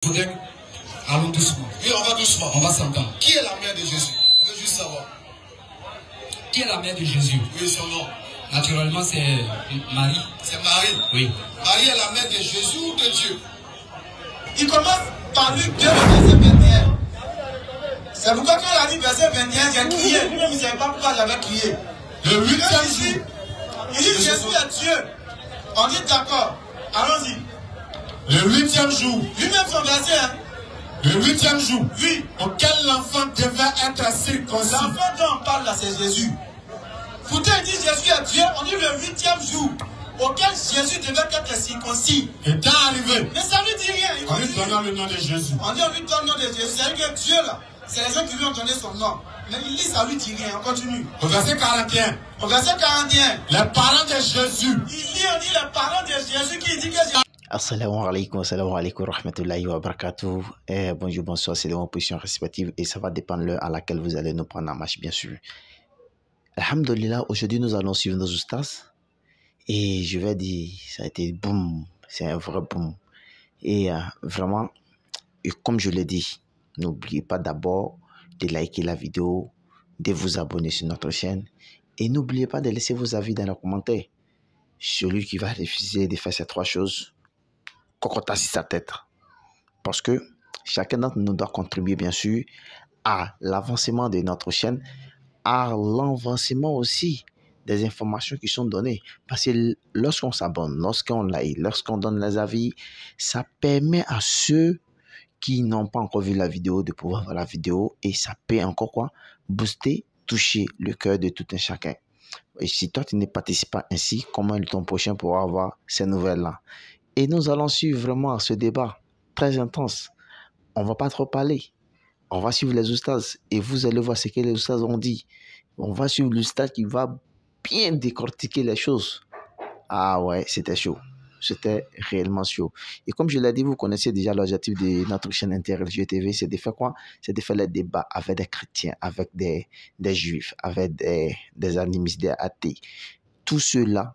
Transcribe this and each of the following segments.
Faudrait... Allons doucement. Oui, on va doucement. On va s'entendre. Qui est la mère de Jésus? On veut juste savoir. Qui est la mère de Jésus? Oui, son nom. Naturellement, c'est Marie. C'est Marie. Oui. Marie est la mère de Jésus ou de Dieu? Il commence par Luc 2, verset 21. C'est pourquoi quand il a dit verset 21, j'ai crié. Lui-même, il ne savait pas pourquoi j'avais crié. Le 8e jour. Il dit Jésus est Dieu. On dit d'accord. Allons-y. Le 8e jour. Lui-même son verset. Hein? Le 8e jour. Oui. Auquel l'enfant devait être circoncis. L'enfant dont on parle là, c'est Jésus. Pourtant, il dit Jésus est Dieu. On dit le 8e jour. Auquel Jésus devait être circoncis. Est arrivé. Mais ça ne lui dit rien. On lui donne le nom de Jésus. On dit on lui donne le nom de Jésus. C'est que Dieu là. C'est les gens qui lui ont donné son nom. Mais il dit ça lui dit rien. On continue. Au verset 41. Au verset 41. Les parents de Jésus. On dit les parents de Jésus qui dit que Jésus. Assalamu alaikum wa rahmatullahi wa barakatuh. Bonjour, bonsoir, c'est des positions respectives et ça va dépendre de l'heure à laquelle vous allez nous prendre en marche, bien sûr. Alhamdulillah, aujourd'hui nous allons suivre nos oustas et je vais dire, ça a été boum, c'est un vrai boum. Et vraiment, et comme je l'ai dit, n'oubliez pas d'abord de liker la vidéo, de vous abonner sur notre chaîne et n'oubliez pas de laisser vos avis dans les commentaires. Celui qui va refuser de faire ces trois choses, cocotta sur sa tête. Parce que chacun d'entre nous doit contribuer bien sûr à l'avancement de notre chaîne, à l'avancement aussi des informations qui sont données. Parce que lorsqu'on s'abonne, lorsqu'on like, lorsqu'on donne les avis, ça permet à ceux qui n'ont pas encore vu la vidéo de pouvoir voir la vidéo et ça peut encore quoi booster, toucher le cœur de tout un chacun. Et si toi tu ne participes pas ainsi, comment ton prochain pourra avoir ces nouvelles-là? Et nous allons suivre vraiment ce débat très intense. On ne va pas trop parler. On va suivre les oustas et vous allez voir ce que les oustas ont dit. On va suivre l'oustas qui va bien décortiquer les choses. Ah ouais, c'était chaud. C'était réellement chaud. Et comme je l'ai dit, vous connaissez déjà l'objectif de notre chaîne Interreligieux TV, c'est de faire quoi? C'est de faire les débats avec des chrétiens, avec des juifs, avec des animistes, des athées. Tout cela,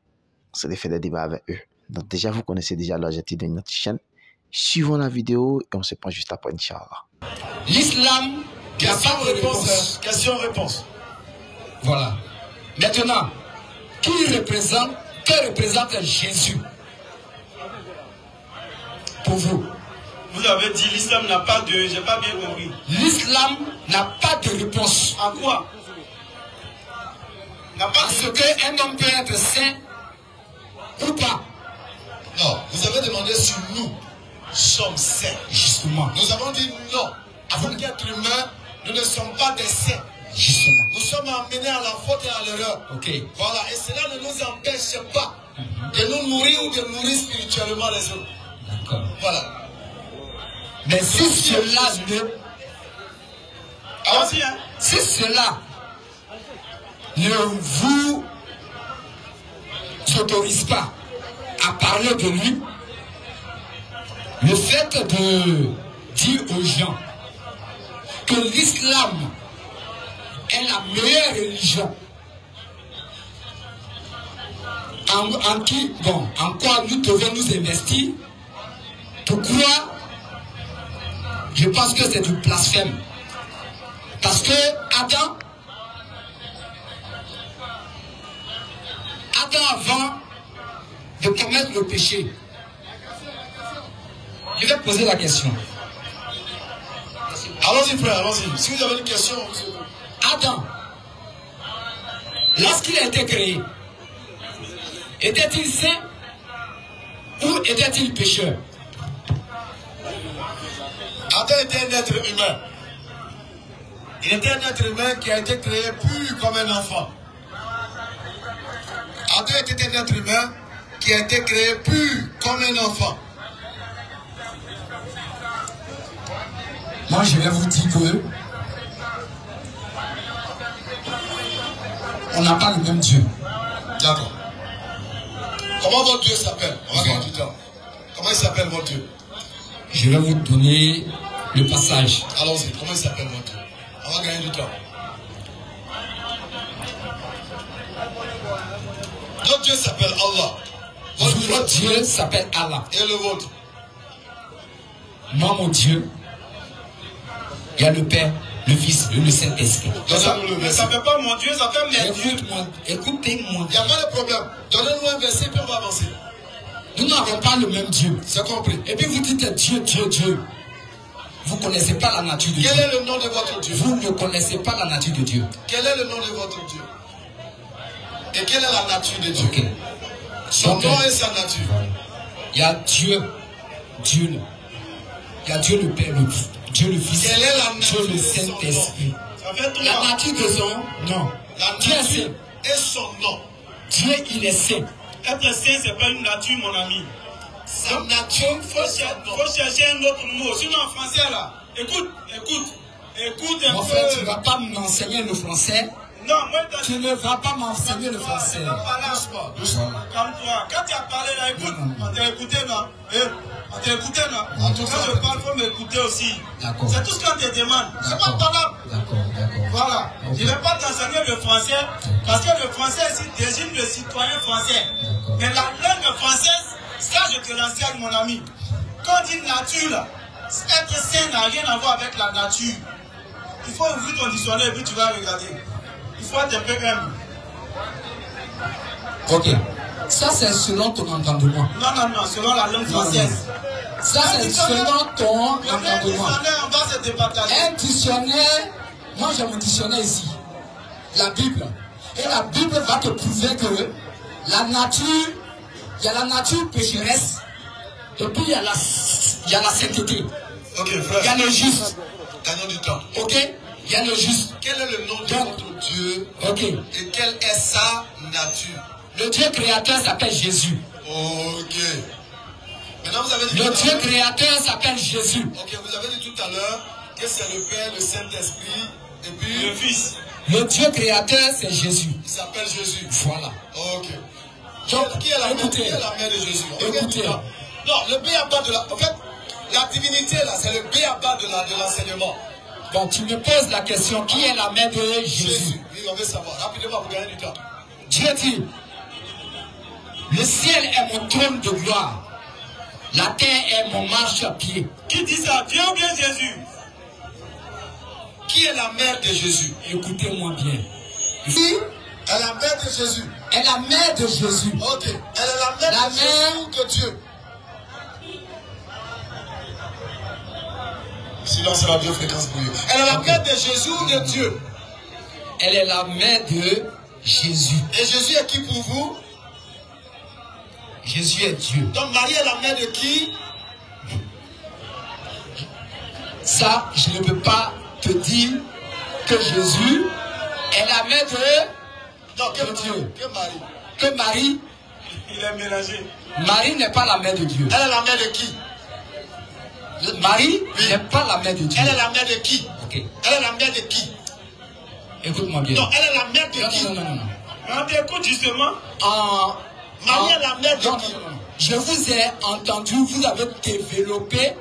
c'est de faire des débats avec eux. Donc déjà, vous connaissez déjà l'objectif de notre chaîne. Suivons la vidéo et on se prend juste après, Inch'Allah. L'islam, Question-réponse. Question-réponse. Voilà. Maintenant, que représente Jésus pour vous? Vous avez dit l'islam n'a pas de... J'ai pas bien compris. L'islam n'a pas de réponse. À quoi? N'a pas Parce qu'un homme peut être saint ou pas. Non, vous avez demandé si nous sommes saints. Justement. Nous avons dit non. Avant qu'être humain, nous ne sommes pas des saints. Justement. Nous sommes amenés à la faute et à l'erreur. Ok. Voilà, et cela ne nous empêche pas de nous nourrir ou de nourrir spirituellement les autres. D'accord. Voilà. Mais si cela ne... Allons-y, hein. Si cela ne vous autorise pas à parler de lui, le fait de dire aux gens que l'islam est la meilleure religion en quoi nous devons nous investir pour croire, je pense que c'est du blasphème. Parce que Adam avant de commettre le péché, je vais poser la question. Allons-y, frère, allons-y. Si vous avez une question, Adam, lorsqu'il a été créé, était-il saint ou était-il pécheur? Adam était un être humain. Il était un être humain qui a été créé pur comme un enfant. Adam était un être humain qui a été créé pur comme un enfant. Moi, je vais vous dire que on n'a pas le même Dieu. D'accord. Comment votre Dieu s'appelle? On va gagner du temps. Comment il s'appelle votre Dieu? Je vais vous donner le passage. Allons-y. Comment il s'appelle votre Dieu? On va gagner du temps. Notre Dieu s'appelle Allah. Votre Dieu s'appelle Allah. Et le vôtre? moi mon Dieu, il y a le Père, le Fils et le Saint-Esprit. Mais ça ne fait pas mon Dieu, ça fait mes dieux. Écoutez-moi. Il n'y a pas de problème. Donnez-nous un verset puis on va avancer. Nous n'avons pas le même Dieu. C'est compris. Et puis vous dites Dieu, Dieu, Dieu. Vous ne connaissez pas la nature de Dieu. Quel est le nom de votre Dieu? Vous ne connaissez pas la nature de Dieu. Quel est le nom de votre Dieu? Et quelle est la nature de Dieu? Okay. Son nom et sa nature. Il y a Dieu, Dieu. Il y a Dieu le Père, Dieu le Fils. Quelle est la nature Dieu le de son Saint-Esprit. La nature de son nom. La Dieu est nature saint. et son nom. Dieu, il est saint. Être saint, ce n'est pas une nature, mon ami. Sa nature, Il faut chercher un autre mot. Sinon, en français, là, écoute un Mon peu. frère, tu ne vas pas m'enseigner le français. Non, moi, Tu ne vas pas m'enseigner le français. Calme-toi. Quand tu as parlé là, écoute, on t'a écouté là. On t'a écouté là. En tout Quand cas, je parle, il faut m'écouter aussi. D'accord. C'est tout ce qu'on te demande. C'est pas parlable. D'accord. Voilà. Je ne vais pas t'enseigner le français parce que le français ici désigne le citoyen français. Mais la langue française, ça je te l'enseigne mon ami. Quand on dit nature, là, être saint n'a rien à voir avec la nature. Il faut ouvrir ton dictionnaire et puis tu vas regarder. Il faut être un peu humble. Ok. Ça, c'est selon ton entendement. Non, selon la langue française. Ça, c'est selon ton entendement. Un dictionnaire, on va se départager. Un dictionnaire, moi j'ai mon dictionnaire ici. La Bible. Et la Bible va te prouver que la nature, il y a la nature pécheresse. Et puis il y a la sainteté. ok, Il y frère. a le juste. Gagnons du temps. Ok? Il y a le juste. Quel est le nom de votre Dieu? Ok. Et quelle est sa nature? Le Dieu créateur s'appelle Jésus. Ok. Maintenant, vous avez dit Le tout à Dieu l'heure- créateur s'appelle Jésus. Ok, vous avez dit tout à l'heure que c'est le Père, le Saint-Esprit, et puis Le fils. Le Dieu créateur, c'est Jésus. il s'appelle Jésus. Voilà. Ok. Donc, Qui est la mère, écoutez. qui est la mère de Jésus? Écoutez. Non, le B.A.B.A. de la... En fait, la divinité, là, c'est le B.A.B.A. de l'enseignement. Bon, tu me poses la question, qui est la mère de Jésus? Jésus. Oui, on veut savoir. Rapidement, vous gagnez du temps. Dieu dit, le ciel est mon trône de gloire, la terre est mon marchepied. Qui dit ça? Dieu ou bien Jésus? Qui est la mère de Jésus? Écoutez-moi bien. Qui est la mère de Jésus? Est la mère de Jésus. Ok. Elle est la mère La de mère- Jésus ou de Dieu? Silence à la biofréquence pour eux. Elle est la mère de Jésus ou de Dieu? Elle est la mère de Jésus. Et Jésus est qui pour vous? Jésus est Dieu. Donc Marie est la mère de qui? Ça, je ne peux pas te dire que Jésus est la mère de... Non, que De Dieu. Dieu. Que Marie. Que Marie, Il est mélangé. Marie n'est pas la mère de Dieu. Elle est la mère de qui? Marie Oui. n'est pas la mère de Dieu. Elle est la mère de qui? Ok. Elle est la mère de qui? Écoute-moi bien. Non, elle est la mère de qui? Non. On t'écoute justement. Marie est la mère de Non, qui? non. Je vous ai entendu, vous avez développé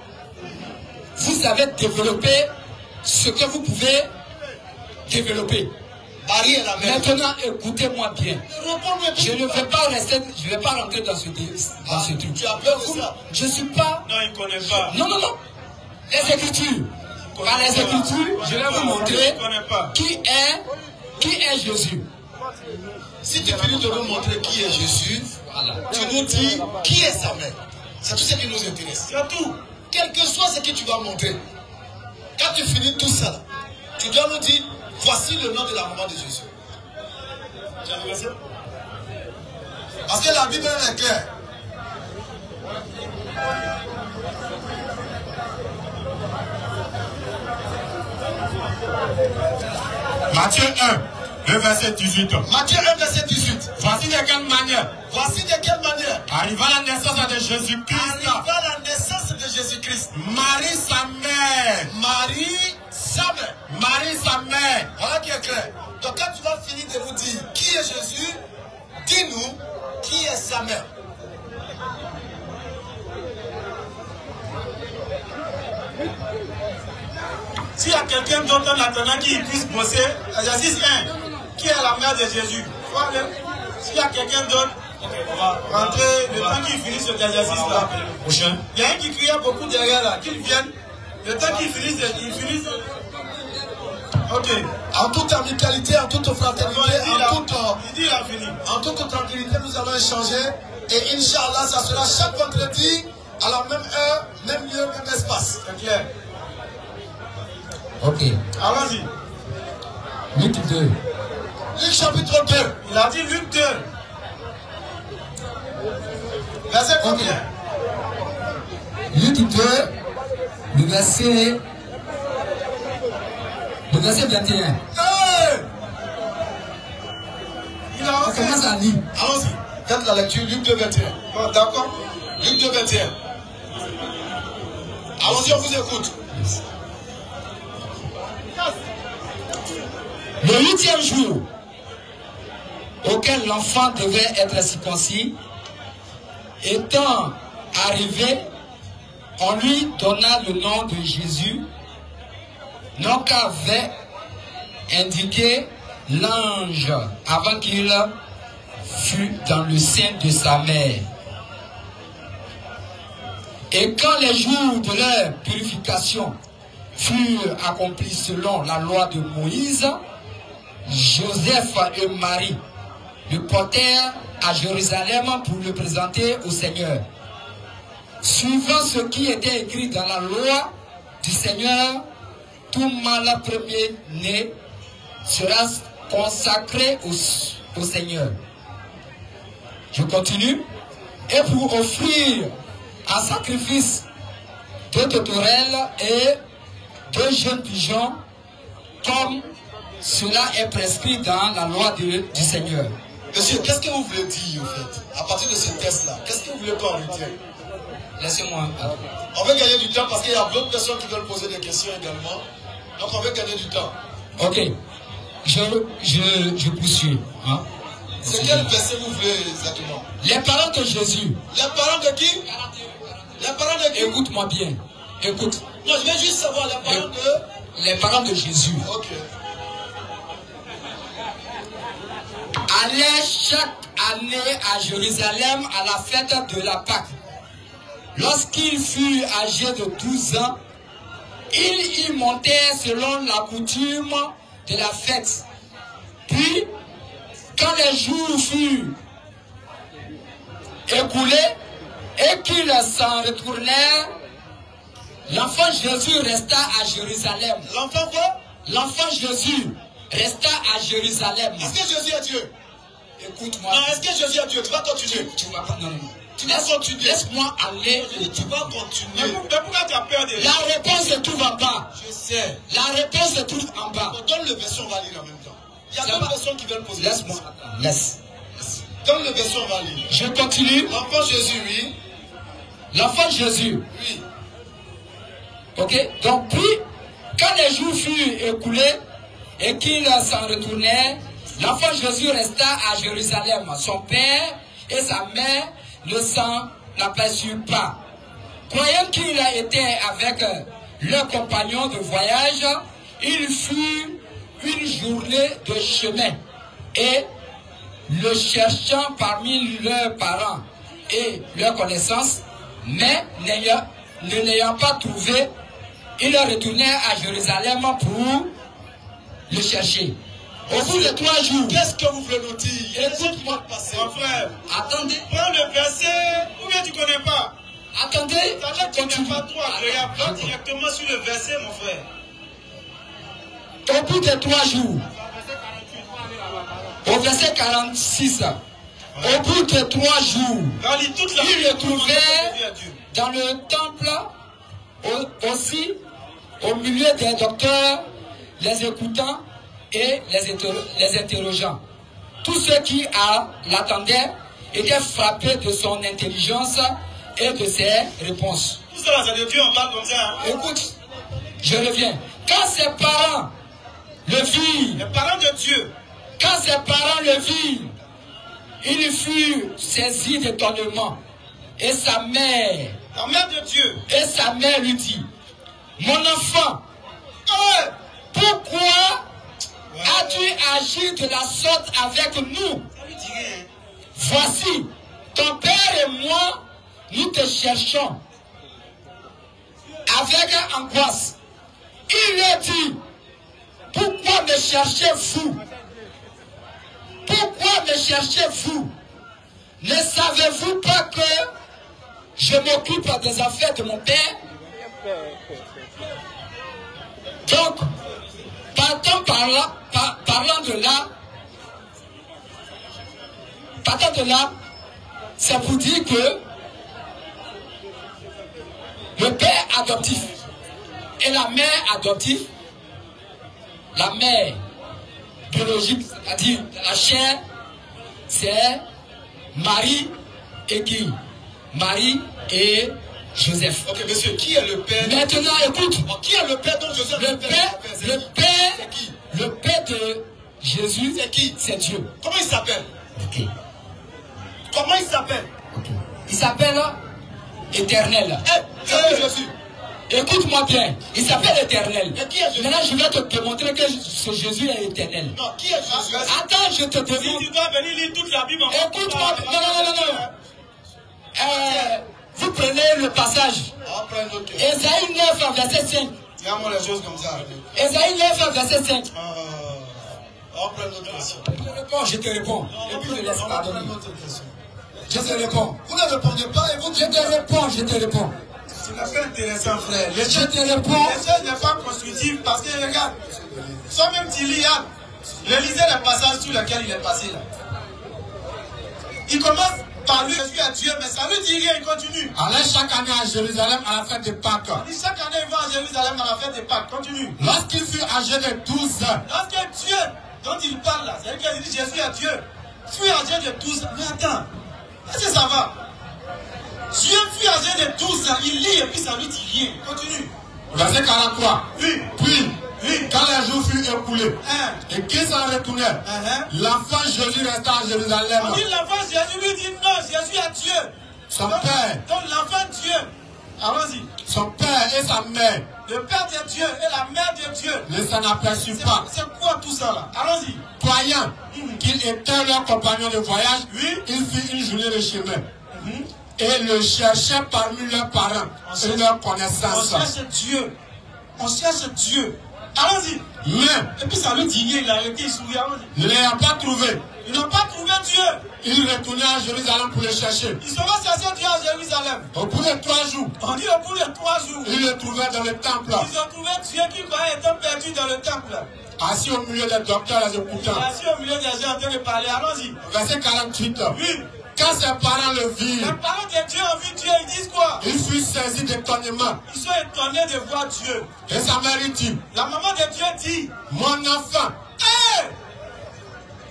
ce que vous pouvez développer. Marie est la mère de qui? Maintenant, écoutez-moi bien. Réponds-moi. Je ne vais pas rester, je ne vais pas rentrer dans ce truc. Tu as peur de ça? Je ne suis pas. Non, il ne connaît pas. Non. Les Écritures. Par les Écritures, je vais vous montrer Il ne connaît pas. qui est Jésus. Si tu finis de nous montrer qui est Jésus, Voilà. tu nous dis qui est sa mère. C'est tout ce qui nous intéresse. C'est tout. Quel que soit ce que tu vas montrer, quand tu finis tout ça, tu dois nous dire voici le nom de la maman de Jésus. Tu as vu ça? Parce que la Bible elle est claire. Matthieu 1, le verset 18. Matthieu 1, verset 18. Voici de quelle manière, Voici de quelle manière, arriva la naissance de Jésus-Christ, arriva la naissance de Jésus-Christ. Marie sa mère, Marie, sa mère. Marie sa mère, Voilà qui est clair. Donc quand tu vas finir de nous dire qui est Jésus, dis-nous qui est sa mère. s'il y a quelqu'un d'autre en attendant qui puisse bosser, exercice 1, qui est la mère de Jésus? S'il y a quelqu'un d'autre, On va rentrer le temps qu'ils finissent le exercice là. Prochain. Il y a un qui criait beaucoup derrière là, qu'ils viennent. Le temps qu'ils finissent, ils finissent. Ok. En toute amicalité, en toute fraternité, en toute tranquillité, nous allons échanger. Et Inch'Allah, ça sera chaque vendredi à la même heure, même lieu, même espace. C'est clair. Ok. Allons-y. Luc 2. Luc chapitre 2. Il a dit Luc 2. Verset combien? Luc 2, le verset 21. Hey! Il a On commence à lire. Allons-y. Faites la lecture, Luc 2, 21. Bon, d'accord. Luc 2, 21. Allons-y, on vous écoute. Le 8e jour auquel l'enfant devait être circoncis, étant arrivé, on lui donna le nom de Jésus, non qu'avait indiqué l'ange avant qu'il fût dans le sein de sa mère. Et quand les jours de leur purification furent accomplis selon la loi de Moïse, Joseph et Marie le portèrent à Jérusalem pour le présenter au Seigneur. Suivant ce qui était écrit dans la loi du Seigneur, tout mâle premier-né sera consacré au Seigneur. Je continue. Et pour offrir un sacrifice de tourterelles et de jeunes pigeons, comme cela est prescrit dans la loi du Seigneur. Monsieur, qu'est-ce que vous voulez dire au fait? À partir de ce test-là, qu'est-ce que vous voulez qu'on retient? Laissez-moi. On veut gagner du temps parce qu'il y a d'autres personnes qui veulent poser des questions également. Donc on veut gagner du temps. Ok. Je poursuis. Hein? C'est quel verset vous voulez exactement? Les parents de Jésus. Les parents de qui? Les parents de qui? Écoute-moi bien. Écoute. Non, je veux juste savoir les parents de... Les parents de Jésus. Ok. Allaient chaque année à Jérusalem à la fête de la Pâque. Lorsqu'il fut âgé de 12 ans, il y montait selon la coutume de la fête. Puis, quand les jours furent écoulés et qu'ils s'en retournèrent, l'enfant Jésus resta à Jérusalem. L'enfant quoi? L'enfant Jésus resta à Jérusalem. Est-ce que Jésus est Dieu? Écoute-moi. Non, est-ce que Jésus est Dieu? Tu vas continuer. Tu vas pas. Non, non. Tu vas continuer. Laisse-moi aller. Tu vas continuer. Mais pourquoi tu as peur de... La réponse se trouve en bas. Je sais. La réponse se trouve en bas. Donne le verset, on va lire en même temps. Il y a d'autres personnes qui veulent poser. Laisse-moi. Laisse. Donne le verset, on va lire. Je continue. L'enfant Jésus, oui. L'enfant Jésus. Oui. Ok. Donc, puis, quand les jours furent écoulés et qu'il s'en retournait, l'enfant Jésus resta à Jérusalem. Son père et sa mère ne s'en aperçurent pas. Croyant qu'il était avec leurs compagnons de voyage, il fut une journée de chemin et le cherchant parmi leurs parents et leurs connaissances, mais ne l'ayant pas trouvé, il retournait à Jérusalem pour le chercher. Au bout de 3 jours, qu'est-ce que vous voulez nous dire? Écoute-moi, Mon frère, attendez, prends le verset, ou bien tu ne connais pas. attendez, Tu n'es pas trop agréable. Va directement sur le verset, mon frère. Au bout de 3 jours, au verset 46, au bout de 3 jours, il le trouvait dans le temple, aussi au milieu des docteurs, les écoutants et les interrogeants. Tous ceux qui l'attendaient étaient frappés de son intelligence et de ses réponses. Tout ça, c'est de Dieu, on parle comme ça. Hein? Écoute, je reviens. Quand ses parents le virent, les parents de Dieu, quand ses parents le virent, il fut saisi d'étonnement. Et sa mère, la mère de Dieu, et sa mère lui dit, mon enfant, pourquoi as-tu agi de la sorte avec nous? voici, ton père et moi, nous te cherchons avec angoisse. Il leur dit, pourquoi me cherchez-vous? Pourquoi me cherchez-vous? Ne savez-vous pas que je m'occupe des affaires de mon père? Donc, parlant de là, c'est pour dire que le père adoptif et la mère adoptive, la mère biologique, c'est-à-dire la chair, c'est Marie et qui? Marie et Joseph. Ok, monsieur, qui est le père? Maintenant, écoute. Oh, qui est le père dont Joseph? Le père de Jésus, c'est qui? C'est Dieu. Comment il s'appelle? Ok. Comment il s'appelle? Ok. Il s'appelle Éternel. Jésus. Écoute-moi bien. Il s'appelle Éternel. Et qui est Jésus? Maintenant, je vais te démontrer que ce Jésus est éternel. Non, qui est Jésus? Attends, je te demande. Si tu dois venir lire toute la Bible. Écoute-moi. Non. Vous prenez le passage. Ésaïe 9, verset 5. Dis-moi les choses comme ça. Ésaïe 9, verset 5. On prend notre question. Je te réponds. Et puis je laisse pardonner. Je te réponds. Vous ne répondez pas et vous Je te réponds. Ce n'est pas intéressant, frère. Je te réponds. Les choses n'est pas constructive parce que regarde, soi-même tu lis, relisez les passages sur lesquels il est passé là. Il commence par lui, Jésus à Dieu, mais ça ne lui dit rien, il continue. Allez chaque année à Jérusalem à la fête de Pâques. Il dit chaque année il va à Jérusalem à la fête de Pâques, continue. Lorsqu'il fut âgé de 12 ans. Lorsque Dieu, dont il parle là, c'est-à-dire qu'il dit Jésus à Dieu, fut âgé de 12 ans. Mais attends, est-ce que ça va? Dieu fut âgé de 12 ans, il lit et puis ça lui dit rien, continue. Verset 43. Puis, quand les jours furent écoulés, et qu'ils s'en retournèrent, l'enfant Jésus resta à Jérusalem. On dit l'enfant Jésus lui dit non, Jésus à Dieu. Son père. Donc l'enfant Dieu. Allons-y. Son père et sa mère. Le père de Dieu et la mère de Dieu. Ne s'en aperçut pas. C'est quoi tout ça là? Allons-y. Croyant qu'il était leur compagnon de voyage, il fit une journée de chemin. Et le cherchait parmi leurs parents et leurs connaissances. On cherche Dieu. On cherche Dieu. Allons-y. Mais, et puis ça lui dit rien, il a arrêté, il sourit. Allons-y. Ne l'ayant pas trouvé. Ils n'ont pas trouvé Dieu. Ils retournaient à Jérusalem pour le chercher. Ils sont chercher Dieu à Jérusalem. Au bout de 3 jours. On dit au bout de 3 jours. Ils le trouvaient dans le temple. Ils ont trouvé Dieu qui croyait être perdu dans le temple. Assis au milieu des docteurs les écoutant. Assis au milieu des gens en train de parler. Allons-y. Verset 48. Oui. Quand ses parents le virent, les parents de Dieu ont vu Dieu, ils disent quoi? Ils furent saisis d'étonnement. Ils sont étonnés de voir Dieu. Et sa mère dit, la maman de Dieu dit, mon enfant. Hey!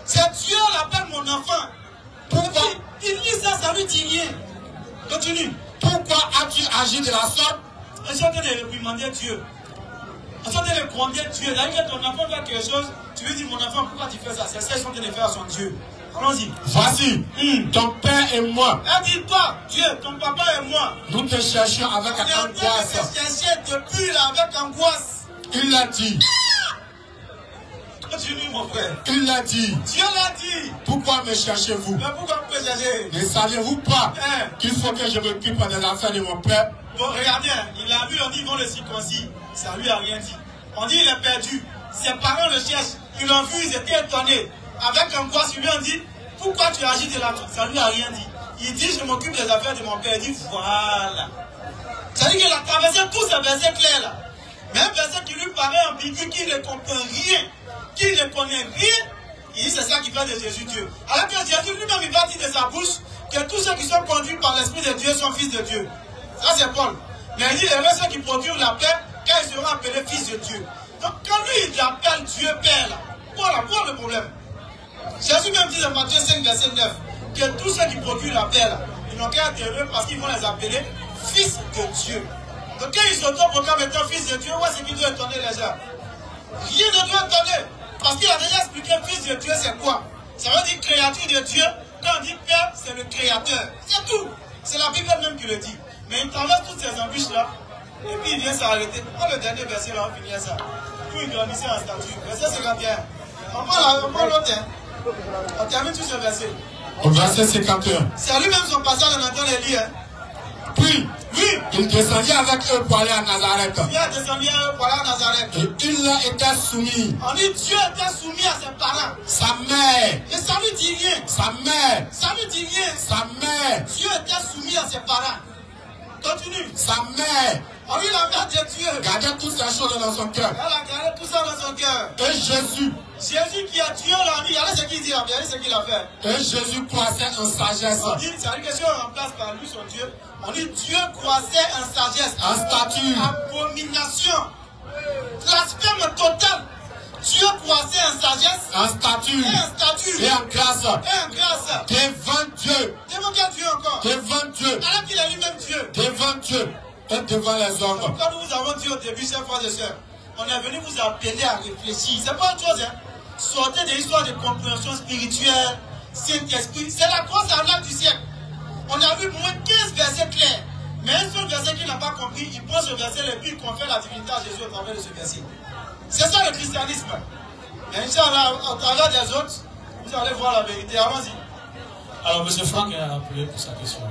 C'est Dieu l'appelle mon enfant. Pourquoi? Il lit ça, ça lui dit rien. Continue. Pourquoi as-tu agi de la sorte? Ils sont en train de réprimander Dieu. Ils sont en train de gronder Dieu. Là, que ton enfant fait quelque chose, tu lui dis, mon enfant, pourquoi tu fais ça? C'est ça qu'ils sont en train de faire à son Dieu. Allons-y. Voici, ton père et moi. Elle dit, toi, Dieu, ton papa et moi. Nous te cherchions avec angoisse. Nous te cherchions depuis là avec angoisse. Il l'a dit. Continue, mon frère. Il l'a dit. Dieu l'a dit. Pourquoi me cherchez-vous? Mais pourquoi vous me cherchez? Ne saviez-vous pas qu'il faut que je m'occupe des affaires de mon père? Bon, regardez, il a vu, on dit, ils vont le circoncis. Ça lui a rien dit. On dit, il est perdu. Ses parents le cherchent. Ils l'ont vu, ils étaient étonnés. Avec angoisse, ils lui ont dit, pourquoi tu agis de la main? Ça lui a rien dit. Il dit, je m'occupe des affaires de mon père. Il dit, voilà. Ça veut dire qu'il a traversé tous ces versets clairs là. Mais un verset qui lui paraît ambigu, qui ne comprend rien, qui ne connaît rien, il dit, c'est ça qui fait de Jésus Dieu. Alors que Jésus lui-même, il va dire de sa bouche que tous ceux qui sont conduits par l'Esprit de Dieu sont fils de Dieu. Ça, c'est Paul. Mais il dit, les ceux qui produisent la paix, quand ils seront appelés fils de Dieu. Donc, quand lui, il appelle Dieu Père là, voilà le problème. Jésus même dit dans Matthieu 5, verset 9, que tous ceux qui procurent la paix, là, ils n'ont qu'à être heureux parce qu'ils vont les appeler fils de Dieu. Donc quand ils s'auto-proclament étant fils de Dieu, où est-ce qu'il doit étonner les gens? Rien ne doit étonner. Parce qu'il a déjà expliqué fils de Dieu c'est quoi? Ça veut dire créature de Dieu. Quand on dit Père, c'est le créateur. C'est tout. C'est la Bible même qui le dit. Mais il traverse toutes ces embûches là. Et puis il vient s'arrêter. Pourquoi le dernier verset là, on finit ça? Pour il grandissait en statut. Verset 51. On prend l'autre. On termine tout ce verset. Au verset 51. C'est lui-même son passage, on entend les lire. Puis, Oui, il descendit avec eux pour aller à Nazareth. il est descendu pour aller à Nazareth. Et il était soumis. On dit Dieu était soumis à ses parents. Sa mère, Et ça lui dit rien. sa mère, Ça lui dit rien. sa mère, Dieu était soumis à ses parents. Continue. sa mère, On dit la mère de Dieu. gardait toutes ces choses dans son cœur. Elle a gardé tout ça dans son cœur. Et Jésus, Jésus qui a tué l'ami, regardez ce qu'il dit, regardez ce qu'il a fait. et Jésus croissait en sagesse, On dit, c'est une question on remplace par lui son Dieu. On dit Dieu croissait en sagesse, en stature, abomination, blasphème total. Dieu croissait en sagesse en et stature, en stature et en grâce, et en grâce. devant Dieu, Devant quel Dieu encore? devant Dieu, Alors qu'il est lui-même Dieu. devant Dieu, et devant les hommes. Donc, quand nous vous avons dit au début, chers frères et sœurs, on est venu vous appeler à réfléchir. C'est pas autre chose, hein. Sortez des histoires de compréhension spirituelle, Saint-Esprit. C'est la grosse arnaque du siècle. On a vu moins 15 versets clairs. Mais un seul verset qu'il n'a pas compris, il prend ce verset et puis il confère la divinité à Jésus au travers de ce verset. C'est ça le christianisme. Et Inch'Allah, au travers des autres, vous allez voir la vérité. Allons-y. Alors, M. Franck est appelé pour sa question.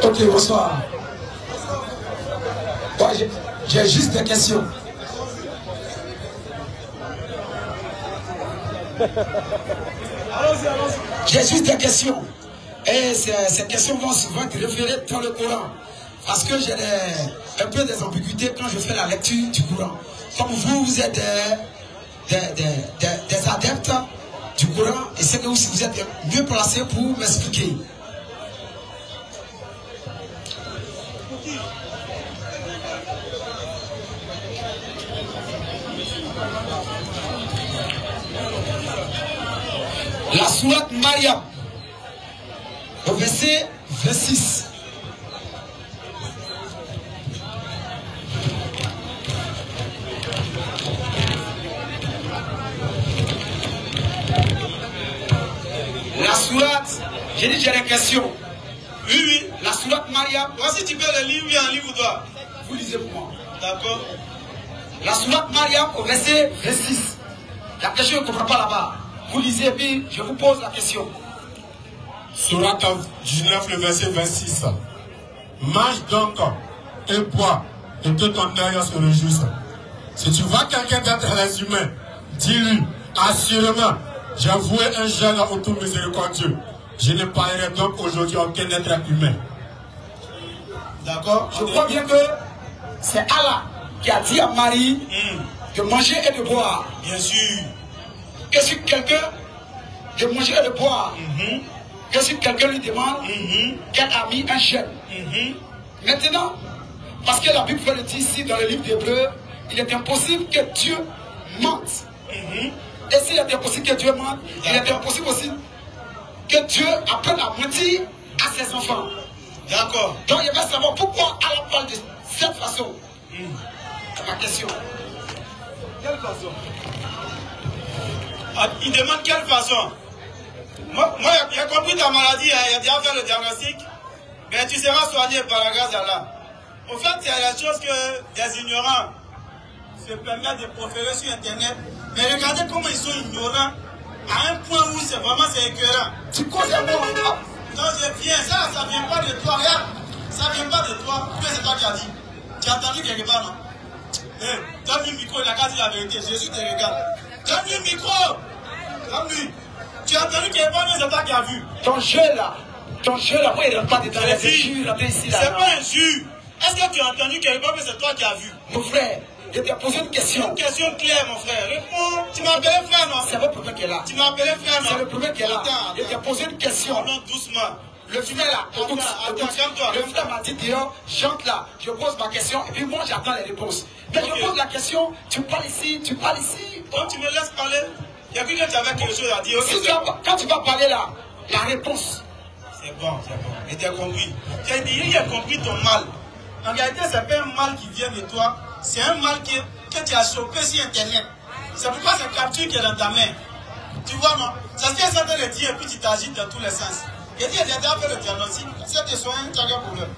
Ok, bonsoir. Ouais, j'ai juste des questions. J'ai juste des questions. Et ces questions vont souvent être référées dans le Coran. Parce que j'ai un peu des ambiguïtés quand je fais la lecture du Coran. Comme vous êtes des adeptes du Coran, et c'est que vous êtes mieux placés pour m'expliquer. La sourate Mariam, au verset 26. La sourate, j'ai dit j'ai des questions. Oui, oui. La sourate Mariam, Voici, tu peux le lire, oui, en livre ou toi. vous lisez pour moi. D'accord. La sourate Mariam au verset 26. La question ne comprend pas là-bas. Vous lisez, puis je vous pose la question. Sourate 19, le verset 26. Mange donc et bois, et que ton œil se réjouisse. Si tu vois quelqu'un d'entre les humains, dis-lui, assurément, j'ai voué un jeune au tout miséricordieux. Je ne parlerai donc aujourd'hui aucun être humain. D'accord. Je crois bien que c'est Allah qui a dit à Marie de manger et de boire. Bien sûr. Que si quelqu'un de manger et de boire, que si quelqu'un lui demande qu'elle a mis un jeûne. Maintenant, parce que la Bible le dit ici dans le livre d'Hébreux, il est impossible que Dieu mente. Et s'il est impossible que Dieu mente, il est impossible aussi que Dieu apprenne à mentir à ses enfants. D'accord. Donc il va savoir pourquoi Allah parle de cette façon. C'est ma question. Quelle façon? Ah, il demande quelle façon? Moi j'ai compris ta maladie, hein, il a déjà fait le diagnostic, mais tu seras soigné par la grâce d'Allah. Au fait, il y a des choses que des ignorants se permettent de proférer sur Internet, mais regardez comment ils sont ignorants à un point où c'est écœurant. Tu causes un mot. Non, je viens, ça ne vient pas de toi, regarde, ça ne vient pas de toi, c'est toi qui as dit. Tu as entendu quelque part, non? Donne-lui le micro, il a qu'à dire la vérité, Jésus te regarde. Donne-lui le micro, donne-lui. Tu as entendu quelque part, mais c'est toi qui as vu. Ton jeu là, moi il ne rentre pas dedans les jus, là, ici là. C'est pas un jus. Est-ce que tu as entendu quelque part, mais c'est toi qui as vu? Mon frère, je t'ai posé une question. Une question claire, mon frère. Réponds. Tu m'as appelé frère, non? C'est votre problème qui est là. Tu m'as appelé frère, non? C'est le problème qui est là. Attends, Je t'ai posé une question. Parlons doucement. Le frère là, écoute, calme-toi. le frère m'a dit dehors, chante là, je pose ma question et puis moi j'attends les réponses. Mais je pose la question, tu parles ici, tu parles ici. Quand tu me laisses parler, il y a quelqu'un qui avait quelque chose à dire. Si quand tu vas parler là, la réponse. C'est bon, c'est bon. Et tu as compris. Tu as dit, il a compris ton mal. En réalité, ce n'est pas un mal qui vient de toi, c'est un mal que tu as chopé sur Internet. C'est pourquoi cette capture qui est dans ta main. Tu vois, non? C'est ce qu'il est en train de dire et puis tu t'agites dans tous les sens. Il dit, j'ai déjà fait le diagnostic. Si tu soignes, tu as un problème.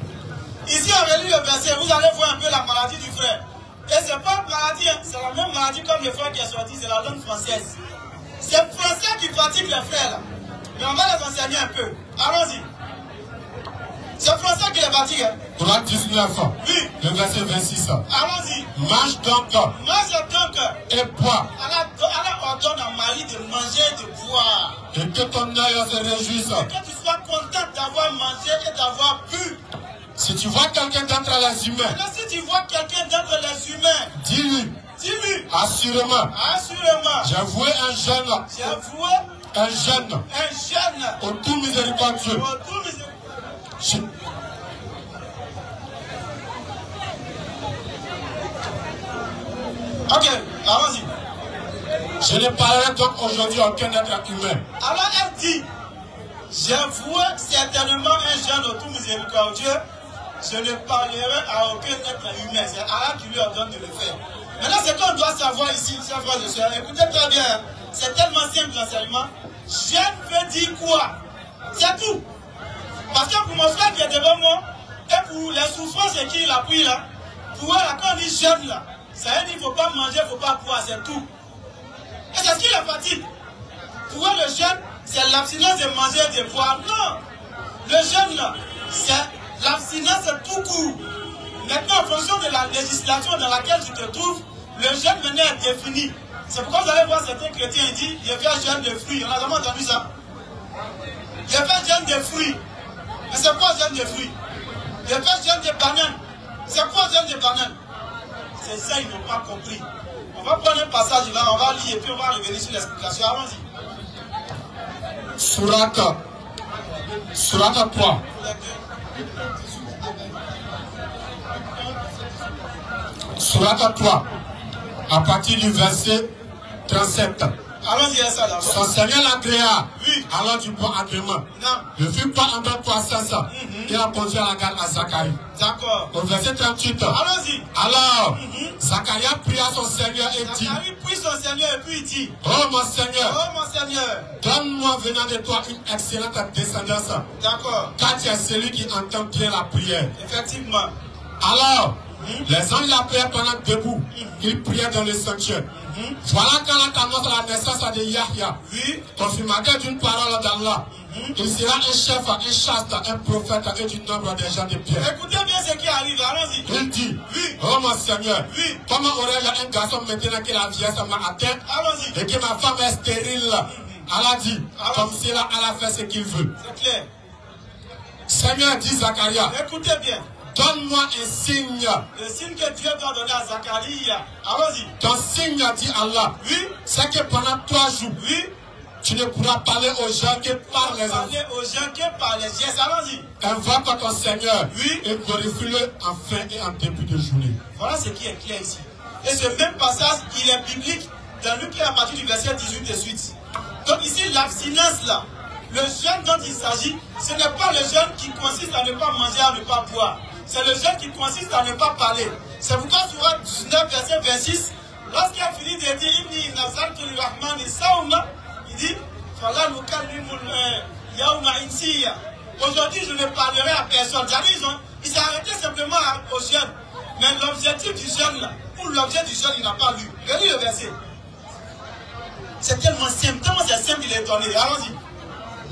Ici, on relit le verset, vous allez voir un peu la maladie du frère. Et c'est pas une maladie, hein, c'est la même maladie comme le frère qui est sorti, c'est la langue française. C'est le français qui fatigue les frères là. Mais on va les enseigner un peu. Allons-y. C'est le français qui les fatigue. Hein. Coran 19, oui. Le verset 26. Allons-y. Mange donc. Mange donc. Et bois. Allah ordonne à Marie de manger et de boire. Et que ton œil se réjouisse. Et que tu sois content d'avoir mangé et d'avoir bu. Si tu vois quelqu'un d'entre les humains. Maintenant, si tu vois quelqu'un d'entre les humains. Dis-lui. Dis-lui. Assurément. Assurément. J'ai voué un jeune. J'ai voué. Un jeune. Un jeune. Au tout miséricordieux. Au tout miséricordieux. Ok, allons-y. Je ne parlerai donc aujourd'hui à aucun être humain. Alors elle dit, j'ai voué certainement un jeune au tout miséricordieux, je ne parlerai à aucun être humain. C'est Allah qui lui ordonne de le faire. Maintenant, ce qu'on doit savoir ici, chers frères et sœurs, écoutez très bien, c'est tellement simple l'enseignement. Jeune veut dire quoi? C'est tout. Parce que pour mon frère qui est devant moi, et pour les souffrances qu'il a pris là, pour eux, quand on dit jeune là, ça veut dire qu'il ne faut pas manger, il ne faut pas boire, c'est tout. Et c'est ce qui les fatigue. Pour eux, le jeûne, c'est l'abstinence de manger et de boire. Non. Le jeûne, là, c'est l'abstinence tout court. Maintenant, en fonction de la législation dans laquelle tu te trouves, le jeûne maintenant est défini. C'est pourquoi vous allez voir certains chrétiens, ils disent, il y a fait un jeûne de fruits. On a jamais entendu ça. Il y a fait un jeûne de fruits. Mais c'est quoi un jeûne de fruits? Il y a fait un jeûne de bananes. C'est quoi un jeûne de bananes? C'est ça, ils n'ont pas compris. On va prendre un passage là, on va lire et puis on va revenir sur l'explication. Allons-y. Sourate 3. Sourate 3. À partir du verset 37. Allons-y à ça d'abord. Son Seigneur l'agréa. Oui. Alors du bon agrément. Non. Ne fut pas en toi ça. Il a conduit à la garde à Zacharie. D'accord. Au verset 38. Allons-y. Alors, Zacharie pria son Seigneur et dit. Zacharie prie son Seigneur et puis il dit. Oh mon Seigneur. Oh mon Seigneur. Donne-moi venant de toi une excellente descendance. D'accord. Car tu es celui qui entend bien la prière. Effectivement. Alors, les hommes l'appelaient pendant debout. Ils priaient dans le sanctuaire. Voilà quand on annonce la naissance de Yahya, confirmateur d'une parole d'Allah. Il sera un chef, un chaste, un prophète et du nombre des gens de Pierre. Écoutez bien ce qui arrive, allons-y. Il dit, oh mon Seigneur, comment aurais-je un garçon maintenant que la vieillesse m'a atteint et que ma femme est stérile? Allah dit, comme si Allah fait ce qu'il veut. C'est clair. Seigneur, dit Zacharie, écoutez bien. Donne-moi un signe. Le signe que Dieu doit donner à Zacharie. Allons-y. Ton signe, dit Allah. C'est que pendant 3 jours, tu ne pourras parler aux gens que par les parler aux gens que par les gestes. Allons-y. Invoque ton Seigneur. Et glorifie-le en fin et en début de journée. Voilà ce qui est clair ici. Et ce même passage, il est biblique dans Luc à partir du verset 18 de suite. Donc ici, l'abstinence là, le jeûne dont il s'agit, ce n'est pas le jeûne qui consiste à ne pas manger, à ne pas boire. C'est le jeûne qui consiste à ne pas parler. C'est pourquoi sur 19 verset 26, lorsqu'il a fini de dire Inni nazartu lirrahmani sawma, il dit Fala nukallimul yawma insiya. Aujourd'hui, je ne parlerai à personne. Il s'est arrêté simplement au jeûne. Mais l'objectif du jeûne, là, pour l'objet du jeûne, il n'a pas lu. Regardez le verset. C'est tellement simple. Tellement c'est simple, il est donné. Allons-y.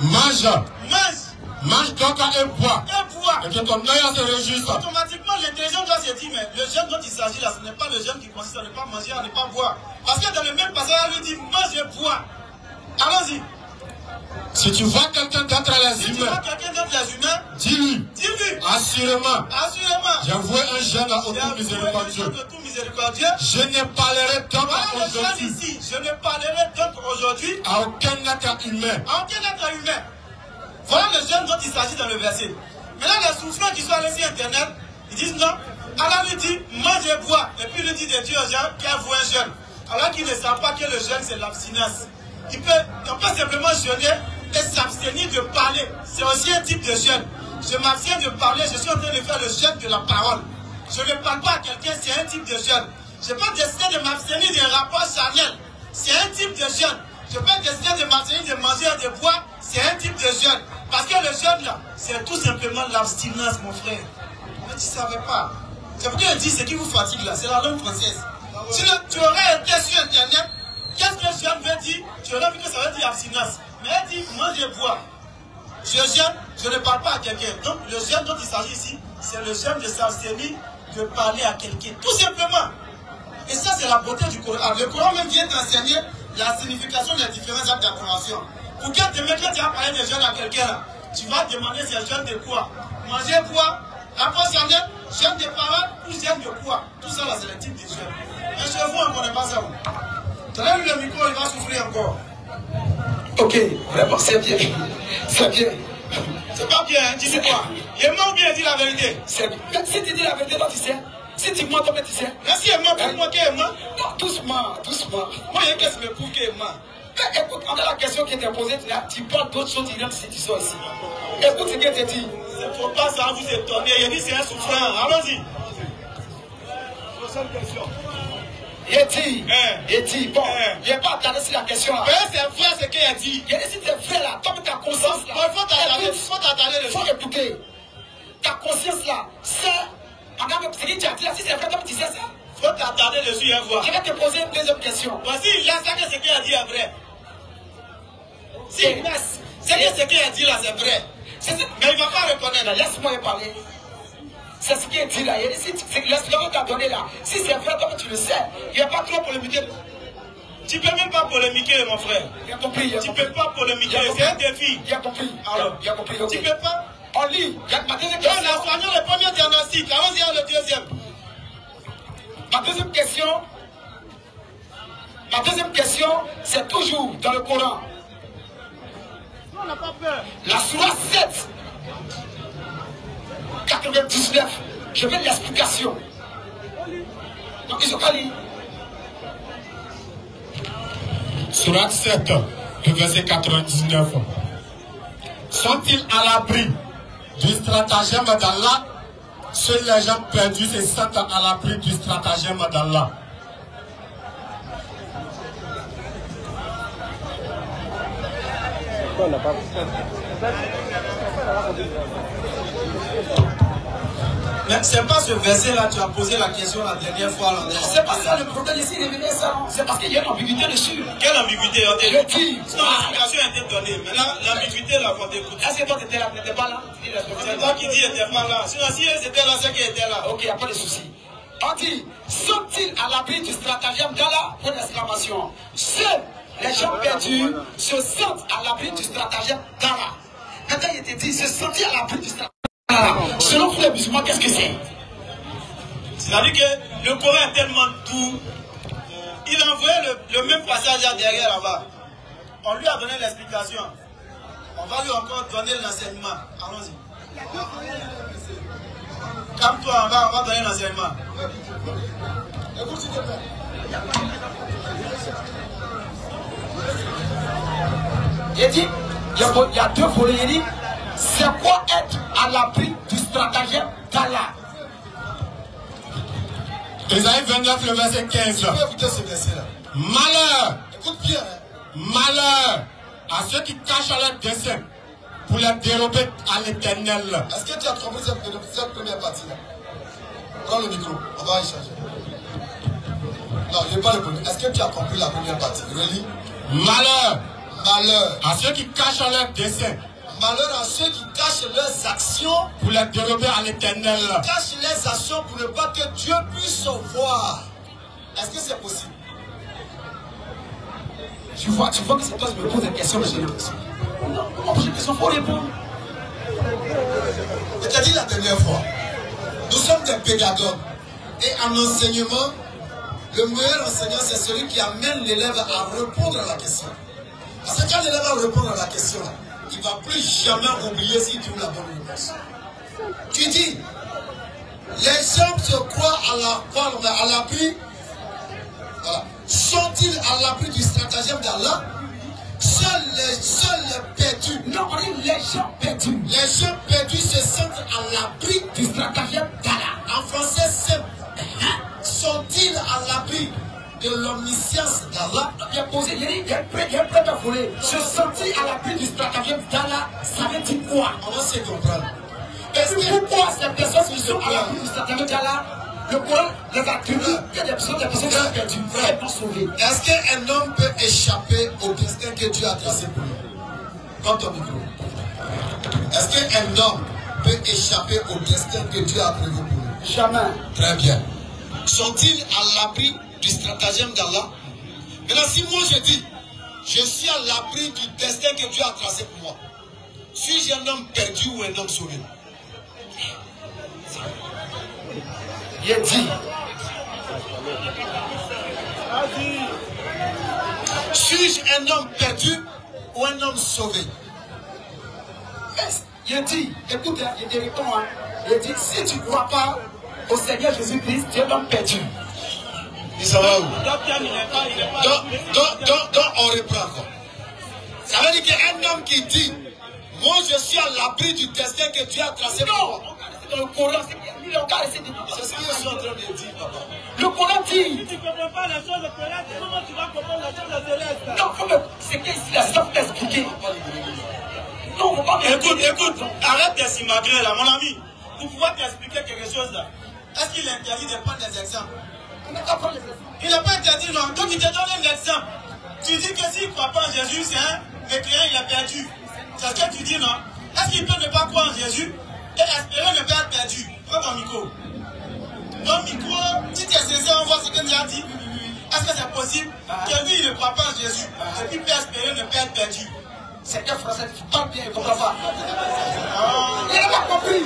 Mange. Mange. Mange donc et bois. Et bois. Et que ton œil se réjouisse. Automatiquement, l'intelligence doit se dire, mais le jeûne dont il s'agit là, ce n'est pas le jeûne qui consiste à ne pas manger, à ne pas boire. Parce que dans le même passage, elle lui dit, mange et bois. Allons-y. Si tu vois quelqu'un d'entre les humains, dis-lui. Assurément. J'ai voué un jeune au tout miséricordieux. Je ne parlerai donc aujourd'hui. Je ne parlerai donc aujourd'hui à aucun être humain. Voilà le jeune dont il s'agit dans le verset. Maintenant, les souffrants qui sont allés sur Internet, ils disent non. Allah lui dit, mange et bois. Et puis il lui dit de dire aux gens qu'il a voué un jeûne. Alors qu'ils ne savent pas que le jeûne, c'est l'abstinence. On peut simplement jeûner et s'abstenir de parler. C'est aussi un type de jeûne. Je m'abstiens de parler, je suis en train de faire le jeûne de la parole. Je ne parle pas à quelqu'un, c'est un type de jeûne. Je peux décider de m'abstenir d'un rapport charnel. C'est un type de jeûne. Je peux décider de m'abstenir de manger et de boire. C'est un type de jeûne. Parce que le jeûne là, c'est tout simplement l'abstinence, mon frère. ne savais pas. C'est pourquoi je dis ce qui vous fatigue là, c'est la langue française. Si tu aurais été sur internet, qu'est-ce que Jeanne veut dire? Tu aurais vu que ça veut dire abstinence. Mais elle dit, moi je bois. Je jeûne, je ne parle pas à quelqu'un. Donc le jeûne dont il s'agit ici, c'est le jeûne de s'abstenir de parler à quelqu'un. Tout simplement. Et ça, c'est la beauté du Coran. Le Coran même vient t'enseigner la signification des différents actes d'adoration. Pour que demain, quand tu vas parler de jeûne à quelqu'un, tu vas demander c'est jeûne de quoi? Manger quoi? La concernée, jeûne de paroles ou jeûne de quoi? Tout ça, là, c'est le type de jeûne. Mais chez vous, on ne connaît pas ça. Tu as vu le micro, il va souffrir encore. Ok, vraiment, c'est bien. C'est bien. C'est pas bien, hein? Dis quoi? Il ment ou bien il dit la vérité? C'est bien. Si tu dis la vérité, toi, tu sais. Si tu mens, toi, tu sais. Merci, il ment pour moi qu'il ment. Non, doucement, doucement. Moi, il y a qu'est-ce qui me prouve qu'il ment. Mais écoute, on a la question qui t'est posée, tu parles d'autres choses, tu rentres si tu sors ici. Écoute ce qu'elle t'a dit. Il ne faut pas ça vous étonner. Il dit c'est un souffrant. Allons-y. Prochaine question. Il dit, bon, il n'est pas attardé sur la question là. Mais c'est vrai ce qu'il a dit. Il a dit si tu es vrai là, toi, ta conscience là. Il faut t'attarder Il faut écouter. Ta conscience là, c'est. Madame, ce que tu as dit là, si c'est vrai, toi, tu sais ça. Il faut t'attarder dessus et voir. Je vais te poser une deuxième question. Voici, il a ça que ce qu'il a dit est vrai. Si, c'est que ce qu'il a dit là, c'est vrai. Mais il ne va pas reconnaître. Laisse-moi y parler. C'est ce qui est dit là. L'explication que tu as donné là. Si c'est vrai, toi tu le sais. Il n'y a pas trop polémiquer. Tu ne peux même pas polémiquer, mon frère. Il a compris. Tu ne peux pas polémiquer. C'est un défi. Il a compris. Alors, il a compris. Tu ne peux pas. On lit. Ma deuxième question. question. On a soigné le premier diagnostic. Allons-y à le deuxième. Ma deuxième question, c'est toujours dans le Coran. On n'a pas peur. La sourate 7. 99. Je veux l'explication. Donc ils ont qu'à lire. Sourate 7, le verset 99. Sont-ils à l'abri du stratagème d'Allah? Seuls les gens perdus se sentent à l'abri du stratagème d'Allah. Mais c'est pas ce verset-là, tu as posé la question la dernière fois. C'est pas ça le problème ici, c'est parce qu'il y a une ambiguïté dessus. Quelle ambiguïté? Je dis. Sinon, l'explication a été donnée. Mais là, l'ambiguïté, là, on t'écoute. Est-ce que toi, tu n'étais pas là? C'est toi qui dis qu'il n'était pas là. Sinon, si elles étaient là, c'est qu'elles étaient là. Ok, il n'y a pas de souci. On dit, sont-ils à l'abri du stratagème d'Allah? Pour l'exclamation. Seuls les gens perdus se sentent à l'abri du stratagème d'Allah. Maintenant, il était dit, se sentir à l'abri du stratagème d'Allah. Selon tous les musulmans, qu'est-ce que c'est? C'est-à-dire que le Coran est tellement doux. Il a envoyé le même passage là derrière là-bas. On lui a donné l'explication. On va lui encore donner l'enseignement. Allons-y. Calme-toi, on va donner l'enseignement. Écoute s'il te plaît. Il dit, il y a deux volets. Il dit, c'est quoi être à l'abri du stratagème d'Allah? Ésaïe 29, le verset 15. Je vais écouter ce verset-là. Malheur, Écoute bien. malheur à ceux qui cachent leurs desseins pour les dérober à l'Éternel. Est-ce que tu as compris cette première partie-là? Prends le micro, on va échanger. Non, je n'ai pas le premier. Est-ce que tu as compris la première partie? Relis. Malheur, Malheur. à ceux qui cachent leurs desseins Malheur à ceux qui cachent leurs actions. pour les dérober à l'Éternel. Cachent les actions pour ne pas que Dieu puisse voir. Est-ce que c'est possible? Tu vois que c'est toi qui me poses des questions, mais je n'ai pas question. Non, on pose des questions, il faut répondre. Je t'ai dit la dernière fois, nous sommes des pédagogues. Et en enseignement, le meilleur enseignant, c'est celui qui amène l'élève à répondre à la question. Parce que quand l'élève va répondre à la question, il ne va plus jamais oublier s'il trouve la bonne réponse. Tu dis, les gens se croient à l'abri. Voilà. Sont-ils à l'abri du stratagème d'Allah? Seuls les perdus. Non, on dit les gens perdus. Les gens perdus se sentent à l'abri du stratagème d'Allah. En français simple. Sont-ils à l'abri de l'omniscience d'Allah? Il a posé, il y a un prêtre à voler. Se sentir à l'abri du stratagème d'Allah, ça veut dire quoi? On va se comprendre. Pourquoi ces personnes qui sont à la vie du Satan là, le Coran les attribue que des personnes qui sont perdues, elles sont sauvées. Est-ce qu'un homme peut échapper au destin que Dieu a tracé pour lui? Comme ton micro. Est-ce qu'un homme peut échapper au destin que Dieu a prévu pour lui? Jamais. Très bien. Sont-ils à l'abri du stratagème d'Allah? Maintenant, si moi je dis, je suis à l'abri du destin que Dieu a tracé pour moi, suis-je un homme perdu ou un homme sauvé? Il dit. Suis-je un homme perdu ou un homme sauvé? Il dit, écoute, il te répond, hein. Il dit, si tu ne crois pas au Seigneur Jésus-Christ, tu es un homme perdu. Il s'en va où? Donc on reprend encore. Ça veut dire qu'un homme qui dit, moi je suis à l'abri du destin que Dieu a tracé pour moi. Dans le Coran, c'est ce que je suis en train de dire, papa. Le Coran dit. Si tu ne comprends pas les choses de céleste, comment tu vas comprendre les choses de céleste? Non, c'est qu'ici, là, ça faut t'expliquer. Non, on va pas. Écoute, arrête de s'imagrer là, mon ami. Pour pouvoir t'expliquer quelque chose là, est-ce qu'il est interdit de prendre des exemples? Il n'a pas interdit, non. Donc il te donne un exemple. Tu dis que s'il ne croit pas en Jésus, c'est un mécréant, il a perdu. C'est ce que tu dis, non? Est-ce qu'il peut ne pas croire en Jésus et espérer ne pas être perdu? Prends ton micro. Ton micro, si tu es sincère, on voit ce que tu as dit. Est-ce que c'est possible que lui, il ne croit pas en Jésus et qu'il peut espérer ne pas être perdu? C'est un français qui parle bien, il ne comprend pas. Il n'a pas compris.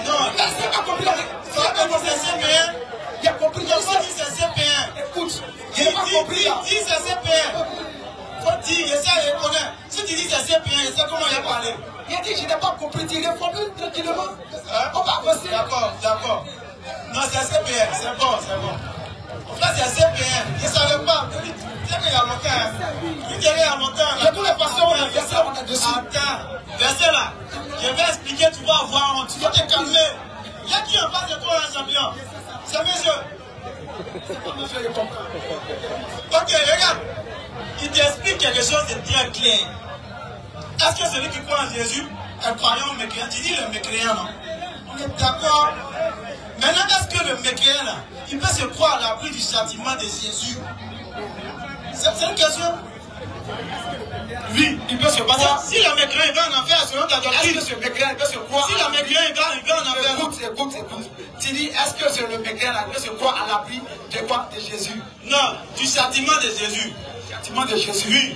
Non, Il n'a pas compris. ça va comme c'est CP1. Il a compris. Il a pas dit c'est CP1. Écoute, il n'a pas compris. Dis c'est CP1. Faut dire, essaie de reconnaître. Si tu dis c'est CP1, essaie comment il a parlé. Il a dit je n'ai pas compris. Il reformule tranquillement. On va avancer. D'accord. Non, c'est CP1. C'est bon. En fait, c'est CP1. Il ne savait pas. C'est qu'il y a longtemps. Il dirait il y a longtemps. De toutes les façons, on a versé, on a dessus. Attends, verset là. Je vais expliquer, tu vas avoir honte. Tu vas te calmer. Il y a qui en face de toi, un champion? C'est monsieur. Ok, regarde. Il t'explique quelque chose de très clair. Est-ce que celui qui croit en Jésus est croyant ou mécréant? Tu dis le mécréant, non? On est d'accord. Maintenant, est-ce que le mécréant, là, il peut se croire à l'abri du châtiment de Jésus? C'est une question. Oui, il peut se croire. Si le mécréant va en enfer, selon ta doctrine. Est-ce que ce mécréant peut se croire? Si le mécréant va en enfer. Écoute. Tu dis, est-ce que c'est le mécréant là peut se croire à l'abri de quoi? De Jésus? Non, du châtiment de Jésus. Châtiment de Jésus. Oui.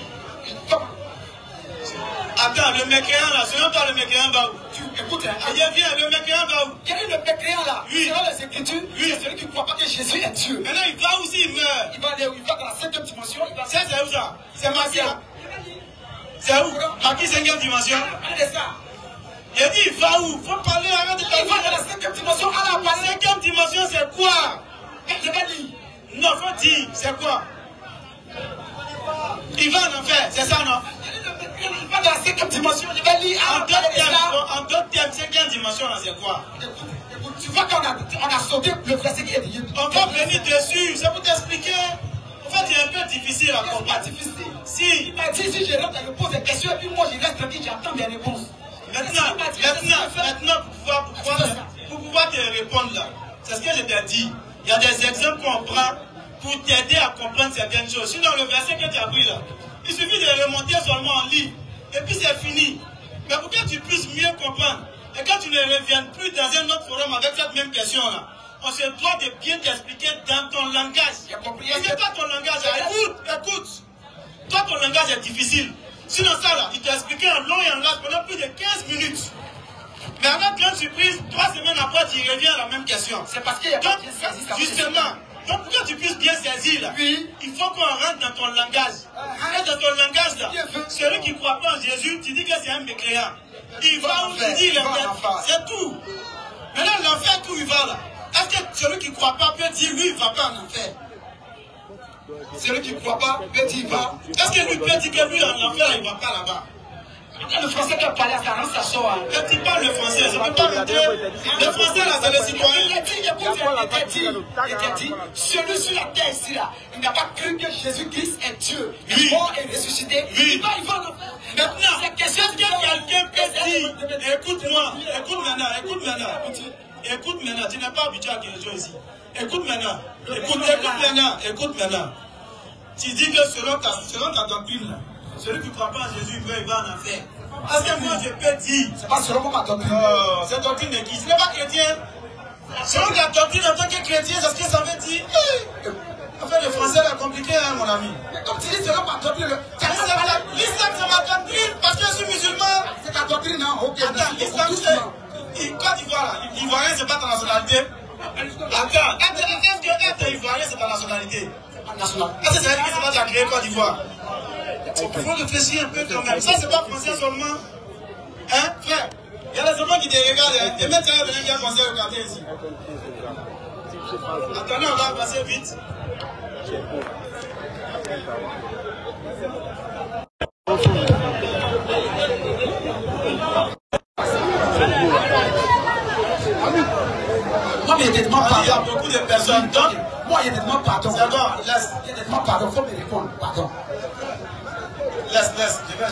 Attends, le mécréant là, selon toi, le mécréant va où? Écoute, viens, le mécréant va où? Quel est le mécréant là? Oui. Selon les Écritures, c'est celui qui ne croit pas que Jésus est Dieu. Maintenant, il va où s'il meurt? Il va dans la 5e dimension. C'est où ça? C'est marqué là. C'est où? Marqué 5e dimension. C'est ça. Il a dit, il va où? Faut parler, arrête de parler. Il va dans la 5e dimension. La 5e dimension, c'est quoi? Je vais lire. Non, faut dire, c'est quoi? Il va en enfer, c'est ça, non? Il va dans la 5e dimension. Je vais lire. En d'autres termes, 5e dimension, c'est quoi? Écoute, tu vois qu'on a sauté le verset qui est dit. On va venir dessus, c'est pour t'expliquer. En fait, c'est un peu difficile à comprendre. Pas difficile. Si. Il m'a dit, si je rentre, je pose des questions et puis moi je reste tranquille, j'attends des réponses. Maintenant, pour pouvoir te répondre là, c'est ce que je t'ai dit. Il y a des exemples qu'on prend pour t'aider à comprendre certaines choses. Sinon, le verset que tu as pris là, il suffit de remonter seulement en livre. Et puis c'est fini. Mais pour que tu puisses mieux comprendre, et quand tu ne reviennes plus dans un autre forum avec cette même question là, on se doit de bien t'expliquer dans ton langage. Et c'est pas ton langage. Écoute. Toi, ton langage est difficile. Sinon ça là, il t'a expliqué en long et en large pendant plus de 15 minutes. Mais avec grande surprise, 3 semaines après, tu reviens à la même question. C'est parce qu'il y a pas bien saisi ça. Justement. Donc pour que tu puisses bien saisir là, oui. Il faut qu'on rentre dans ton langage. Et dans ton langage là, celui qui ne croit pas en Jésus, tu dis que c'est un mécréant. Il va où tu dis il est c'est tout. Maintenant l'enfer, tout il va là. Est-ce que celui qui ne croit pas peut dire lui il ne va pas en enfer? Celui qui ne croit pas peut dire il va. Est-ce que lui peut dire que lui en enfer il ne va pas là-bas? Le français qui a parlé à ça, ça sort. Quand tu parles le français, je ne peux pas rentrer. Le français là, c'est le citoyen. Il a dit, celui sur la terre ici là, il n'a pas cru que Jésus-Christ est Dieu. Il est mort et ressuscité. Oui. Il va en enfer. Maintenant, est-ce que quelqu'un peut dire Écoute-moi, écoute maintenant, tu n'es pas habitué à quelque chose ici. Écoute maintenant. Écoute maintenant. Tu dis que selon ta doctrine, celui qui ne croit pas en Jésus, il va en enfer. Parce que moi je peux dire. C'est pas selon ma doctrine. Cette doctrine de qui? Ce n'est pas chrétien. Selon la doctrine en tant que chrétien, c'est ce que ça veut dire. Enfin, le français est compliqué, hein, mon ami. Mais comme tu dis selon ma doctrine, l'islam c'est ma doctrine parce que je suis musulman. C'est ta doctrine, non? Ok. Attends, l'islam c'est. Côte d'Ivoire, l'Ivoirien c'est pas ta nationalité. Attends, est-ce que être Ivoirien c'est ta nationalité? Est-ce que ça veut dire que c'est pas déjà créé Côte d'Ivoire? Il faut réfléchir un peu quand même. Ça c'est pas français seulement. Hein, frère? Il y a des enfants qui te regardent. Et maintenant, il y a des gens qui vont regarder ici. Attendez, on va passer vite. Moi, mais il y a des demandes Il y a pardon. beaucoup de personnes. Donc, Moi, il y a des demandes pardon. c'est bon, laisse. Il y a des demandes pardon. Il faut me répondre. Pardon. Laisse.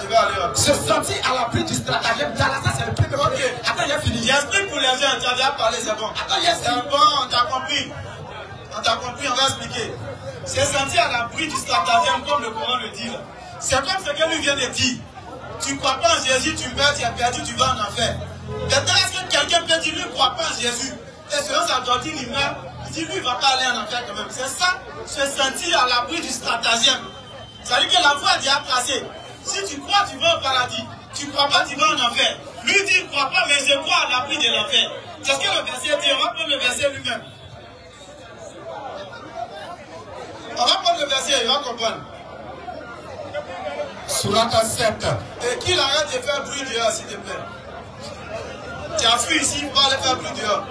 Je vais aller. Se sentir à l'abri du stratagème d'Allah, ça c'est le premier. Ok. Attends, il a fini. J'explique pour les gens, tu as déjà parlé, c'est bon. Attends, il y a C'est bon, on t'a compris. On t'a compris, on va expliquer. C'est sentir à l'abri du stratagème, comme le Coran le dit. C'est comme ce que lui vient de dire. Tu ne crois pas en Jésus, tu meurs, tu as perdu, tu vas en enfer. Maintenant, est-ce que quelqu'un peut dire, lui ne croit pas en Jésus, et selon sa doctrine, il meurt, il dit, lui, il ne va pas aller en enfer quand même. C'est ça, se sentir à l'abri du stratagème. C'est-à-dire que la voie est déjà tracée. Si tu crois, tu vas au paradis. Tu ne crois pas, tu vas en enfer. Lui dit, il ne croit pas, mais je crois à l'abri de l'enfer. C'est ce que le verset dit. On va prendre le verset lui-même. On va prendre le verset, il va comprendre. Surat 7. Et qu'il arrête de faire bruit dehors, s'il te plaît. Tu as fui ici, il va aller faire bruit dehors.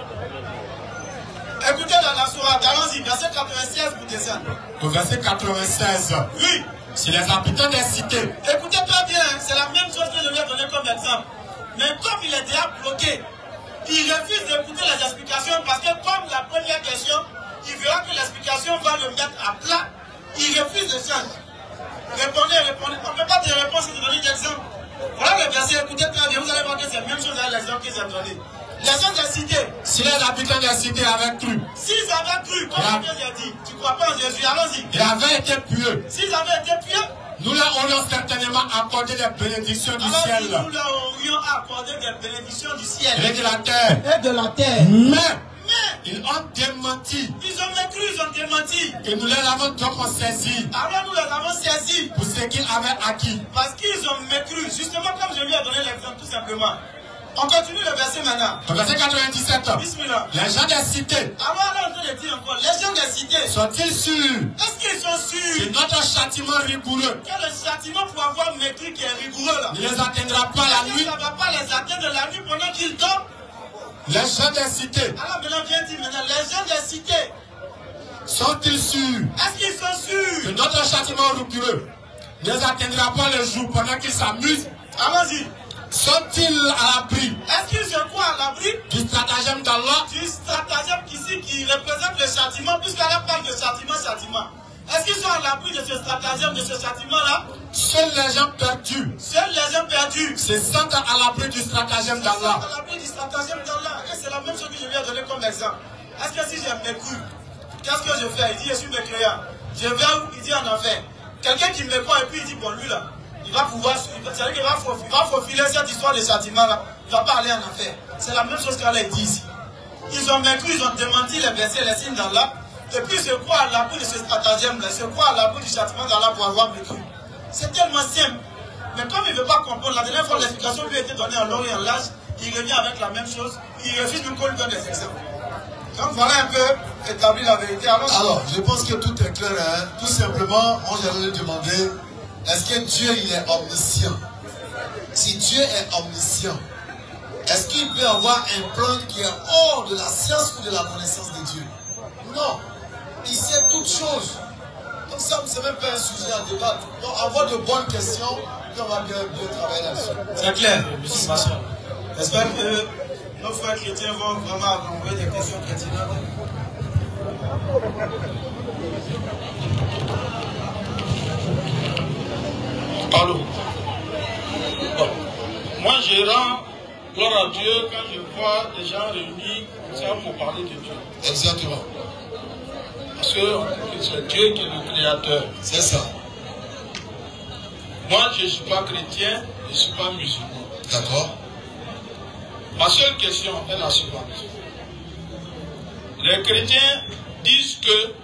Écoutez la sourate, allons-y, verset 96 pour descendre. Au verset 96. Oui. C'est les habitants des cités. Écoutez très bien, c'est la même chose que je lui ai donné comme exemple. Mais comme il est déjà bloqué, il refuse d'écouter les explications parce que comme la première question, il verra que l'explication va le mettre à plat. Il refuse de changer. Répondez. On ne peut pas te répondre si tu donnes l'exemple. Voilà le verset, écoutez très bien, vous allez voir que c'est la même chose avec l'exemple que j'ai donné. Les gens des cités. Si les habitants des cités avaient cru, S'ils avaient cru, comme j'ai dit, tu ne crois pas en Jésus, allons-y. et avaient été pieux, S'ils avaient été pieux, nous leur aurions certainement accordé les bénédictions du ciel alors nous leur aurions accordé des bénédictions du ciel. et de la terre. Et de la terre. Mais ils ont démenti Ils ont mécru, ils ont démenti. et nous les avons donc saisis Alors nous les avons saisis pour ce qu'ils avaient acquis. parce qu'ils ont mécru. Justement comme je lui ai donné l'exemple tout simplement. On continue le verset maintenant. Au verset 97. Bismillah. Les gens des cités Alors là on peut le dire encore. Les gens des cités, sont-ils sûrs est-ce qu'ils sont que sûrs notre châtiment rigoureux que le châtiment pour avoir mécru qui est rigoureux là, ne les atteindra pas la nuit? ça ne va pas les atteindre la nuit pendant qu'ils dorment? Les gens des cités Alors maintenant viens dire maintenant, les gens des cités, sont-ils sûrs est-ce qu'ils sont que sûrs? notre châtiment rigoureux ne les atteindra pas le jour pendant qu'ils s'amusent? Allons-y. Sont-ils à l'abri Est-ce qu'ils se croient à l'abri du stratagème d'Allah? du stratagème ici qui représente le châtiment, puisqu'elle parle de châtiment. Est-ce qu'ils sont à l'abri de ce stratagème, de ce châtiment-là? Seuls les gens perdus Seuls les gens perdus se sentent à l'abri du stratagème sont d'Allah. à l'abri du stratagème d'Allah. Et c'est la même chose que je lui ai donné comme exemple. Est-ce que si j'ai mécru, qu'est-ce que je fais? Il dit, je suis mécréant. Je vais où? Il dit en enfer. Quelqu'un qui me croit et puis il dit, bon, lui là, il va pouvoir, c'est-à-dire qu'il va faufiler cette histoire de châtiment là. Il ne va pas aller en enfer. C'est la même chose qu'Allah dit ici. Ils ont mécru, ils ont démenti les versets, les signes d'Allah. Et puis ils se croient à l'abri de ce stratagème-là, ils se croient à l'abri du châtiment d'Allah pour avoir mécru. C'est tellement simple. Mais comme il ne veut pas comprendre, la dernière fois l'explication lui a été donnée en long et en large, il revient avec la même chose, il refuse même qu'on lui donne des exemples. Donc voilà un peu établi la vérité. Alors, je pense que tout est clair. Hein. Tout simplement, moi j'allais lui demander, est-ce que Dieu il est omniscient? Si Dieu est omniscient, est-ce qu'il peut avoir un plan qui est hors de la science ou de la connaissance de Dieu? Non. Il sait toutes choses. Donc ça, ce n'est même pas un sujet à débattre. Donc avoir de bonnes questions, puis on va bien travailler là-dessus. C'est clair. J'espère que nos frères chrétiens vont vraiment envoyer des questions chrétiennes. Allô. Bon. Moi, je rends gloire à Dieu, quand je vois des gens réunis, c'est pour parler de Dieu. Exactement. Parce que c'est Dieu qui est le créateur. C'est ça. Moi, je ne suis pas chrétien, je ne suis pas musulman. D'accord. Ma seule question est la suivante. Les chrétiens disent que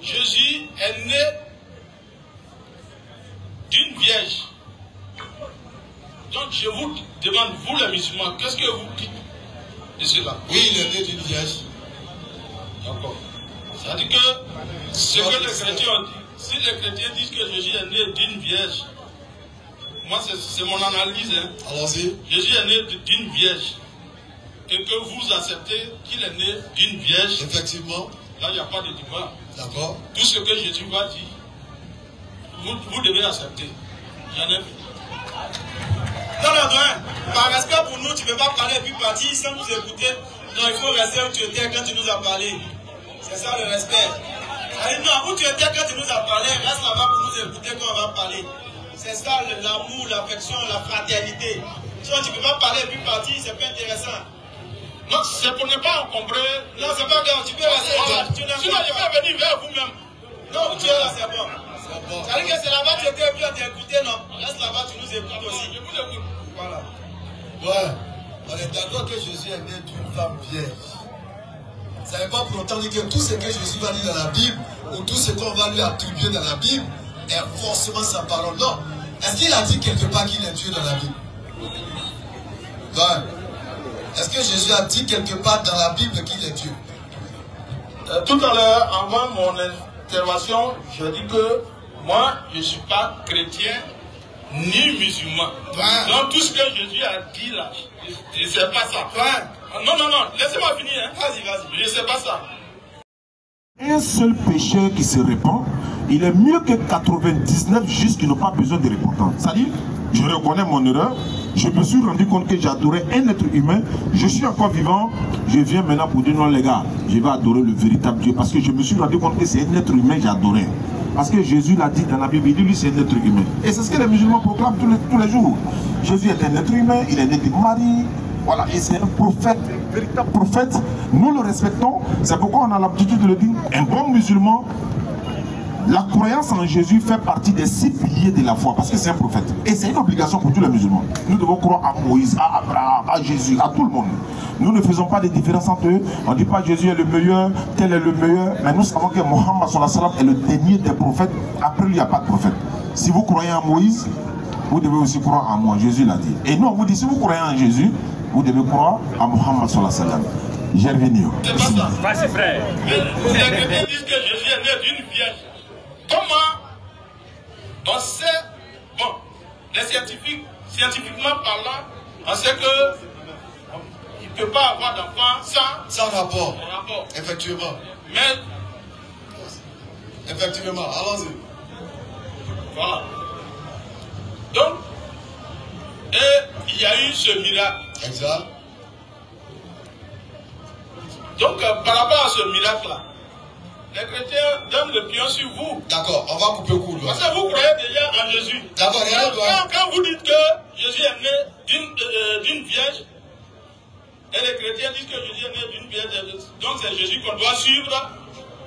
Jésus est né d'une vierge. Donc je vous demande, vous les musulmans, qu'est-ce que vous dites de cela? Oui, il est né d'une vierge. D'accord. Ça dit que ce que les chrétiens ont dit, si les chrétiens disent que Jésus est né d'une vierge, moi c'est mon analyse. Hein. Allons-y. Jésus est né d'une vierge. Et que vous acceptez qu'il est né d'une vierge. Effectivement. Là, il n'y a pas de débat. D'accord. Tout ce que Jésus va dire, vous devez accepter. J'en ai vu. Non, par respect pour nous, tu ne peux pas parler et puis partir sans nous écouter. Non, il faut rester où tu étais quand tu nous as parlé. C'est ça le respect. Allez, non, où tu étais quand tu nous as parlé, reste là-bas pour nous écouter quand on va parler. C'est ça l'amour, l'affection, la fraternité. Sinon, tu ne peux pas parler et puis partir, c'est pas intéressant. Non, c'est pour ne pas encombrer. Non, c'est pas grave, tu peux rester là. Sinon, je vais venir vers vous-même. Non, tu es là, c'est bon. Ça veut dire que c'est là-bas tu étais bien d'écouter, non? Reste là-bas, tu nous écoutes aussi. Je vous écoute. Voilà. Ouais. On est d'accord que Jésus est né d'une femme vierge. Ça n'est pas pour autant dire que tout ce que Jésus va dire dans la Bible, ou tout ce qu'on va lui attribuer dans la Bible, est forcément sa parole. Non. Est-ce qu'il a dit quelque part qu'il est Dieu dans la Bible? Ouais. Est-ce que Jésus a dit quelque part dans la Bible qu'il est Dieu? Tout à l'heure, avant mon intervention, je dis que moi, je ne suis pas chrétien ni musulman. Ouais. Donc tout ce que Jésus a dit là, je ne sais pas ça. Ouais. Non, laissez-moi finir. Hein. Vas-y. Je ne sais pas ça. Un seul pécheur qui se répand, il est mieux que 99 justes qui n'ont pas besoin de repentance. C'est-à-dire, je reconnais mon erreur, je me suis rendu compte que j'adorais un être humain, je suis encore vivant, je viens maintenant pour dire non les gars, je vais adorer le véritable Dieu, parce que je me suis rendu compte que c'est un être humain que j'adorais. Parce que Jésus l'a dit dans la Bible, il dit lui c'est un être humain. Et c'est ce que les musulmans proclament tous les jours. Jésus est un être humain, il est né de Marie, voilà, et c'est un prophète, un véritable prophète. Nous le respectons, c'est pourquoi on a l'habitude de le dire. Un bon musulman, la croyance en Jésus fait partie des 6 piliers de la foi, parce que c'est un prophète. Et c'est une obligation pour tous les musulmans. Nous devons croire à Moïse, à Abraham, à Jésus, à tout le monde. Nous ne faisons pas de différence entre eux. On ne dit pas Jésus est le meilleur, tel est le meilleur. Mais nous savons que Mohammed est le dernier des prophètes. Après lui, il n'y a pas de prophète. Si vous croyez en Moïse, vous devez aussi croire en moi. Jésus l'a dit. Et nous, on vous dit, si vous croyez en Jésus, vous devez croire en Mohammed. J'ai revenu. C'est pas ça. Vas-y, frère. Les chrétiens disent que Jésus est né d'une vierge. Comment on sait, bon, les scientifiquement parlant, on sait que il ne peut pas avoir d'enfant sans rapport. rapport. Effectivement. Mais, effectivement, allons-y. Voilà. Donc, et il y a eu ce miracle. Exact. Donc, par rapport à ce miracle-là, les chrétiens donnent le pion sur vous. D'accord, on va couper court. Parce que vous croyez déjà en Jésus. D'accord, quand vous dites que Jésus est né d'une vierge, et les chrétiens disent que Jésus est né d'une vierge, donc c'est Jésus qu'on doit suivre.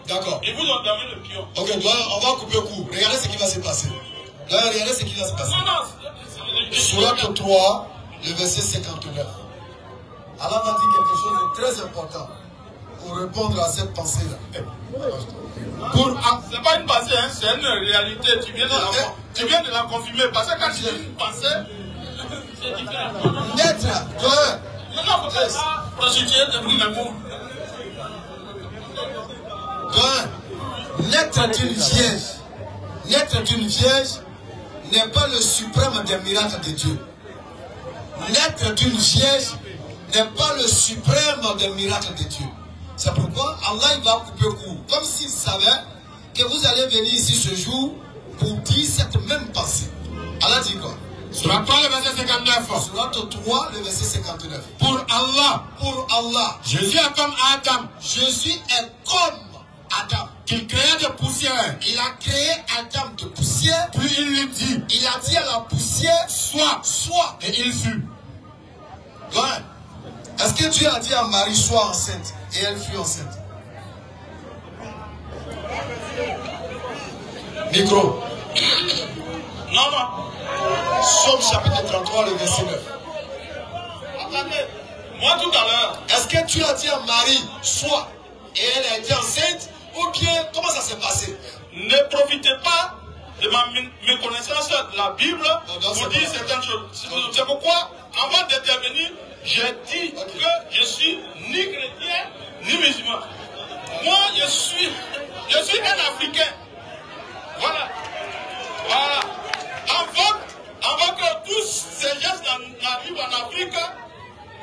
D'accord. Ils vous ont donné le pion. Ok, on va couper court. Regardez ce qui va se passer. Là, regardez ce qui va se passer. Sourate 3, le verset 59. Allah m'a dit quelque chose de très important pour répondre à cette pensée-là. C'est pas une pensée, hein, c'est une réalité. Tu viens de la confirmer. Parce que quand tu dis une pensée, c'est différent. Naître, Maintenant, il faut pas prostituer de l'amour. naître d'une vierge n'est pas le suprême des miracles de Dieu. Naître d'une vierge n'est pas le suprême des miracles de Dieu. C'est pourquoi Allah il va couper court. Comme s'il savait que vous allez venir ici ce jour pour dire cette même pensée. Allah dit quoi? Surat 3, le verset 59. Surat 3, le verset 59. Pour Allah. Jésus est comme Adam. Jésus est comme Adam. Qu'il créait de poussière. Il a créé Adam de poussière. Puis il lui dit. Il a dit à la poussière, sois. sois. Et il fut. Ouais. Est-ce que Dieu a dit à Marie, sois enceinte? Et elle fut enceinte. Micro. Non, non. Somme chapitre 33, le verset 9. Attendez. Moi tout à l'heure. Est-ce que tu as dit à Marie, sois, et elle a été enceinte? Ou bien, comment ça s'est passé? Ne profitez pas de ma méconnaissance de la Bible pour dire certaines choses. C'est pourquoi, avant d'intervenir, j'ai dit que je suis ni chrétien, ni musulman. Moi, je suis un Africain. Voilà. Voilà. Avant que tous ces gestes n'arrivent en Afrique,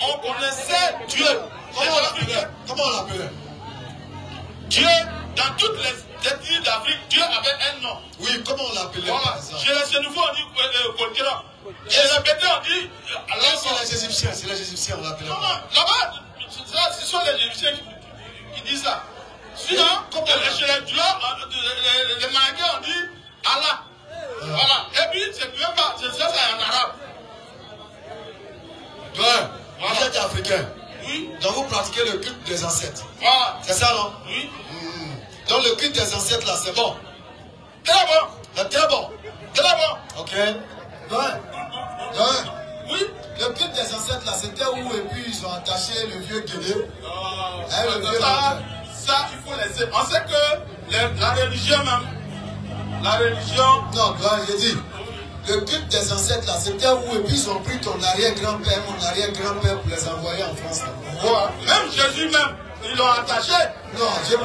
on connaissait Dieu. Comment on l'appelait? Dieu, dans toutes les ethnies d'Afrique, Dieu avait un nom. Oui, comment on l'appelait? Voilà. Chez les Sénégalais, on dit Kolkira. Et les Bédouins, on dit. Là, c'est les Égyptiens. C'est les Égyptiens, on l'appelait. Non, non, là-bas, ce sont les Égyptiens qui disent ça. Sinon, chez les Diois, les Marocains, on dit Allah. Voilà. Et puis, c'est même pas. Ça, c'est en arabe. Ouais. Vous êtes africain. Oui. Donc vous pratiquez le culte des ancêtres. Voilà. C'est ça, non? Oui. Donc le culte des ancêtres, là, c'est bon. Très bon. C'est très bon. Très bon. Ok. Ouais. Ouais. Oui. Le culte des ancêtres, là, c'était où? Et puis ils ont attaché le vieux guédé. Ça, il faut laisser. On sait que la religion même. La religion. Non, j'ai dit. Le culte des ancêtres, là, c'était où? Et puis ils ont pris ton arrière-grand-père, mon arrière-grand-père pour les envoyer en France. Voilà. Même Jésus même, ils l'ont attaché. Non, j'ai dit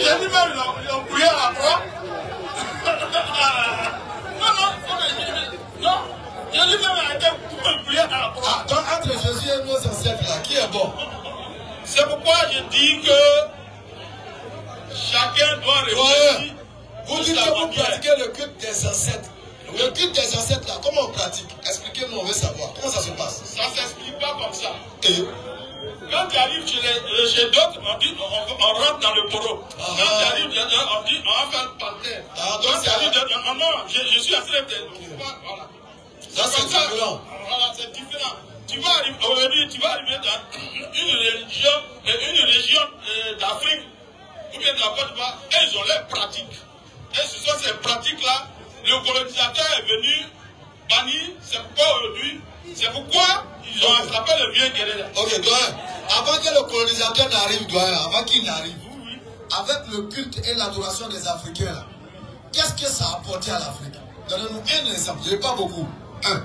Jésus même, ils l'ont brûlé à la croix. Non, Jésus même a été brûlé à la croix. Ah, donc entre Jésus et nos ancêtres, là, qui est bon? C'est pourquoi je dis que chacun doit réfléchir. Vous dites que vous pratiquez le culte des ancêtres. Le culte des ancêtres, là, comment on pratique? Expliquez-nous, on veut savoir. Comment ça se passe? Ça ne s'explique pas comme ça. Et quand tu arrives chez d'autres, on dit on rentre dans le poro. Quand tu arrives, on dit on va faire le parterre. Quand tu arrives, non, je suis en train de. Voilà. Ça, c'est différent. Voilà, c'est différent. Tu vas arriver dans une région d'Afrique, ou bien de la Côte d'Ivoire, et ils ont leurs pratiques. Et ce sont ces pratiques-là. Le colonisateur est venu bannir, c'est pourquoi aujourd'hui, c'est pourquoi ils ont attrapé le vieux guerrier. Ok, doyen, avant que le colonisateur n'arrive, doyen, avant qu'il n'arrive, avec le culte et l'adoration des Africains, là, qu'est-ce que ça a apporté à l'Afrique? Donnez-nous un exemple, je n'ai pas beaucoup. Un.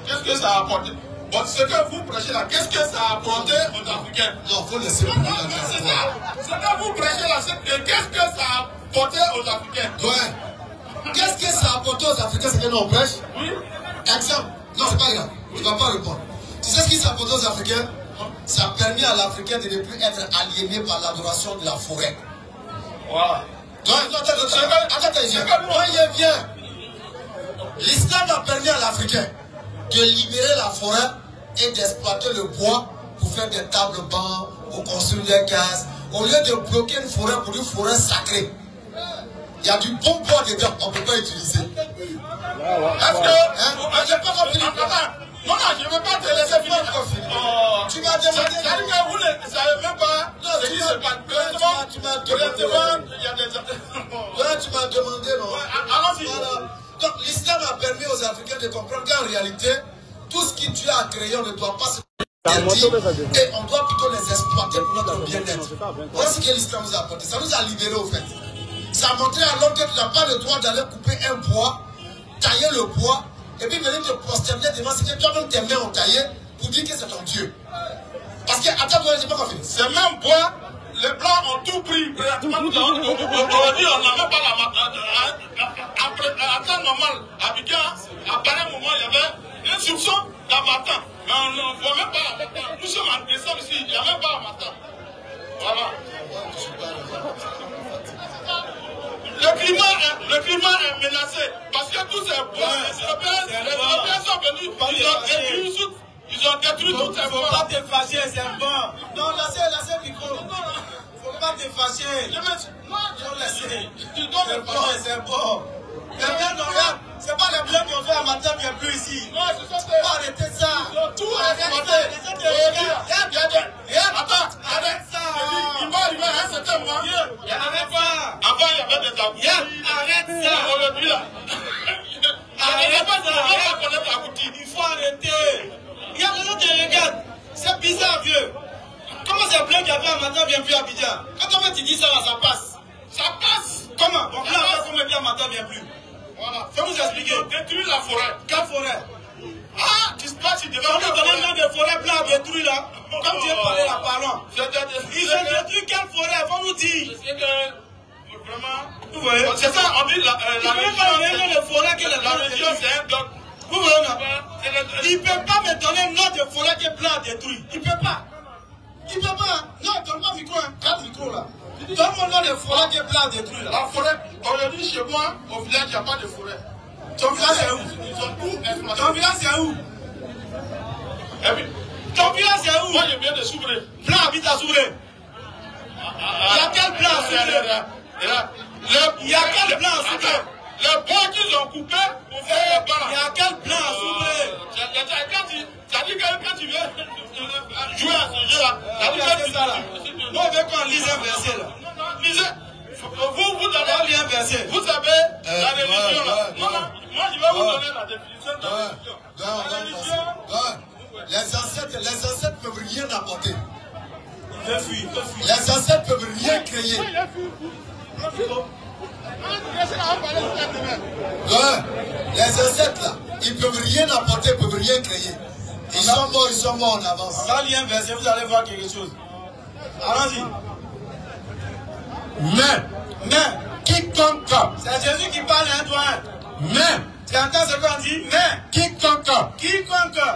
Qu'est-ce que ça a apporté? Bon, ce que vous prêchez là, qu'est-ce que ça a apporté aux Africains? Non, il faut laisser pour c'est ça. Ce que vous prêchez là, qu'est-ce que ça a apporté aux Africains? Doyen. Qu'est-ce que ça a apporté aux Africains, c'est que nous on prêche? Oui. Exemple. Non, c'est pas grave. Tu ne vas pas répondre. Tu sais ce qui s'est apporté aux Africains? Ça a permis à l'Africain de ne plus être aliéné par l'adoration de la forêt. Voilà. Attends, moi je viens. L'islam a permis à l'Africain de libérer la forêt et d'exploiter le bois pour faire des tables bancs, pour construire des cases. Au lieu de bloquer une forêt pour une forêt sacrée. Il y a du bon bois dedans, on ne peut pas utiliser. Est-ce que... je peux pas finir. Non, je ne veux pas te laisser finir. Tu m'as demandé... C'est-à-dire que vous ne savez même pas ce qui se passe. Tu m'as demandé... Il y a des... Ouais, tu m'as demandé, non? Allons-y. Voilà. Donc l'islam a permis aux Africains de comprendre qu'en réalité, tout ce qui Dieu a créé, on ne doit pas se... Et on doit plutôt les exploiter pour notre bien-être. Voilà ce que l'islam nous a apporté. Ça nous a libérés au fait. Ça a montré à l'homme que tu n'as pas le droit d'aller couper un bois, tailler le bois, et puis venir te prosterner devant ce que toi-même tes mains ont taillé pour dire que c'est ton Dieu. Parce que, attends, je n'ai pas compris. Ce même bois, les Blancs ont tout pris. Aujourd'hui, on n'a même pas la matin. À temps normal, à Abidjan, à pareil moment, il y avait un soupçon d'Harmattan. Mais on ne voit même pas. Nous sommes en décembre ici, il n'y a même pas Harmattan. Voilà. Le climat est menacé parce que tous ces bois, les Européens sont venus, ils ont détruit tous ces bois. Il ne faut pas te fâcher, c'est bon. Non, laissez le micro. Il ne faut pas te fâcher. Tu dois me fâcher. C'est bon. C'est pas les Blancs qui ont fait un matin. Amateur vient plus ici. Non, arrêtez ça. Tout arrêtez. Attends, arrête ça. Il va arriver à un certain moment. Il n'y en avait pas. Avant, il y avait des tabous. Arrête ça. Aujourd'hui, là. Arrête ça. Il faut arrêter. Il y a des gens qui regardent. C'est bizarre, vieux. Comment c'est plein qu'il y avait un matin vient plus à Abidjan? Quand tu dis ça, là, ça passe. Ça passe. Comment? Bon, là, comment dire un matin vient plus? Voilà. Faut vous expliquer. Détruire la forêt. Quelle forêt? Ah, tu sais pas si tu devais. On nous donne le nom de forêt blanc détruit là. Comme tu es parlé là, parlons. Ils ont détruit quelle forêt? Faut nous dire. Vraiment. Vous voyez? C'est ça, on dit la région de forêt que la région, c'est un bloc. Vous voyez là? Il ne peut pas me donner le nom de forêt qui est blanc détruit. Il ne peut pas. Il ne peut pas. Non, donne-moi le micro, hein. Garde le micro là. Donne-moi le nom de forêt qui est blanc détruit là. La forêt, aujourd'hui chez moi, au village, il n'y a pas de forêt. Ton village c'est où? Ils ont tout exploité. Ton village c'est où? Et puis, ton village c'est où? moi je viens de Soubré. Blanc habite à Soubré. Il y a quel blanc à Soubré? Il y a quel blanc à Soubré? Les bois qu'ils ont coupés pour faire les balles. Il y a quel blanc à Soubré? Tu as dit que quand tu viens jouer à ce jeu-là, tu as dit que tu ça là. Moi, on veut qu'on lise un verset là. Non, lisez. Vous avez un verset. Vous savez la religion là. Moi, je vais vous donner la définition de la religion. Les ancêtres ne peuvent rien apporter. Il veut fuir. Les ancêtres ne peuvent rien créer. Les ancêtres là, ils ne peuvent rien apporter, ils ne peuvent rien créer. Ils sont morts, on avance. On va lire un verset, vous allez voir quelque chose. Allons-y. Mais, quiconque, c'est Jésus qui parle à un doigt. Mais, tu entends ce qu'on dit? Mais, quiconque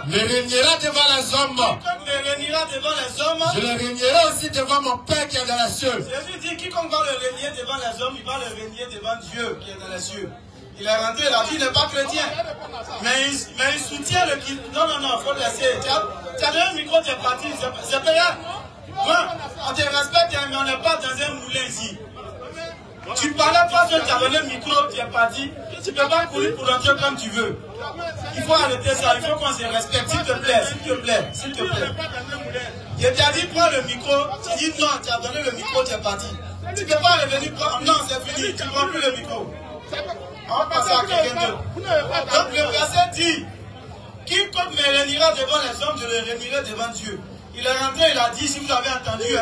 me régnera devant les hommes, me régnera devant les hommes, je le régnerai aussi devant mon Père qui est dans les cieux. Jésus dit quiconque va le régner devant les hommes, il va le régner devant Dieu qui est dans les cieux. Il est rentré, il a dit, il n'est pas chrétien. Mais il soutient le... Non, il faut le laisser. Tu as donné un micro, tu es parti. C'est payant. On te respecte, mais on n'est pas dans un moulin ici. Tu parlais pas que tu as donné le micro, tu es parti. Tu ne peux pas courir pour rentrer comme tu veux. Il faut arrêter ça, il faut qu'on se respecte. S'il te plaît, s'il te plaît, s'il te plaît. Je t'ai dit, prends le micro. Tu dis non, tu as donné le micro, tu es parti. Tu ne peux pas revenir prendre. Non, c'est fini, tu ne prends plus le micro. On va passer à quelqu'un d'autre. Donc le verset dit, quiconque me réunira devant les hommes, je le réunirai devant Dieu. Il est rentré, il a dit, si vous avez entendu,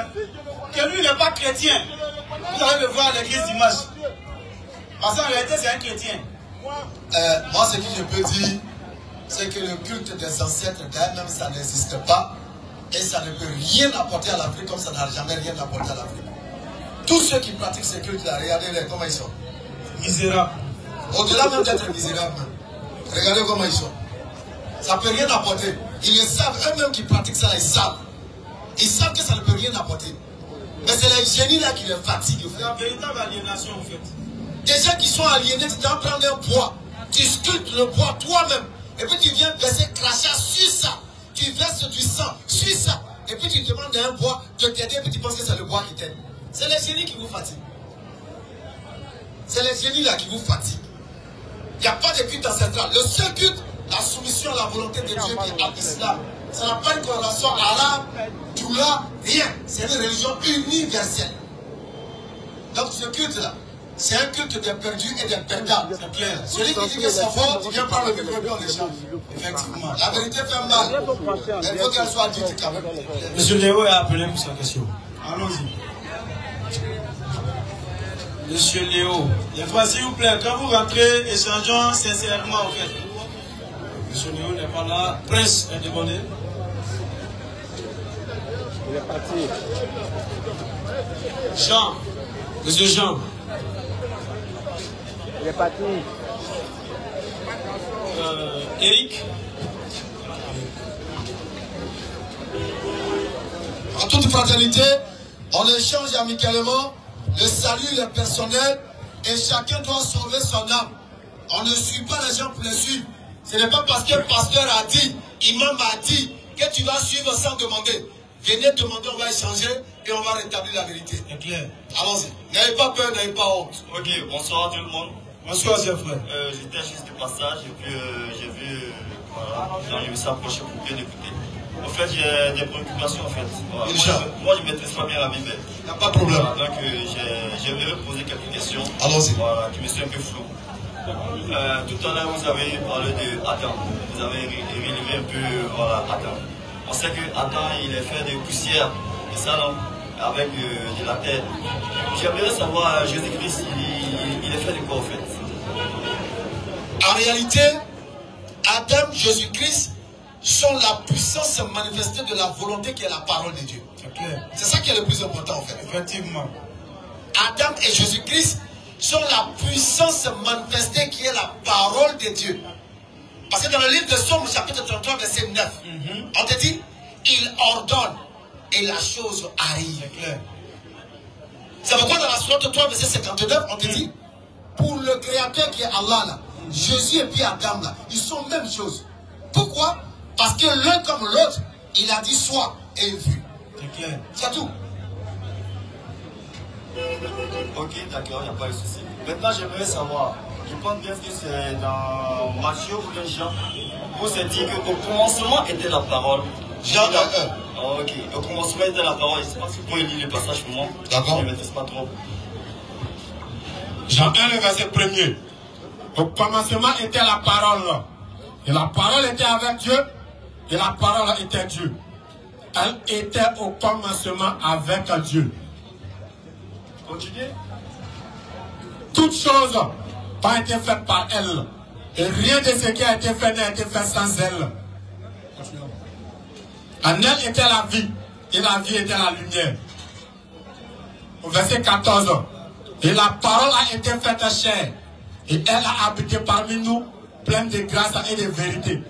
que lui n'est pas chrétien. Vous allez le voir à l'église dimanche. Parce qu'en réalité, c'est un chrétien. Moi, ce que je peux dire, c'est que le culte des ancêtres, même ça n'existe pas. Et ça ne peut rien apporter à l'Afrique comme ça n'a jamais rien apporté à l'Afrique. Tous ceux qui pratiquent ces cultes-là, regardez-les, comment ils sont. Misérables. Au-delà même d'être misérables, regardez comment ils sont. Ça ne peut rien apporter. Ils le savent, eux-mêmes qui pratiquent ça, ils savent. Ils savent que ça ne peut rien apporter. Mais c'est les génies là qui les fatiguent. C'est la véritable aliénation en fait. Des gens qui sont aliénés, tu dois prendre un poids. Tu sculptes le poids toi-même. Et puis tu viens verser crachat sur ça. Tu verses du sang sur ça. Et puis tu demandes à un bois de t'aider et puis tu penses que c'est le bois qui t'aide. C'est les génies qui vous fatiguent. C'est les génies là qui vous fatiguent. Il n'y a pas de culte ancestral. Le seul culte, la soumission à la volonté de Dieu qui est à l'islam. Ça n'a pas une corrélation arabe, doula, rien. C'est une religion universelle. Donc ce culte là, c'est un culte des perdus et des perdants. C'est clair. Celui qui dit que c'est faux, il vient prendre le micro et on échange. Effectivement. La vérité fait mal. Mais il faut qu'elle soit dite quand même. Monsieur Léo est appelé pour sa question. Allons-y. Monsieur Léo, des fois s'il vous plaît, quand vous rentrez, échangeons sincèrement en fait. Monsieur Léo n'est pas là. Prince est demandé. Il est parti. Jean. Monsieur Jean. Il est parti. Eric. En toute fraternité, on échange amicalement. Le salut est personnel et chacun doit sauver son âme. On ne suit pas les gens pour les suivre. Ce n'est pas parce que le pasteur a dit, imam a dit, que tu vas suivre sans demander. Venez demander, on va échanger et on va rétablir la vérité. C'est clair. Allons-y. N'ayez pas peur, n'ayez pas honte. Ok, bonsoir tout le monde. Bonsoir, cher frère. J'étais juste de passage et puis j'ai vu, voilà, je me suis approché pour bien écouter. En fait, j'ai des préoccupations en fait. Voilà. Moi, je ne maîtrise pas bien la Bible. Il n'y a pas de problème. Voilà, donc, j'aimerais poser quelques questions. Allons-y. Voilà, qui me sont un peu floues. Tout à l'heure, vous avez parlé de Adam. Vous avez relevé un peu, voilà, Adam. On sait que Adam, il est fait de poussière, et ça, non, avec de la terre. J'aimerais savoir, Jésus-Christ, il est fait de quoi, en fait? En réalité, Adam, Jésus-Christ sont la puissance manifestée de la volonté qui est la parole de Dieu. C'est clair. C'est ça qui est le plus important, en fait. Effectivement. Adam et Jésus-Christ sont la puissance manifestée qui est la parole de Dieu. Parce que dans le livre de Somme, chapitre 33, verset 9, on te dit, il ordonne et la chose arrive. C'est clair. C'est pourquoi dans la sourate 3, verset 59, on te dit, pour le Créateur qui est Allah, là, Jésus et puis Adam, là, ils sont même chose. Pourquoi? Parce que l'un comme l'autre, il a dit soit et vu. C'est clair. C'est tout. Ok, d'accord, il n'y a pas de souci. Maintenant, j'aimerais savoir, je pense bien que c'est dans Matthieu ou dans Jean, où c'est dit qu'au commencement était la parole. Jean 1. Ok, au commencement était la parole. Je ne sais pas si vous pouvez lire le passage pour moi. D'accord. Je ne maîtrise pas trop. Jean 1, le verset 1er. Au commencement était la parole. Et la parole était avec Dieu. Et la parole était Dieu. Elle était au commencement avec Dieu. Continuez. Toutes choses ont été faites par elle. Et rien de ce qui a été fait n'a été fait sans elle. En elle était la vie. Et la vie était la lumière. Au verset 14. Et la parole a été faite chair. Et elle a habité parmi nous, pleine de grâce et de vérité.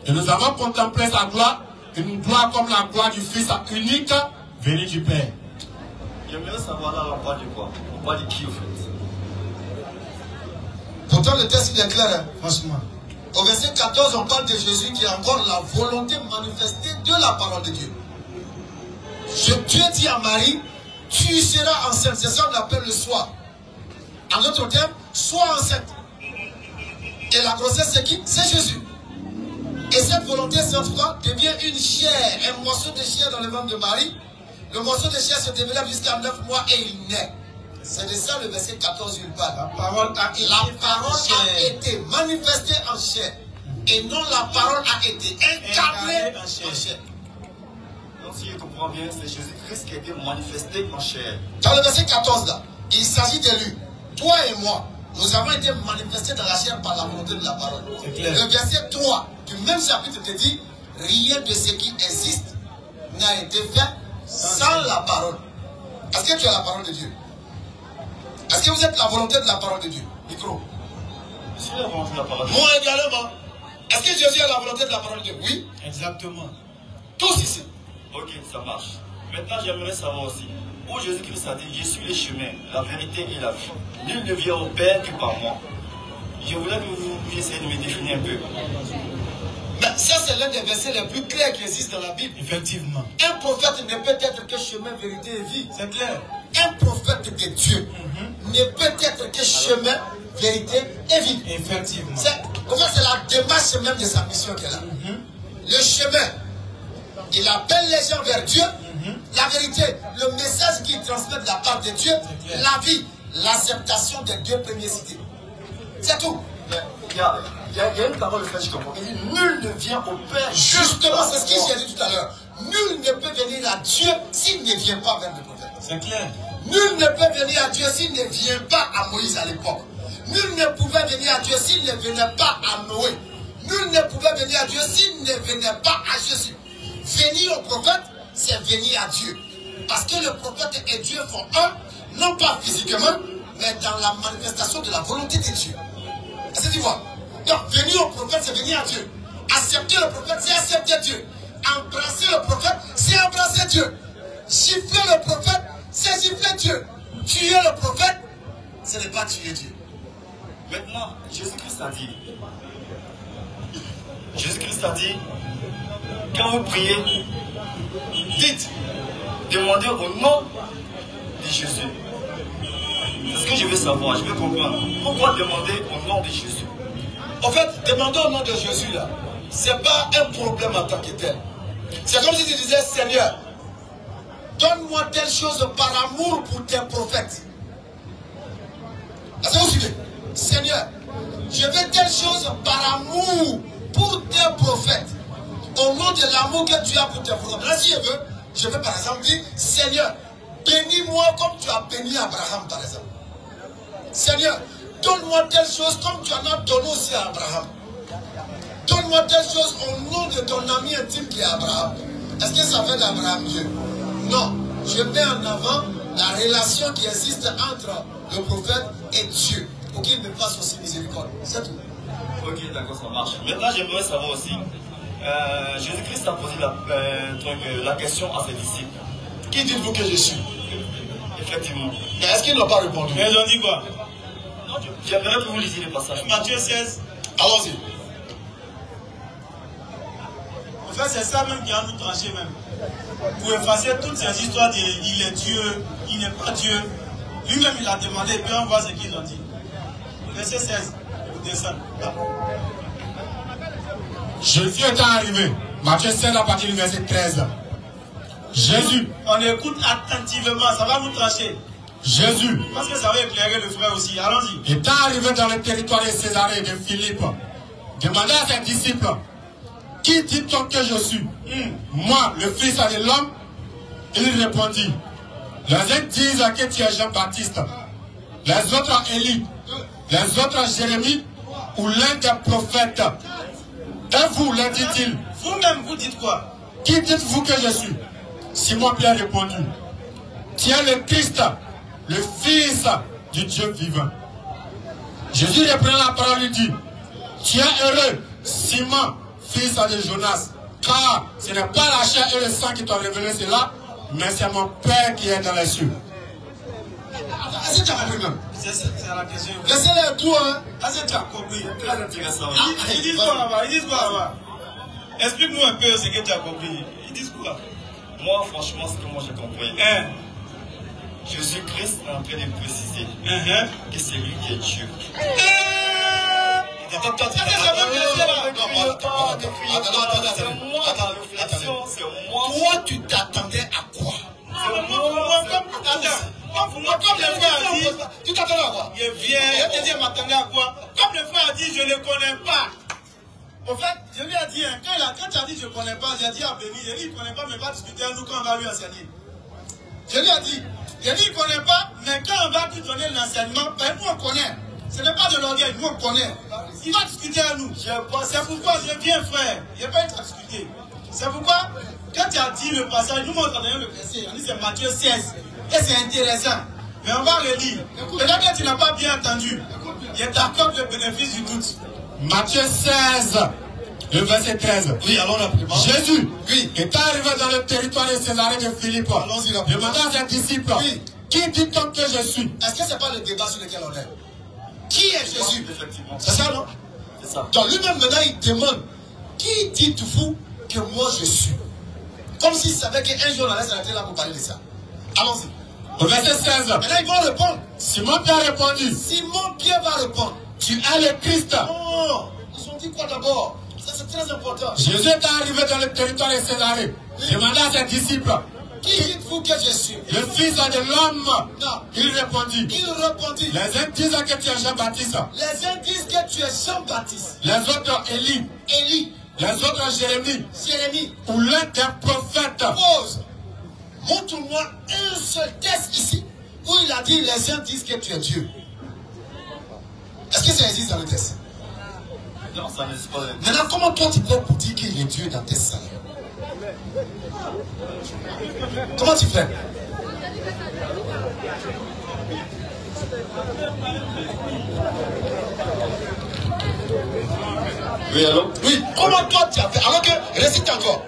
Et nous avons contemplé sa gloire, une gloire comme la gloire du Fils unique, venu du Père. J'aimerais savoir là, on parle de quoi? On parle de qui, au fait? Pourtant, le texte il est clair, hein? Franchement. Au verset 14, on parle de Jésus qui est encore la volonté manifestée de la parole de Dieu. Dieu dit à Marie, tu seras enceinte. C'est ça qu'on appelle le soir. En d'autres termes, sois enceinte. Et la grossesse, c'est qui? C'est Jésus. Et cette volonté, cette fois, devient une chair, un morceau de chair dans le ventre de Marie. Le morceau de chair se développe jusqu'à 9 mois et il naît. C'est de ça le verset 14 il parle. La parole a été manifestée en chair. Et non la parole a été incarnée en chair. Donc si je comprends bien, c'est Jésus-Christ qui a été manifesté en chair. Dans le verset 14 là, il s'agit de lui. Toi et moi, nous avons été manifestés dans la chair par la volonté de la parole. Le verset 3 du même chapitre te dit, rien de ce qui existe n'a été fait sans la parole. Est-ce que tu as la parole de Dieu? Est-ce que vous êtes la volonté de la parole de Dieu? Micro. Je suis la volonté de la parole de Dieu. Moi également. Est-ce que Jésus est la volonté de la parole de Dieu? Oui. Exactement. Tous ici. Ok, ça marche. Maintenant, j'aimerais savoir aussi, où Jésus-Christ a dit, je suis le chemin, la vérité et la vie. Nul ne vient au Père que par moi. Je voulais que vous essayiez de me définir un peu. Mais ça, c'est l'un des versets les plus clairs qui existent dans la Bible. Effectivement. Un prophète ne peut être que chemin, vérité et vie. C'est clair. Un prophète de Dieu ne peut être que chemin, vérité et vie. Effectivement. C'est la démarche même de sa mission qu'elle a. Le chemin, il appelle les gens vers Dieu. La vérité, le message qu'il transmet de la part de Dieu. La vie, l'acceptation des deux premiers cités. C'est tout. Il y a une parole que je comprends. Il dit, nul ne vient au Père. Justement, c'est ce que j'ai dit tout à l'heure. Nul ne peut venir à Dieu s'il ne vient pas vers le prophète. C'est clair. Nul ne peut venir à Dieu s'il ne vient pas à Moïse à l'époque. Nul ne pouvait venir à Dieu s'il ne venait pas à Noé. Nul ne pouvait venir à Dieu s'il ne venait pas à Jésus. Venir au prophète, c'est venir à Dieu. Parce que le prophète et Dieu font un, non pas physiquement, mais dans la manifestation de la volonté de Dieu. Est-ce que tu vois? Donc, venir au prophète, c'est venir à Dieu. Accepter le prophète, c'est accepter Dieu. Embrasser le prophète, c'est embrasser Dieu. Gifler le prophète, c'est gifler Dieu. Tuer le prophète, ce n'est pas tuer Dieu. Maintenant, Jésus-Christ a dit, quand vous priez, dites, demandez au nom de Jésus. C'est ce que je veux savoir, je veux comprendre. Pourquoi demander au nom de Jésus? En fait, demander au nom de Jésus, là, c'est pas un problème en tant que tel. C'est comme si tu disais, Seigneur, donne-moi telle chose par amour pour tes prophètes. Est-ce que vous suivez? Seigneur, je veux telle chose par amour pour tes prophètes. Au nom de l'amour que tu as pour tes prophètes. Là, si je veux par exemple dire, Seigneur, bénis-moi comme tu as béni Abraham, par exemple. Seigneur, donne-moi telle chose comme tu en as donné aussi à Abraham. Donne-moi telle chose au nom de ton ami intime qui est Abraham. Est-ce que ça fait d'Abraham Dieu? Non. Je mets en avant la relation qui existe entre le prophète et Dieu. Pour qu'il me fasse aussi miséricorde. C'est tout. Ok, d'accord, ça marche. Maintenant, j'aimerais savoir aussi, Jésus-Christ a posé la question à ses disciples. Qui dites-vous que je suis? Effectivement. Mais est-ce qu'ils n'ont pas répondu? Mais ils ont dit quoi? Non, j'aimerais que vous lisiez le passage. Matthieu 16. Allons-y. En fait, c'est ça même qui a nous tranché même. Pour effacer toutes ces histoires de il est Dieu, il n'est pas Dieu. Lui-même, il a demandé, et puis on voit ce qu'ils ont dit. Verset 16, vous descendez. Jésus est arrivé. Matthieu 16 à partir du verset 13. Jésus. On écoute attentivement, ça va nous trancher. Jésus. Parce que ça va éclairer le frère aussi. Allons-y. Étant arrivé dans le territoire de Césarée et de Philippe, demanda à ses disciples, qui dit-on que je suis? Moi, le Fils de l'homme. Il répondit, les uns disent que tu es Jean-Baptiste, les autres Élie, les autres Jérémie ou l'un des prophètes. Et vous, leur dit-il, vous-même, vous dites quoi? qui dites-vous que je suis? Simon Pierre répondit, tu es le Christ, le Fils du Dieu vivant. Jésus reprenant la parole lui dit, tu es heureux, Simon, fils de Jonas, car ce n'est pas la chair et le sang qui t'ont révélé cela, mais c'est mon Père qui est dans les cieux. Est-ce que tu as compris même? C'est la question. Laissez-les tout, hein? Est-ce que tu as compris? Très intéressant. Ils disent quoi là-bas? Ils disent quoi là-bas? Explique-nous un peu ce que tu as compris. Ils disent quoi? Moi, franchement, ce que moi j'ai compris, Jésus-Christ est en train de préciser que c'est lui qui est Dieu. Toi, tu t'attendais à quoi? Comme le frère a dit, tu t'attendais à quoi? il vient, je te dis, m'attendais à quoi? Comme le frère a dit, je ne le connais pas. En fait, je lui ai dit, quand tu as dit je ne connais pas, j'ai dit à Béni, j'ai dit il ne connaît pas, mais va discuter avec nous quand on va lui enseigner. Je lui ai dit, il ne connaît pas, mais quand on va lui donner l'enseignement, ben nous on connaît. Ce n'est pas de l'orgueil, nous on connaît. Il va discuter avec nous. C'est pourquoi je viens, frère. Il n'y a pas à discuter. C'est pourquoi, quand tu as dit le passage, nous on a donné le verset, on dit c'est Matthieu 16. Et c'est intéressant. Mais on va relire. Peut-être que tu n'as pas bien entendu. Je t'accorde le bénéfice du doute. Matthieu 16, le verset 13. Oui, allons rapidement. Jésus, oui, est arrivé dans le territoire de Césarée de Philippe. Allons-y rapidement. Demanda à ses disciples, oui, qui dit-on que je suis? Est-ce que ce n'est pas le débat sur lequel on est? Qui est Jésus? Effectivement. C'est ça, non? C'est ça. Donc lui-même, maintenant, il demande, qui dites-vous que moi je suis? Comme s'il savait qu'un jour on allait s'arrêter là pour parler de ça. Allons-y. Au verset 16. Maintenant, ils vont répondre. Simon Pierre répondit, Simon Pierre va répondre. tu es le Christ. Non, ils ont dit quoi d'abord? Ça c'est très important. Jésus est arrivé dans le territoire de Césarée. Demanda à ses disciples, qui dites-vous que je suis? le Fils de l'homme. Non. Il répondit, Il les uns disent que tu es Jean-Baptiste, les uns disent que tu es Jean-Baptiste. les autres Élie, les autres Jérémie, ou l'un des prophètes. Pause. Montre-moi un seul texte ici où il a dit les uns disent que tu es Dieu. Est-ce que ça existe dans le texte? Non, ça n'existe pas. Maintenant, comment toi tu fais pour dire qu'il est Dieu dans tes salles? Comment tu fais? Oui, alors? Oui, comment toi tu as fait? Alors que, récite encore.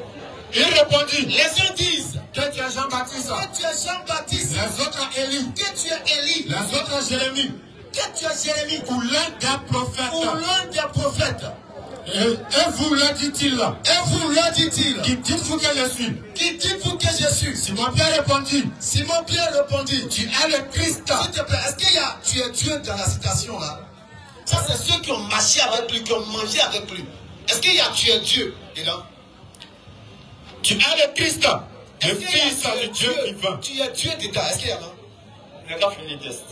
Il répondit, Les uns disent que tu es Jean-Baptiste, que tu es Jean-Baptiste, les autres Élie, que tu es Élie, les autres Jérémie, que tu es Jérémie, ou l'un des prophètes. ou l'un des prophètes. Et vous, leur dit-il. Et vous, leur dit-il. Qui dites-vous que je suis? Qui dites-vous que je suis? Simon-Pierre répondit. Simon-Pierre répondit. Tu es le Christ. S'il te plaît, est-ce qu'il y a tu es Dieu dans la citation là? Ça, c'est ceux qui ont marché avec lui, qui ont mangé avec lui. Est-ce qu'il y a tu es Dieu dedans? Tu es le Christ, le Fils de Dieu vivant. Tu es Dieu dedans. Est-ce qu'il y a non? Regarde les tests.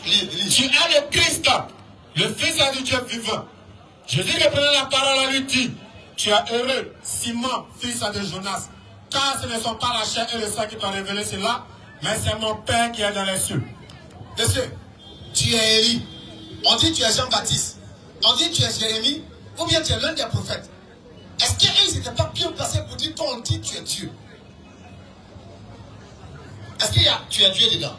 Lis. Tu es le Christ, le Fils de Dieu vivant. Jésus reprenant la parole à lui dit, tu es heureux, Simon, fils de Jonas, car ce ne sont pas la chair et le sang qui t'ont révélé cela, mais c'est mon Père qui est dans les cieux. Monsieur, tu es Élie. On dit tu es Jean-Baptiste. On dit tu es Jérémie. Ou bien tu es l'un des prophètes. Est-ce qu'ils n'étaient pas bien placés pour dire qu'on dit tu es Dieu? Est-ce qu'il y a tu es Dieu dedans?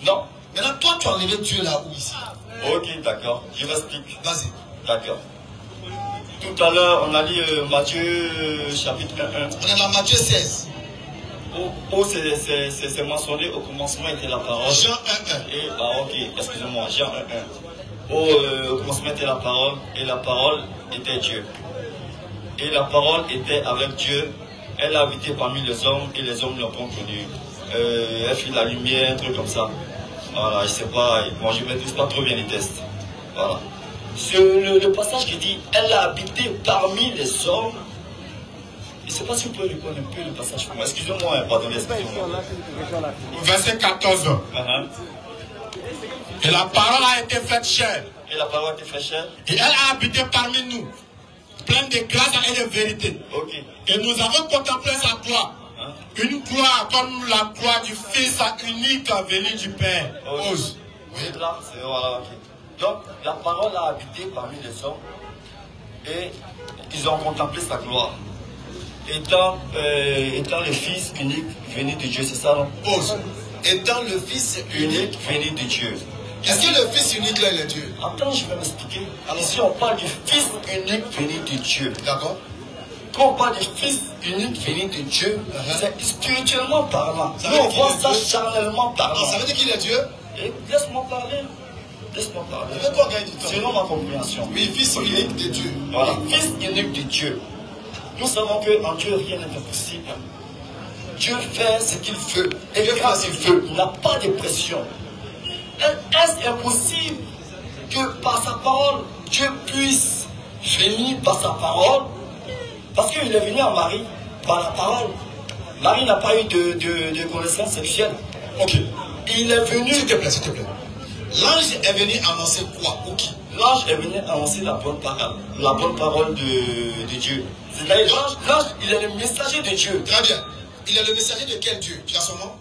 Non. Maintenant, toi, tu as enlevé Dieu là ou ici? Ok, d'accord. Je m'explique. Vas-y. D'accord. Tout à l'heure, on a lu Matthieu chapitre 1. On est dans Matthieu 16. Où c'est mentionné, au commencement était la parole. Jean 1.1. Et, ok, excusez-moi, Jean 1.1. Au commencement était la parole, et la parole était Dieu. Et la parole était avec Dieu. Elle a habité parmi les hommes, et les hommes l'ont pas connue. Elle fit la lumière, un truc comme ça. Voilà, je sais pas, moi je ne maîtrise pas trop bien les tests. Voilà. Le passage qui dit, elle a habité parmi les hommes. Je ne sais pas si vous pouvez reprendre un peu le passage pour moi. Excusez-moi, pardonnez, excusez-moi. Verset 14. Et la parole a été faite chair. Et la parole a été faite chair. Et elle a habité parmi nous, pleine de grâce et de vérité. Okay. Et nous avons contemplé sa gloire. Une gloire comme la gloire du Fils unique venu du Père. Ose. Oui, là, c'est voilà. Okay. Donc, la parole a habité parmi les hommes et ils ont contemplé sa gloire. Étant le Fils unique venu de Dieu, c'est ça, non? Ose. Étant le Fils unique venu de Dieu. Est-ce que le Fils unique là, il est Dieu? Attends, je vais m'expliquer. Ici, on parle du Fils unique venu de Dieu. D'accord. Quand on parle du Fils unique venu de Dieu, c'est spirituellement parlant. Nous, on voit ça charnellement parlant. Ça veut dire qu'il est Dieu? Laisse-moi parler. Laisse-moi parler. Je veux qu'on gagne du temps. Selon ma compréhension. Oui, Fils unique de Dieu. Voilà, Fils unique de Dieu. Nous savons qu'en Dieu, rien n'est impossible. Dieu fait ce qu'il veut. Et quand il veut, il n'a pas de pression. Est-ce impossible que par sa parole, Dieu puisse venir par sa parole? Parce qu'il est venu à Marie par la parole. Marie n'a pas eu de connaissance sexuelle. Ok. Il est venu... S'il te plaît, s'il te plaît. L'ange est venu annoncer quoi? Ou qui? L'ange est venu annoncer la bonne parole de Dieu. C'est-à-dire l'ange, il est le messager de Dieu. Très bien. Il est le messager de quel Dieu? Tu as son nom?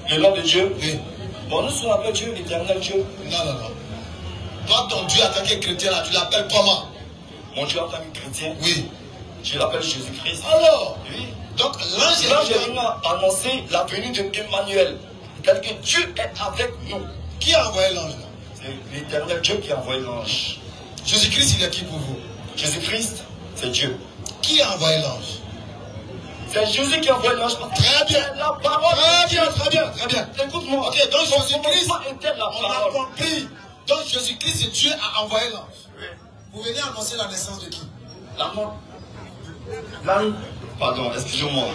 Le nom de Dieu? Oui. Bon, nous sommes appelés Dieu, l'éternel Dieu. Non, non, non. Toi, ton Dieu en tant que chrétien, là, tu l'appelles comment? Mon Dieu en tant que chrétien? Oui. Je l'appelle Jésus-Christ. Alors? Oui. Donc l'ange est venu annoncer la venue de Emmanuel. C'est-à-dire que Dieu est avec nous. Qui a envoyé l'ange là? C'est l'éternel Dieu qui a envoyé l'ange. Jésus-Christ, il est qui pour vous? Jésus-Christ, c'est Dieu. Qui a envoyé l'ange? C'est Jésus qui a envoyé l'ange. Très bien. La parole. Très bien, très bien, très bien. Écoute-moi. Ok, donc Jésus-Christ, on a compris. Donc Jésus-Christ, c'est Dieu a envoyé l'ange. Oui. Vous venez annoncer la naissance de qui? La mort. Pardon, excusez-moi.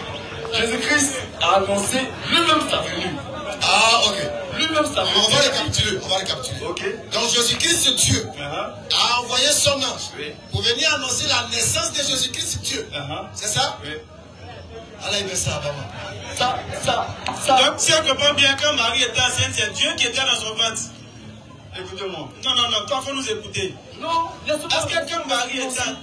Jésus-Christ a annoncé lui-même sa venue. Ah, ok. Lui-même sa venue. On va récapituler. On va récapituler. Ok. Donc Jésus-Christ, c'est Dieu. A envoyé son ange. Oui. Pour venir annoncer la naissance de Jésus-Christ, c'est Dieu. C'est ça? Oui. Allah, il met ça avant moi. Ça. Donc, si on comprend bien, quand Marie était enceinte, c'est Dieu qui était dans son ventre. Écoutez-moi. Non, non, non, quand il faut nous écouter. Non, est-ce que quand Marie était enceinte,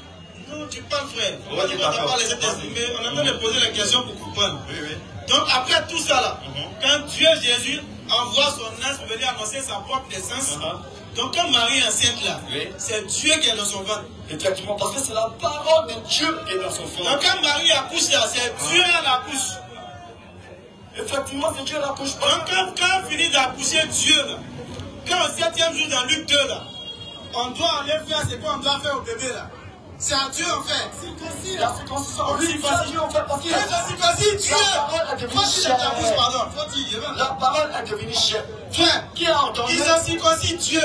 non, tu parles, frère. On ne va pas laisser t'exprimer. On est en train de poser la question pour comprendre. Oui, oui. Donc, après tout ça, là, quand Dieu Jésus envoie son ange pour venir annoncer sa propre naissance, donc quand Marie est enceinte, là, c'est Dieu qui est dans son ventre. Effectivement, parce que c'est la parole de Dieu qui est dans son ventre. Donc, quand Marie accouche, là, c'est Dieu à l'accouche. Effectivement, c'est Dieu à l'accouche. Donc, quand on finit d'accoucher Dieu, là, quand au 7e jour dans Luc 2, là, on doit aller faire ce qu'on doit faire au bébé, là. C'est à Dieu en fait. Circoncis, la circoncision. Oui, c'est à Dieu en fait. Parce que la circoncision, Dieu. La parole est devenue chair. La parole est devenue chair. Frère, qui a entendu? Ils ont circoncis Dieu.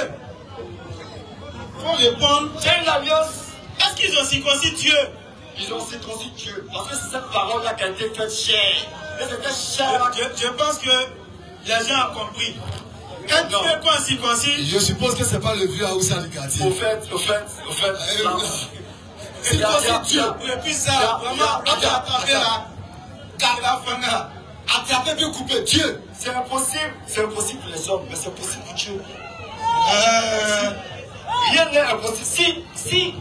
faut répondre. C'est une alliance. Est-ce qu'ils ont circoncis Dieu? Ils ont circoncis Dieu. Parce que c'est cette parole-là qui a été faite chère. Et c'était cher. Je pense que les gens ont compris. Quand Dieu est circoncis. Je suppose que ce n'est pas le vieux Aoussa du quartier. Au fait. Circoncis Dieu. Et puis ça, vraiment, attraper attraper puis couper Dieu. C'est impossible pour les hommes, mais c'est possible pour Dieu. Rien n'est impossible. Si.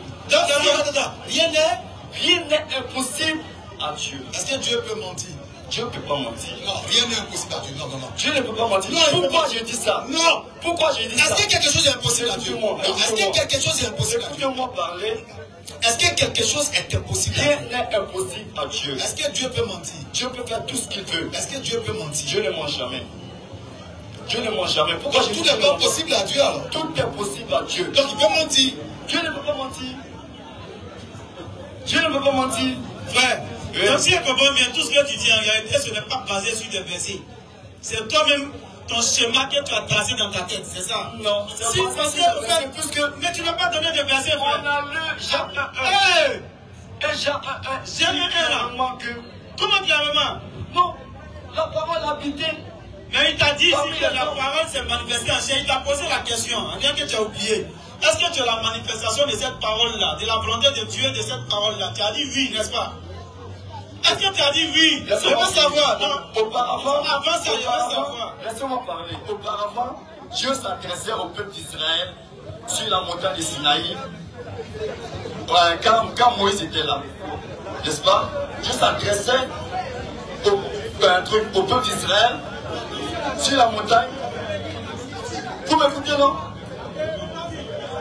Rien n'est impossible à Dieu. Est-ce que Dieu peut mentir? Dieu ne peut pas mentir. Non, rien n'est impossible à Dieu. Non. Dieu ne peut pas mentir. Non, pourquoi je dis ça? Non. Pourquoi je dis ça? Est-ce que quelque chose est impossible à Dieu? Est-ce que quelque chose est impossible à Dieu? Écoutez-moi parler. Est-ce que quelque chose est impossible à Dieu? Rien n'est impossible à Dieu. Est-ce que Dieu peut mentir? Dieu peut faire tout ce qu'il veut. Est-ce que Dieu peut mentir? Dieu ne ment jamais. Dieu ne ment jamais. Pourquoi je dis tout n'est pas possible à Dieu alors? Tout est possible à Dieu. Donc il peut mentir. Dieu ne peut pas mentir. Dieu ne peut pas mentir. Frère, donc si je comprends bien, tout ce que tu dis en réalité, ce n'est pas basé sur des versets. C'est toi-même ton schéma que tu as tracé dans ta tête, c'est ça? Non, si, parce que, mais tu n'as pas donné de versets, frère. On a lu Jean 1. Et Jean 1. Jean 1 là. Comment clairement? Non, la parole habitée. Mais il t'a dit ici que la parole s'est manifestée en chair. Il t'a posé la question, bien que tu as oublié. Est-ce que tu as la manifestation de cette parole-là, de la volonté de Dieu de cette parole-là? Tu as dit oui, n'est-ce pas? Est-ce que tu as dit oui? Je veux savoir. Auparavant, avant ça, je veux savoir. Laissez-moi parler. Auparavant, Dieu s'adressait au peuple d'Israël sur la montagne de Sinaï. Quand Moïse était là, n'est-ce pas? Dieu s'adressait au peuple d'Israël sur la montagne. Vous m'écoutez, non?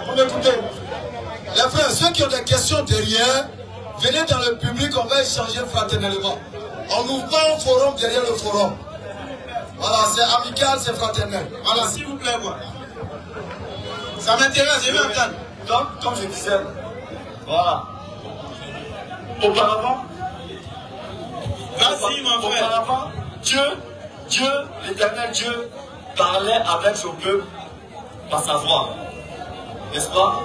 Vous m'écoutez? Les frères, ceux qui ont des questions derrière, venez dans le public, on va échanger fraternellement. On n'ouvre pas un forum derrière le forum. Voilà, c'est amical, c'est fraternel. Voilà, s'il vous plaît, quoi. Ça m'intéresse, je vais entendre. Donc, comme je disais, voilà. Auparavant, Dieu, l'éternel Dieu, parlait avec son peuple par sa voix. N'est-ce pas?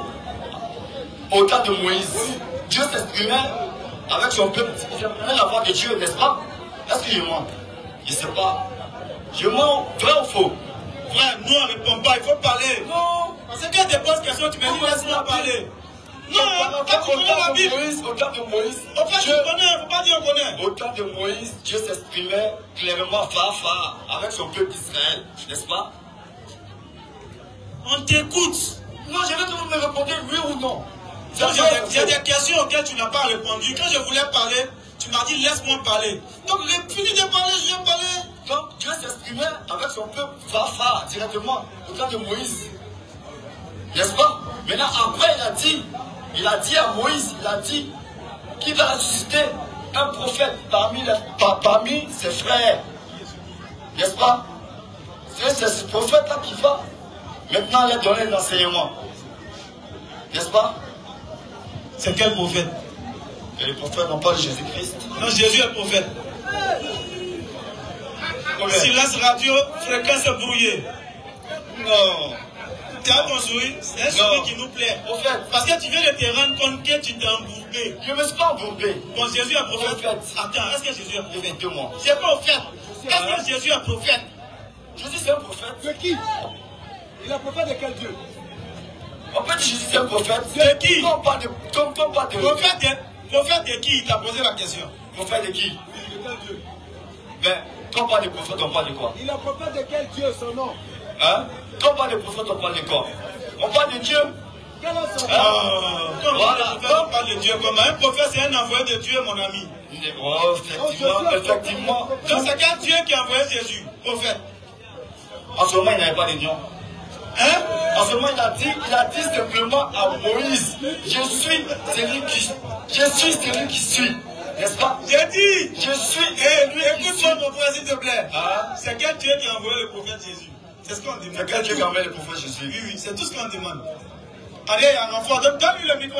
Au temps de Moïse, Dieu s'exprimait avec son peuple. Il prenait la voix de Dieu, n'est-ce pas? Est-ce que je mens? Je ne sais pas. Je mens, vrai ou faux? Frère, nous on ne répond pas, il faut parler. Non. Parce que quand tu poses question, tu me dis laisse-moi parler. Non, quand tu connais la Bible. Au temps de Moïse, au fait, tu connais, il ne faut pas dire on connaît. Au temps de Moïse, Dieu s'exprimait clairement, phare, avec son peuple d'Israël, n'est-ce pas? On t'écoute. Non, je veux que vous me répondiez oui ou non. Il y a des questions auxquelles tu n'as pas répondu. Quand je voulais parler, tu m'as dit laisse-moi parler. Donc, fini de parler, je viens parler. Donc, Dieu s'exprimait avec son peuple phare, directement, au temps de Moïse. N'est-ce pas? Maintenant, après, il a dit à Moïse, qu'il va ressusciter un prophète parmi ses frères. N'est-ce pas? C'est ce prophète-là qui va maintenant leur donner l'enseignement. N'est-ce pas? C'est quel prophète? Et les prophètes n'ont pas de Jésus-Christ. Non, Jésus est prophète. Silence radio, fréquence brouillée. Non. Tu as ton sourire? C'est un sourire qui nous plaît. Prophète. Parce que tu viens de te rendre compte que tu t'es embourbé. Je ne me suis pas embourbé. Bon, Jésus est prophète. Attends, est-ce que Jésus est prophète? Deux-moi. C'est pas prophète. Est-ce que Jésus est prophète? Jésus c'est un prophète. De qui? Il est prophète de quel Dieu? En fait, Jésus c'est un prophète. De qui? Prophète de qui? Il t'a posé la question. Prophète de qui? De quel Dieu? Mais quand on parle de prophète, on parle de quoi? Il est prophète de quel Dieu, son nom? Hein? Quand on parle de prophète, on parle de quoi? On parle de Dieu. Quel est son nom? Quand on parle de Dieu, comment? Un prophète, c'est un envoyé de Dieu, mon ami. Oh, effectivement. Donc c'est quel Dieu qui a envoyé Jésus, prophète? En ce moment, il n'avait pas de nom. Hein? En ce moment, il a dit simplement à Moïse, je suis celui qui suis. N'est-ce pas? J'ai dit. Je suis. Écoute-moi, mon frère, s'il te plaît. Hein? C'est quel Dieu qui a envoyé le prophète Jésus? C'est ce qu'on demande. C'est quel Dieu qui a envoyé le prophète Jésus? Oui, c'est tout ce qu'on demande. Allez, il y a un enfant, donne-lui le micro,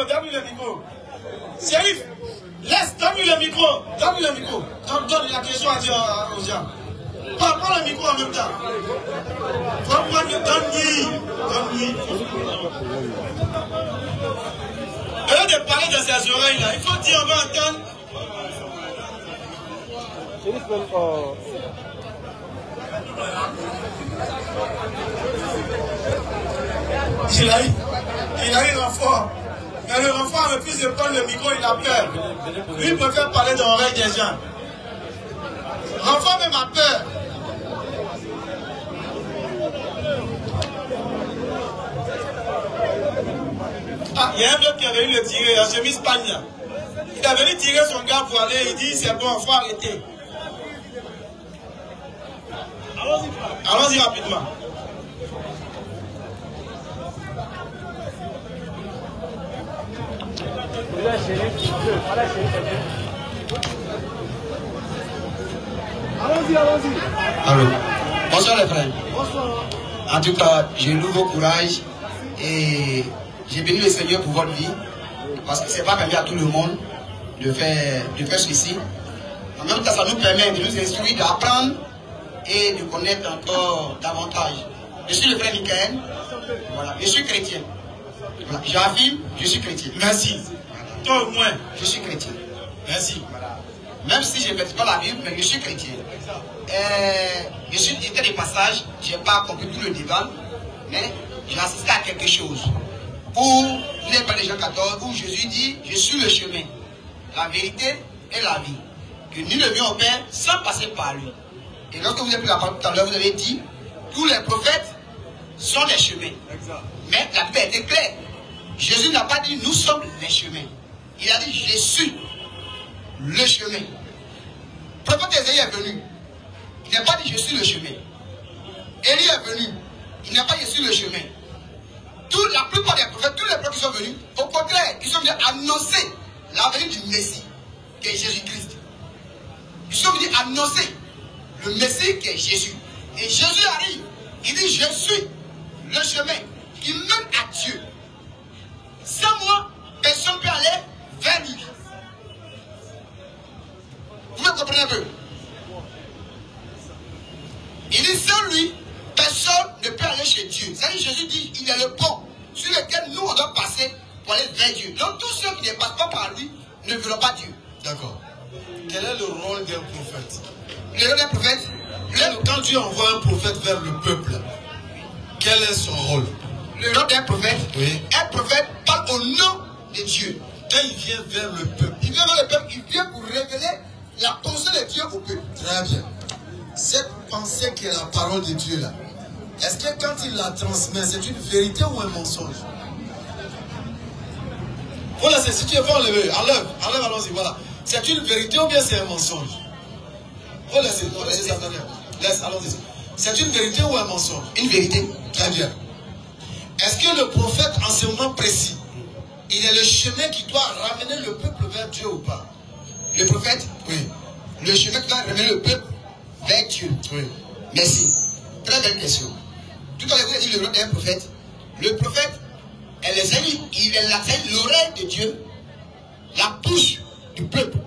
Shérif, donne-lui le micro. Donne la question à dire aux gens. Prends le micro en même temps. Donne-lui. Au lieu de parler dans ses oreilles là, il faut dire on va entendre. Il a eu renfort. Mais le renfort refuse de prendre le micro, il a peur. Lui, il préfère parler dans l'oreille des gens. Renfort même a peur. Ah, il y a un autre qui avait eu le tirer, la chemise Pagna. Il est venu tirer son gars pour aller, il dit c'est bon, il faut arrêter. Allons-y rapidement. Allons-y. Allô. Bonsoir les frères. Bonsoir. En tout cas, j'ai un nouveau courage et j'ai béni le Seigneur pour votre vie parce que ce n'est pas permis à tout le monde de faire ceci. En même temps, ça nous permet de nous instruire, d'apprendre et de connaître encore davantage. Je suis le frère Michael. Voilà. Je suis chrétien. Voilà. J'affirme, je suis chrétien. Merci. Toi au moins. Je suis chrétien. Merci. Voilà. Même si je ne maîtrise pas la Bible, mais je suis chrétien. J'étais des passages, je n'ai pas compris tout le débat, mais j'ai assisté à quelque chose. Où il est parlé de Jean 14, où Jésus dit, je suis le chemin, la vérité et la vie. Que nul ne vient au Père sans passer par lui. Et lorsque vous avez pris la parole tout à l'heure, vous avez dit, tous les prophètes sont des chemins. Mais la Bible était claire. Jésus n'a pas dit, nous sommes les chemins. Il a dit, je suis le chemin. Le prophète Ésaïe est venu. Il n'a pas dit je suis le chemin. Élie est venu. Il n'a pas dit je suis le chemin. La plupart des prophètes, tous les prophètes qui sont venus, au contraire, ils sont venus annoncer la venue du Messie, qui est Jésus-Christ. Ils sont venus annoncer le Messie qui est Jésus. Et Jésus arrive. Il dit je suis le chemin qui mène à Dieu. Sans moi, personne ne peut aller vers lui. Vous me comprenez un peu? Il dit sans lui, personne ne peut aller chez Dieu. C'est-à-dire Jésus dit il est le pont sur lequel nous on doit passer pour aller vers Dieu. Donc tous ceux qui ne passent pas par lui ne verront pas Dieu. D'accord. Quel est le rôle d'un prophète? Le rôle d'un prophète, quand Dieu envoie un prophète vers le peuple, quel est son rôle? Le rôle d'un prophète, oui. Un prophète parle au nom de Dieu. Quand il vient vers le peuple, il vient vers le peuple, il vient pour révéler la pensée de Dieu au peuple. Très bien. Cette pensée qui est la parole de Dieu là, est-ce que quand il la transmet, c'est une vérité ou un mensonge? Voilà, si tu veux enlever, enlève, allons-y, voilà. C'est une vérité ou bien c'est un mensonge? Oh, laissez ça derrière. Laisse, allons-y. C'est une vérité ou un mensonge? Une vérité. Très bien. Est-ce que le prophète, en ce moment précis, il est le chemin qui doit ramener le peuple vers Dieu ou pas? Le prophète? Oui. Le chemin qui doit ramener le peuple vers Dieu? Oui. Merci. Très belle question. Tout à l'heure, vous avez dit le rôle d'un prophète. Le prophète, il est l'oreille de Dieu, la bouche du peuple.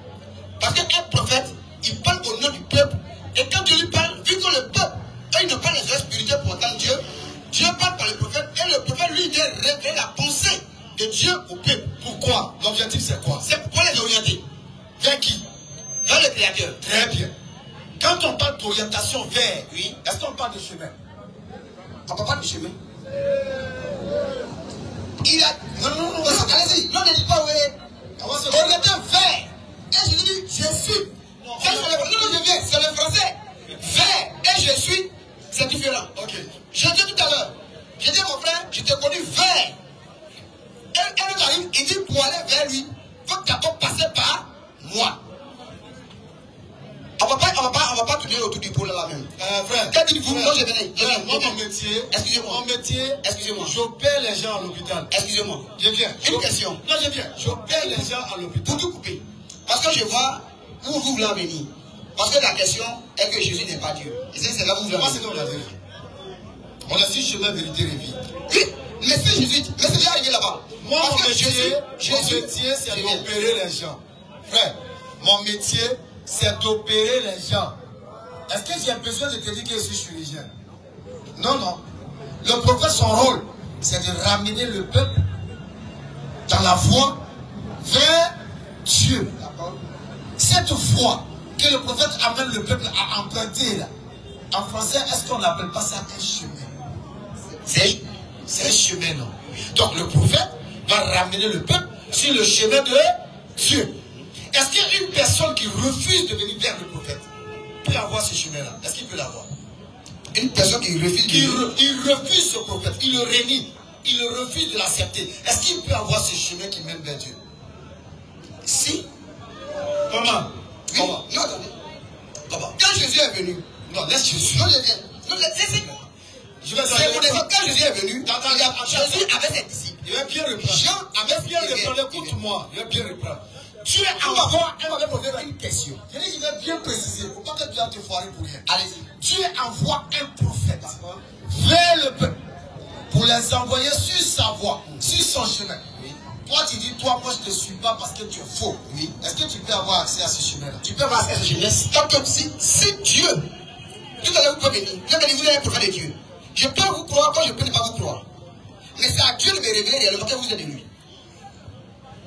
Parce qu'un prophète, il parle au nom du peuple. Et quand Dieu lui parle, vu que le peuple, eux, ils n'ont pas les oreilles spirituelles pour entendre Dieu, Dieu parle par le prophète et le prophète lui vient révéler la pensée de Dieu au peuple. Pourquoi? L'objectif c'est quoi? C'est pour les orienter. Vers qui? Vers le Créateur. Très bien. Quand on parle d'orientation vers, oui, est-ce qu'on parle de chemin? On parle pas de chemin. Il a... Non, allez-y. Non, ne dis pas oui. Orienté vers. Et je lui dis, je suis. Non, je viens, c'est le français. Vers et je suis, c'est différent. Ok. Je dis tout à l'heure, j'ai dit à mon frère, je t'ai connu vers. Et le arrive, il dit pour aller vers lui, il faut que d'abord passer par moi. On va pas tourner autour du pot là même. Frère, quand dites-vous, moi je venais. Moi, mon métier, excusez-moi. Mon métier, excusez-moi. J'opère les gens à l'hôpital. Excusez-moi. Je viens. Une question. Non, je viens. J'opère les gens à l'hôpital. Pour tout couper. Parce que je vois où vous voulez en venir. Parce que la question est que Jésus n'est pas Dieu. Et c'est là où vous voulez en venir. C'est comme la vérité. On a su chemin, vérité et vie. Oui, mais c'est Jésus. Mais c'est déjà arrivé là-bas. Moi, mon métier, c'est d'opérer les gens. Frère, mon métier, c'est d'opérer les gens. Est-ce que j'ai besoin de te dire que je suis chirurgien? Non, non. Le prophète, son rôle, c'est de ramener le peuple dans la voie vers Dieu. Cette voie que le prophète amène le peuple à emprunter, là, en français, est-ce qu'on n'appelle pas ça un chemin? C'est un chemin, non? Donc le prophète va ramener le peuple sur le chemin de Dieu. Est-ce qu'il y a une personne qui refuse de venir vers le prophète peut avoir ce chemin-là? Est-ce qu'il peut l'avoir? Une personne qui refuse, il refuse ce prophète, il le renie, il refuse de l'accepter. Est-ce qu'il peut avoir ce chemin qui mène vers Dieu? Si. Comment? Oui. Comment? Non, attendez. Comment? Quand Jésus est venu, non, laisse Jésus. Non, laisse-moi. Je vais donner mon exemple. Quand Jésus est venu, Jésus avait ses disciples. Il va bien reprendre. Jean avait bien reprendre. Écoute-moi. Il va bien reprendre. Dieu envoie, elle m'avait posé une question. Je dis, je vais bien préciser. Il ne faut pas que tu vas te foirer pour rien. Allez-y. Dieu envoie un prophète vers le peuple pour les envoyer sur sa voie, sur son chemin. Oui. Toi, tu dis, toi, moi, je ne te suis pas parce que tu es faux. Oui. Est-ce que tu peux avoir accès à ce chemin-là? Tu peux avoir accès à ce chemin. Tant que si Dieu, tout à l'heure, vous pouvez venir. Vous allez vous un prophète de Dieu. Je peux vous croire quand je peux ne pas vous croire. Mais c'est à Dieu de me révéler réellement que vous êtes de lui.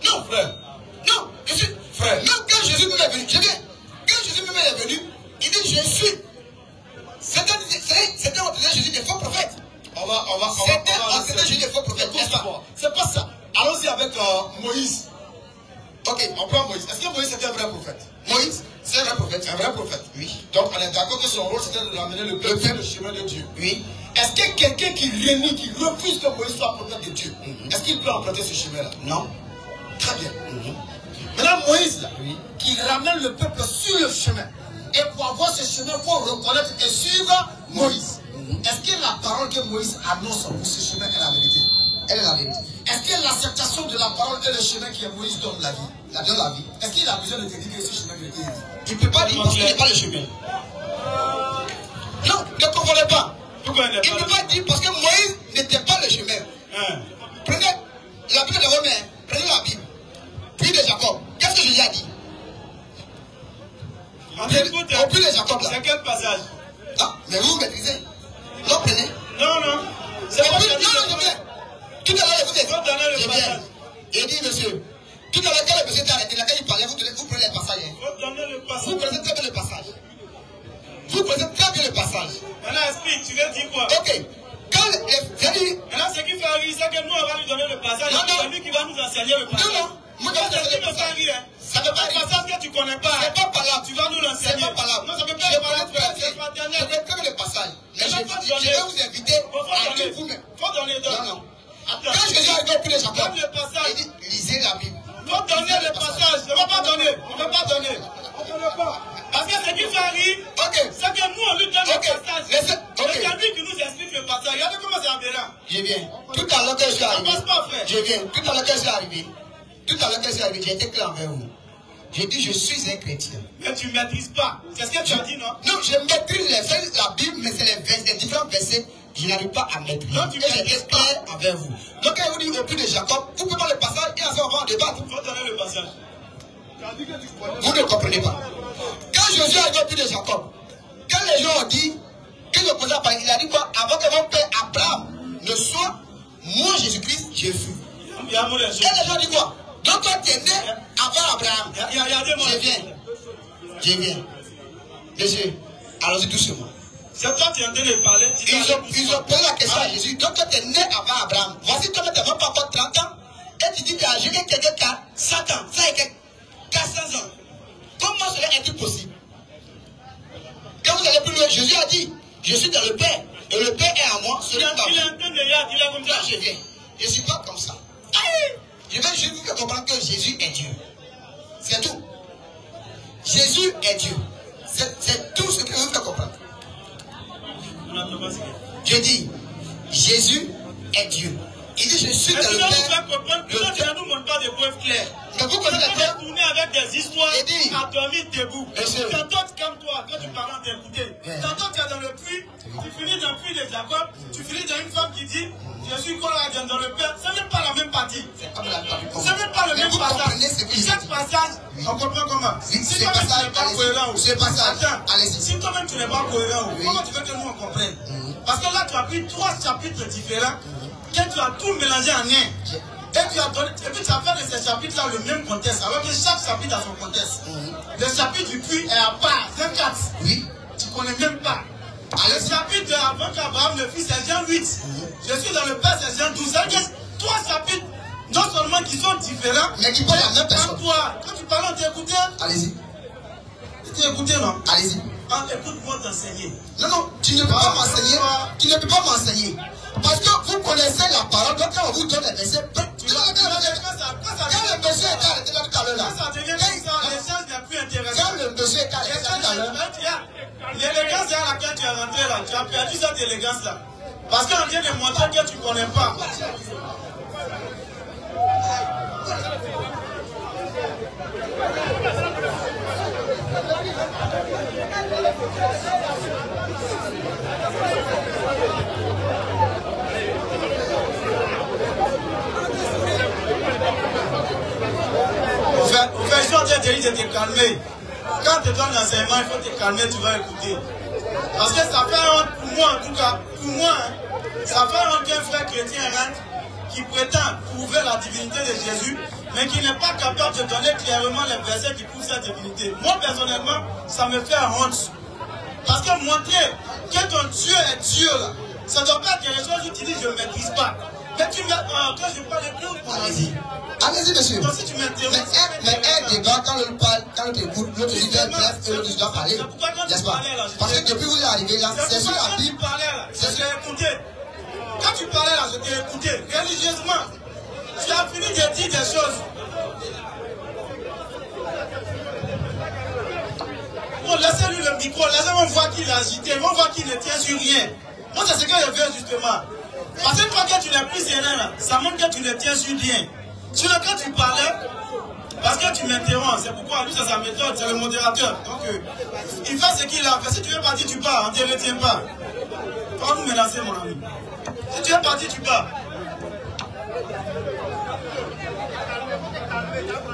Non, frère. Non, je suis frère. Même quand Jésus est venu, je viens. Quand Jésus est venu, il dit je suis. C'était ordinaire Jésus des faux prophètes. C'était ordinaire Jésus des faux prophètes. C'est pas ça. Allons-y avec Moïse. Ok, on prend Moïse. Est-ce que Moïse était un vrai prophète? Moïse, c'est un vrai prophète. Un vrai prophète. Oui. Donc on est d'accord que son rôle c'était de ramener le peuple vers le chemin de Dieu. Oui. Est-ce que quelqu'un qui renie, qui refuse que Moïse soit prophète de Dieu, est-ce qu'il peut emprunter ce chemin-là? Non. Très bien. Maintenant, Moïse, là, qui ramène le peuple sur le chemin. Et pour avoir ce chemin, il faut reconnaître et suivre Moïse. Est-ce que la parole que Moïse annonce pour ce chemin est la vérité? Elle est la vérité. Est-ce que l'acceptation de la parole est le chemin que Moïse donne la vie? La donne la vie. Est-ce qu'il a besoin de te dire que ce chemin que Dieu dit? Il ne peut pas dire parce qu'il n'est pas le chemin. Non, ne comprenez pas. Il ne peut pas dire parce que Moïse n'était pas le chemin. Prenez la Bible de Romains, prenez la Bible. Puis de Jacob. Qu'est-ce que Jésus a dit? Au puits de Jacob là. C'est quel passage? Ah, mais vous maîtrisez. Non, prenez. Non, non. C'est pas ça. Non, tout à l'heure, écoutez. Je viens. J'ai dit, monsieur, tout à l'heure, quand le monsieur était arrêté, là, quand il parlait, vous prenez le passage. Vous prenez très bien le passage. Vous prenez très bien le passage. Maintenant, explique, tu veux dire quoi? Ok. Quand j'ai dit. Maintenant, ce qui fait rire, c'est que nous, on va lui donner le passage. C'est lui qui va nous enseigner le passage. Non, non. Moi, je vais te faire rire. Ça ne peut pas rire. C'est que tu ne connais pas. C'est pas par là. Tu vas nous l'enseigner. C'est pas par là. Non, ça ne peut pas être je vais très bien le passage. Mais je vais vous inviter à lire vous-même. Faut donner. Non, non. Quand Jésus est arrivé au puits de Jacob, donne le passage. il dit, lisez la Bible. Faut donner le passage. Je ne vais pas donner. On ne va pas donner. On ne donne pas. Parce que ce qui fait rire, c'est que nous, on lui donne le passage. C'est lui qui nous explique le passage. Regardez comment c'est aberrant. Je viens. Tout à l'heure que je suis arrivé. Ça passe pas, frère. Je viens. Tout à l'heure que je suis arrivé. Tout à l'heure que je suis arrivé, j'ai été clair envers vous. J'ai dit, je suis un chrétien. Mais tu ne maîtrises pas. C'est ce que tu as dit, non? Non, je maîtrise la Bible, mais c'est les différents versets. Je n'arrive pas à maîtriser. Non, tu j'ai été clair envers vous. Donc, quand vous dites au puits de Jacob, vous pouvez pas le passage et ensemble on va en débattre. Il faut donner le passage. Vous ne comprenez pas. Quand Jésus est arrivé au puits de Jacob, quand les gens ont dit que le président parle, il a dit quoi? Avant que mon père Abraham ne soit, moi Jésus-Christ, j'ai fui. Et les gens ont dit quoi? Donc toi tu es né avant Abraham. Je viens. Monsieur, allons-y doucement. C'est toi qui es en train de parler. Ils ont posé la question à Jésus. Donc toi tu es né avant Abraham. Voici toi tu n'as même pas encore 30 ans. Et tu dis que tu as géré quelqu'un qui a 100 ans. Ça est 400 ans. Comment cela est-il possible? Quand vous allez plus loin, Jésus a dit, je suis dans le Père. Et le Père est en moi. Il est en train de dire, il est comme ça. Je viens. Je ne suis pas comme ça. Je vais juste vous faire comprendre que Jésus est Dieu. C'est tout. Jésus est Dieu. C'est tout ce que je veux faire comprendre. Je dis, Jésus est Dieu. Il dit, je suis dans le Père. Tu ne nous montres pas des preuves claires. Mais vous connaissez tu peux tourner avec des histoires à dormir debout. Monsieur. Tantôt, comme toi, quand tu parles en t'écouter. Tantôt, tu es dans le puits, tu finis dans le puits de Jacob, tu finis dans une femme qui dit, je suis quoi dans le Père. Ce n'est pas la même partie. Ce n'est pas le même passage. Chaque passage, on comprend comment. Si Si toi-même tu n'es pas cohérent, allez-y. Si toi-même tu n'es pas cohérent, comment tu veux que nous on comprenne? Parce que là tu as pris 3 chapitres différents, que tu as tout mélangé en un. Et puis tu as fait de ces chapitres-là le même contexte, alors que chaque chapitre a son contexte. Le chapitre du puits est à part, 24. Oui. Tu ne connais même pas. Le chapitre avant qu'Abraham le fils, c'est Jean 8. Je suis dans le Père, c'est Jean 12. C'est 3 chapitres, non seulement qui sont différents, mais qui parlent à la même personne. Quand tu parles, on t'écoutait. Allez-y. Tu t'es écouté, non? Allez-y. Écoute-moi t'enseigner. Non, tu ne peux pas m'enseigner. Tu ne peux pas m'enseigner. Parce que vous connaissez la parole, donc quand on vous donne les versets, quand le monsieur est arrêté là tout à l'heure, ça devient comme ça, l'échange n'est plus intéressant. Quand le monsieur est arrêté là tout à l'heure, l'élégance à laquelle tu es rentré là, tu as perdu cette élégance là. Parce qu'on vient de montrer que tu ne connais pas. Je suis en train de dire de te calmer. Quand tu donnes l'enseignement, il faut te calmer, tu vas écouter. Parce que ça fait honte, pour moi en tout cas, pour moi, ça fait honte qu'un frère chrétien rentre qui prétend prouver la divinité de Jésus, mais qui n'est pas capable de donner clairement les versets qui prouvent sa divinité. Moi personnellement, ça me fait honte. Parce que montrer que ton Dieu est Dieu là, ça ne doit pas être quelque chose où tu dis je ne maîtrise pas. Mais tu mets, quand je parle de plus, allez-y. Allez-y, monsieur. Donc si tu m'interromps. Mais un débat, quand l'on parle, quand on écoute, l'autre dit bref et l'autre doit parler. N'est-ce pas? Parce que depuis que vous êtes arrivé là, c'est sur la Bible. Je t'ai écouté. Quand tu parlais là, je t'ai écouté religieusement. Tu as fini de dire des choses. Bon, laissez-lui le micro, laissez-moi voir qu'il est agité, on voit qu'il ne tient sur rien. Moi, c'est ce que je veux justement. Parce que toi, que tu n'es plus serein là, ça montre que tu ne tiens sur rien. Sinon, quand tu parlais, parce que tu m'interromps, c'est pourquoi lui, c'est sa méthode, c'est le modérateur. Donc, il fait ce qu'il a fait. Si tu veux partir, tu pars, on ne te retient pas. Pas vous menacer, mon ami. Si tu veux partir, tu pars.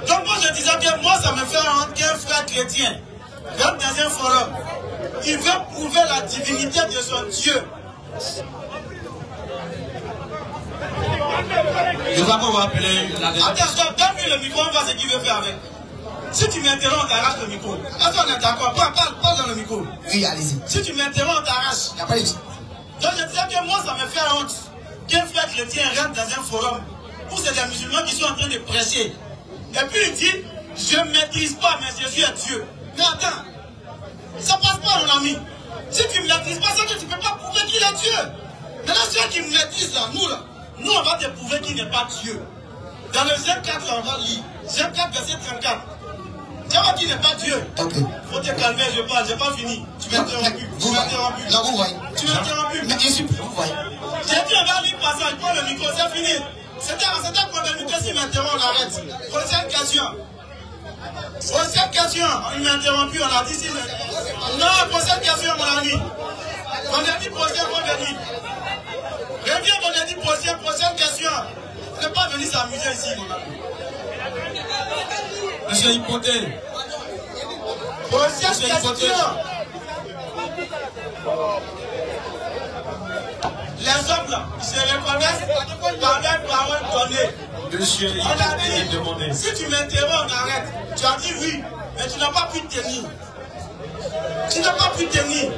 Donc, moi, je disais que moi, ça me fait honte qu'un frère chrétien rentre dans un forum. Il veut prouver la divinité de son Dieu. Je crois qu'on va appeler la Attends, donne-lui le micro, on voit ce qu'il veut faire avec. Si tu m'interromps, on t'arrache le micro. Est-ce qu'on est d'accord? Parle dans le micro. Oui, allez-y. Si tu m'interromps, on t'arrache. Il n'y a pas de dit. Donc je disais que moi, ça me fait honte qu'un frère chrétien rentre dans un forum où c'est des musulmans qui sont en train de prêcher. Et puis il dit, je ne maîtrise pas, mais Jésus est Dieu. Mais attends, ça passe pas, mon ami. Si tu ne maîtrises pas, c'est que tu ne peux pas prouver qu'il est Dieu. Maintenant, ceux qui maîtrisent là, nous, on va te prouver qu'il n'est pas Dieu. Dans le Jean 4, on va lire. Jean 4, verset 34. Tu vois qu'il n'est pas Dieu. Ok. Faut te calmer, je parle, j'ai pas fini. Tu m'as interrompu. Vous m'interrompu. Non, vous voyez. Tu m'as interrompu. Mais bien sûr, vous voyez. J'ai dit, on va lire passage, prends le micro, c'est fini. C'était convenu que s'il m'interrompt, on arrête. Prochaine question. Prochaine question. Il m'a interrompu, on a dit si. Non, prochaine question, mon ami. On a dit prochaine, on a dit. Reviens, on a dit prochaine question. On n'est pas venu s'amuser ici, mon ami. Monsieur Hypothèque. Prochaine question. Les hommes là, ils se reconnaissent par les paroles données. Monsieur On a dit, demandé. si tu m'interromps, on arrête. Tu as dit oui, mais tu n'as pas pu tenir. Tu n'as pas pu tenir.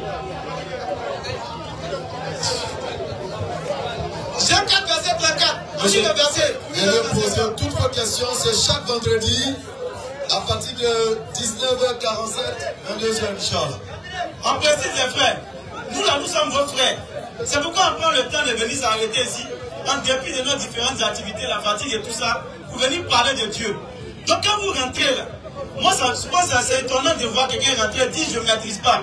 Jean 4, verset 34. Voici le verset. Venez poser toutes vos questions, c'est chaque vendredi à partir de 19h47, 22h, Inch'Allah. On précise les frères. Nous là, nous sommes vos frères. C'est pourquoi on prend le temps de venir s'arrêter ici, en dépit de nos différentes activités, la fatigue et tout ça, pour venir parler de Dieu. Donc quand vous rentrez là, moi c'est étonnant de voir quelqu'un rentrer et dire je ne maîtrise pas.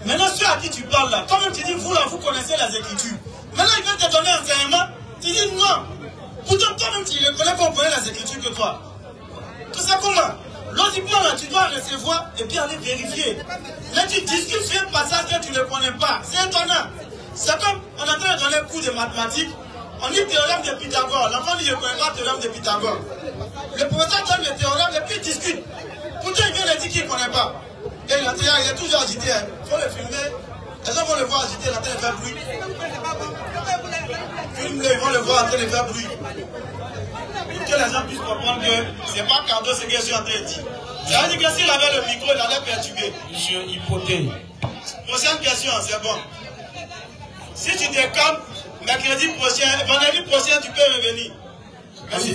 Maintenant ceux à qui tu parles là, quand même tu dis vous là, vous connaissez les Écritures. Maintenant ils veulent te donner un enseignement, tu dis non. Pourtant toi-même tu reconnais qu'on connaît les Écritures que toi. Tout ça comment? Logiquement là, tu dois recevoir et puis aller vérifier. Mais tu discutes sur un passage que tu ne connais pas. C'est étonnant. C'est comme on est en train de donner un cours de mathématiques. On dit théorème de Pythagore. L'enfant dit je ne connais pas le théorème de Pythagore. Le professeur donne le théorème et puis il discute. Pourtant il vient de dire qu'il ne connaît pas. il est toujours agité. Il faut le filmer. Les gens vont le voir agité, il est en train de faire bruit. Filme-le, ils vont le voir en train de faire bruit. Pour que les gens puissent comprendre que c'est pas cadeau ce que je suis en train de dire. Ça veut dire que s'il avait le micro, il allait perturber. Monsieur Hypothèse. Prochaine question, c'est bon. Si tu te calmes, mercredi prochain, vendredi prochain, tu peux revenir. Mais si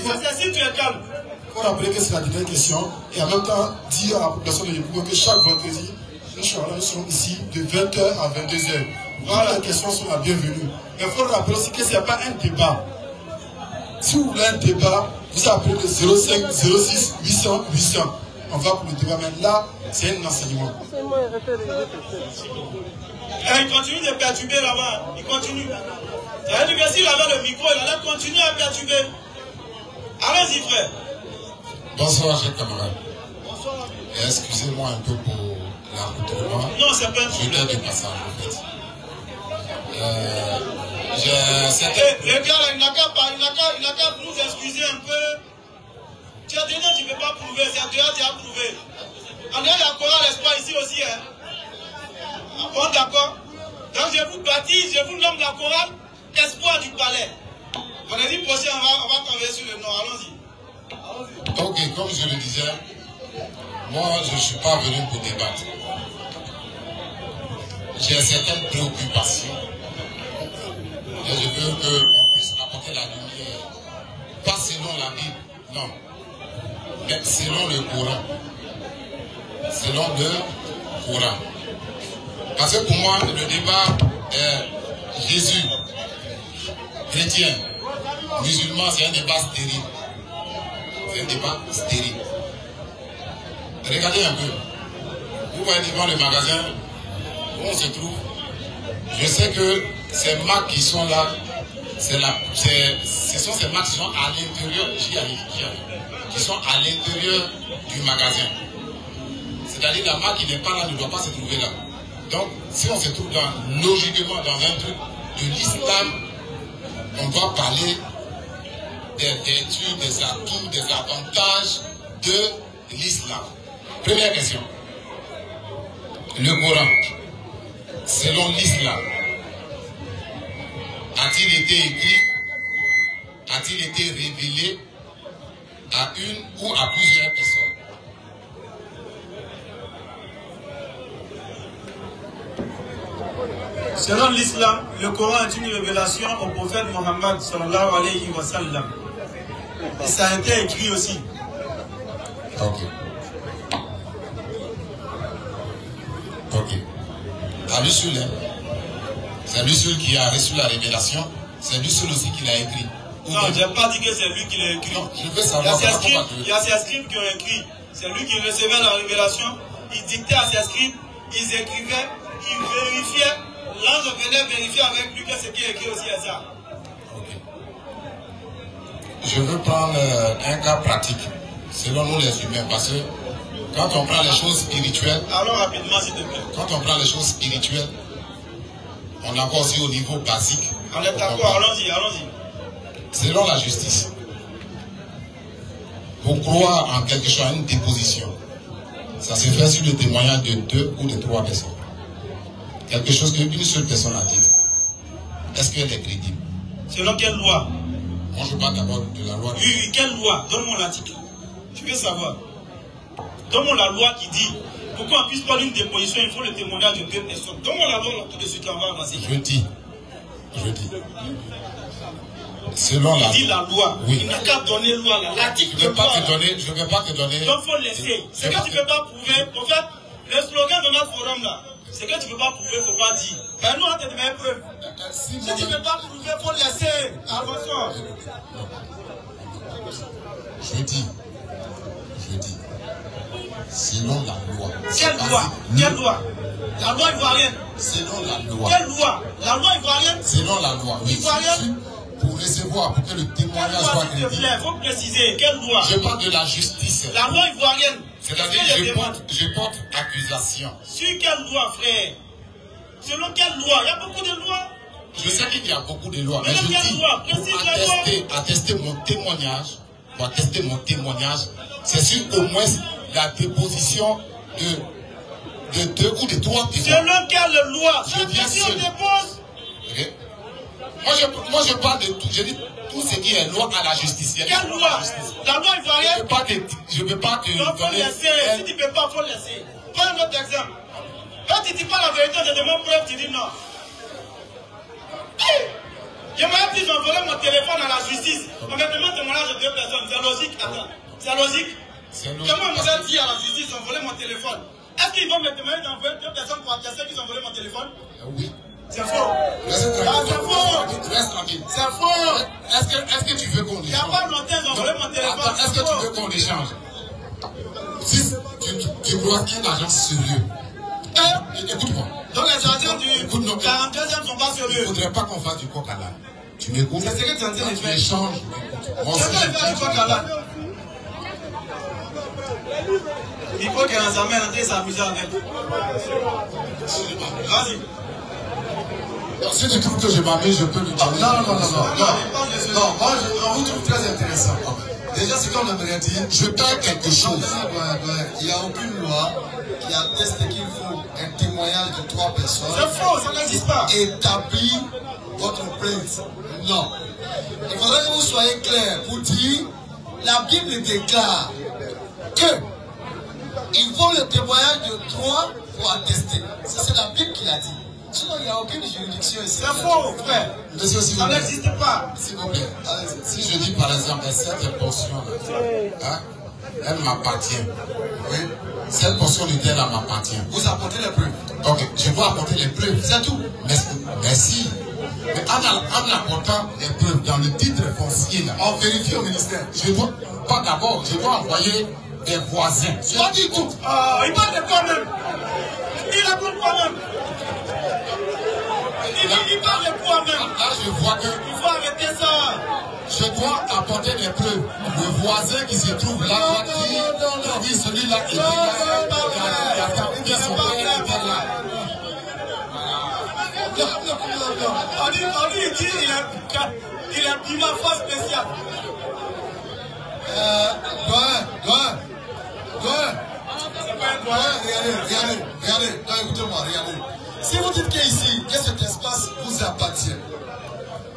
tu es calme. Il faut rappeler que c'est la dernière question et en même temps dire à la population de Yopougon que chaque vendredi, nous sommes ici de 20h à 22h. Voilà, les questions sont la bienvenue. Mais il faut rappeler aussi que ce n'est pas un débat. Si vous voulez un débat, vous appelez le 05 06 800 800. On va pour le débat, mais là, c'est un enseignement. Et il continue de perturber là-bas. Il continue. Ça veut dire que s'il avait le micro, il allait continuer à perturber. Allez-y, frère. Bonsoir, chers camarades. Excusez-moi un peu pour l'enregistrement. Non, c'est pas un problème. J'étais de passage, en fait. Le gars là, il n'a qu'à nous excuser un peu. Tu as dit non, tu ne peux pas prouver, c'est déjà tu as prouvé. On est d'accord, n'est-ce pas, ici aussi, hein? Bon, d'accord. Donc je vous baptise, je vous nomme la chorale Espoir du Palais. Vendredi prochain, on va travailler sur le nom, allons-y. Ok, comme je le disais, moi je ne suis pas venu pour débattre. J'ai certaines préoccupations. Et je veux qu'on puisse apporter la lumière. Pas selon la Bible, non. Mais selon le Coran. Selon le Coran. Parce que pour moi, le débat est Jésus, chrétien, musulman, c'est un débat stérile. C'est un débat stérile. Regardez un peu. Vous voyez devant le magasin où on se trouve. Je sais que ces marques qui sont là, ce sont ces marques qui sont à l'intérieur, qui sont à l'intérieur du magasin. C'est-à-dire la marque qui n'est pas là ne doit pas se trouver là. Donc, si on se trouve logiquement dans un truc de l'islam, on doit parler des vertus, des atouts, des avantages de l'islam. Première question. Le Coran, selon l'islam, a-t-il été écrit, a-t-il été révélé à une ou à plusieurs personnes? Selon l'islam, le Coran est une révélation au prophète Mohammed sallallahu alayhi wa sallam. Et ça a été écrit aussi. Ok. Ok. À lui seul, hein? C'est lui seul qui a reçu la révélation. C'est lui seul aussi qui l'a écrit. Non, je n'ai pas dit que c'est lui qui l'a écrit. Non, je veux savoir. Il y a ses scribes qui ont écrit. C'est lui qui recevait la révélation. Il dictait à ses scribes. Ils écrivaient. Ils vérifiaient. L'ange venait vérifier avec lui que ce qui est écrit aussi est ça. Okay. Je veux prendre un cas pratique, selon nous les humains, parce que quand on prend les choses spirituelles, allons rapidement s'il te plaît. Quand on prend les choses spirituelles, on a aussi au niveau basique. On est d'accord, allons-y, allons-y. Selon la justice, pour croire en quelque chose, à une déposition, ça se fait sur le témoignage de 2 ou de 3 personnes. Quelque chose qu'une seule personne a dit. Est-ce qu'elle est crédible? Selon quelle loi? Moi, je parle d'abord de la loi. Oui, quelle loi? Donne-moi l'article. Je veux savoir. Donne-moi la loi qui dit, pour qu'on puisse prendre une déposition, il faut le témoignage de 2 personnes. Donne-moi la loi tout de suite, on va avancer. Je dis. Selon la loi. Il dit la loi. Oui. Il n'a qu'à donner loi là. L'article je ne vais pas te donner. Donc, il faut laisser. Ce que tu ne peux pas prouver, en fait, le slogan de notre forum là, ce que tu ne peux pas prouver, il ne faut pas dire. Ben nous, on te donne une preuve. Si tu ne peux pas prouver, il faut laisser. Avançons. Je dis. Selon la loi. Quelle loi? Quelle loi? La loi ivoirienne. Selon la loi. Quelle loi? La loi ivoirienne? Selon la loi. Oui. Ivoirienne? Pour recevoir, pour que le témoignage soit crédible. Il faut préciser. Quelle loi? Je parle de la justice. La loi ivoirienne. C'est-à-dire je porte accusation. Sur quelle loi, frère? Selon quelle loi? Il y a beaucoup de lois. Je sais qu'il y a beaucoup de lois, mais je dis, pour attester mon témoignage, c'est sur au moins la déposition de 2 ou de 3 témoins. Selon quelle loi? Je viens si on seul. dépose. Okay. Moi, je parle de tout. Je dis tout ce qui est loi à la justice. Quelle loi? La loi ivoirienne. Je ne peux pas te donc, faut laisser. Si tu ne peux pas, il faut laisser. Prends un autre exemple. Quand tu ne dis pas la vérité, je demande preuve, tu dis non. J'aimerais plus envoyer mon téléphone à la justice. On me demande témoignage de 2 personnes. C'est logique. Attends. C'est logique. Comment on nous a dit à la justice d'envoyer mon téléphone? Est-ce qu'ils vont me demander d'envoyer 2 personnes pour attester qu'ils ont volé mon téléphone? Oui. C'est faux. C'est faux. Reste tranquille. C'est faux. Est-ce que tu veux qu'on échange? Il n'y a pas longtemps, ils ont volé mon téléphone. Est-ce que tu veux qu'on échange? Si tu crois qu'il y a un agent sérieux, écoute-moi. Donc les agents du 42e ne sont pas sérieux. Il ne faudrait pas qu'on fasse du coq à l'âne. Tu m'écoutes? C'est ce que tu es en train de faire. Tu échanges. C'est quoi faire du coq à l'âne? Il faut que les amènes entrent s'amuser avec. Vas-y. Si tu trouves que je m'amuse, je peux lui dire. Non, moi je vous trouve très intéressant. Déjà, c'est comme aimerait dire, je perds quelque chose. Il n'y a aucune loi qui atteste qu'il faut un témoignage de 3 personnes. C'est faux, ça n'existe pas. Établir votre plainte. Non. Il faudrait que vous soyez clair pour dire, la Bible déclare que il faut le témoignage de 3 pour attester. Ça, c'est la Bible qui l'a dit. Sinon, il n'y a aucune juridiction ici. C'est faux, frère. Monsieur, ça n'existe pas. S'il vous plaît, si je dis par exemple, cette portion-là, hein, elle m'appartient. Oui. Cette portion du terre m'appartient. Vous apportez les preuves. Ok, je dois apporter les preuves. C'est tout. Merci. Mais en apportant les preuves dans le titre foncier, là, on vérifie au ministère. Je dois, pas d'abord, je dois envoyer des voisins. Pas du tout. Il parle de quoi même? Il raconte quoi même? Il parle de quoi même? Là, je vois que. Il faut arrêter ça. Je dois apporter des preuves. Le voisin qui se trouve là, oui, celui-là, il est là. On dit, il dit, il a pris ma foi spéciale. Regardez, écoutez-moi, regardez. Si vous dites qu'ici, que cet espace vous appartient,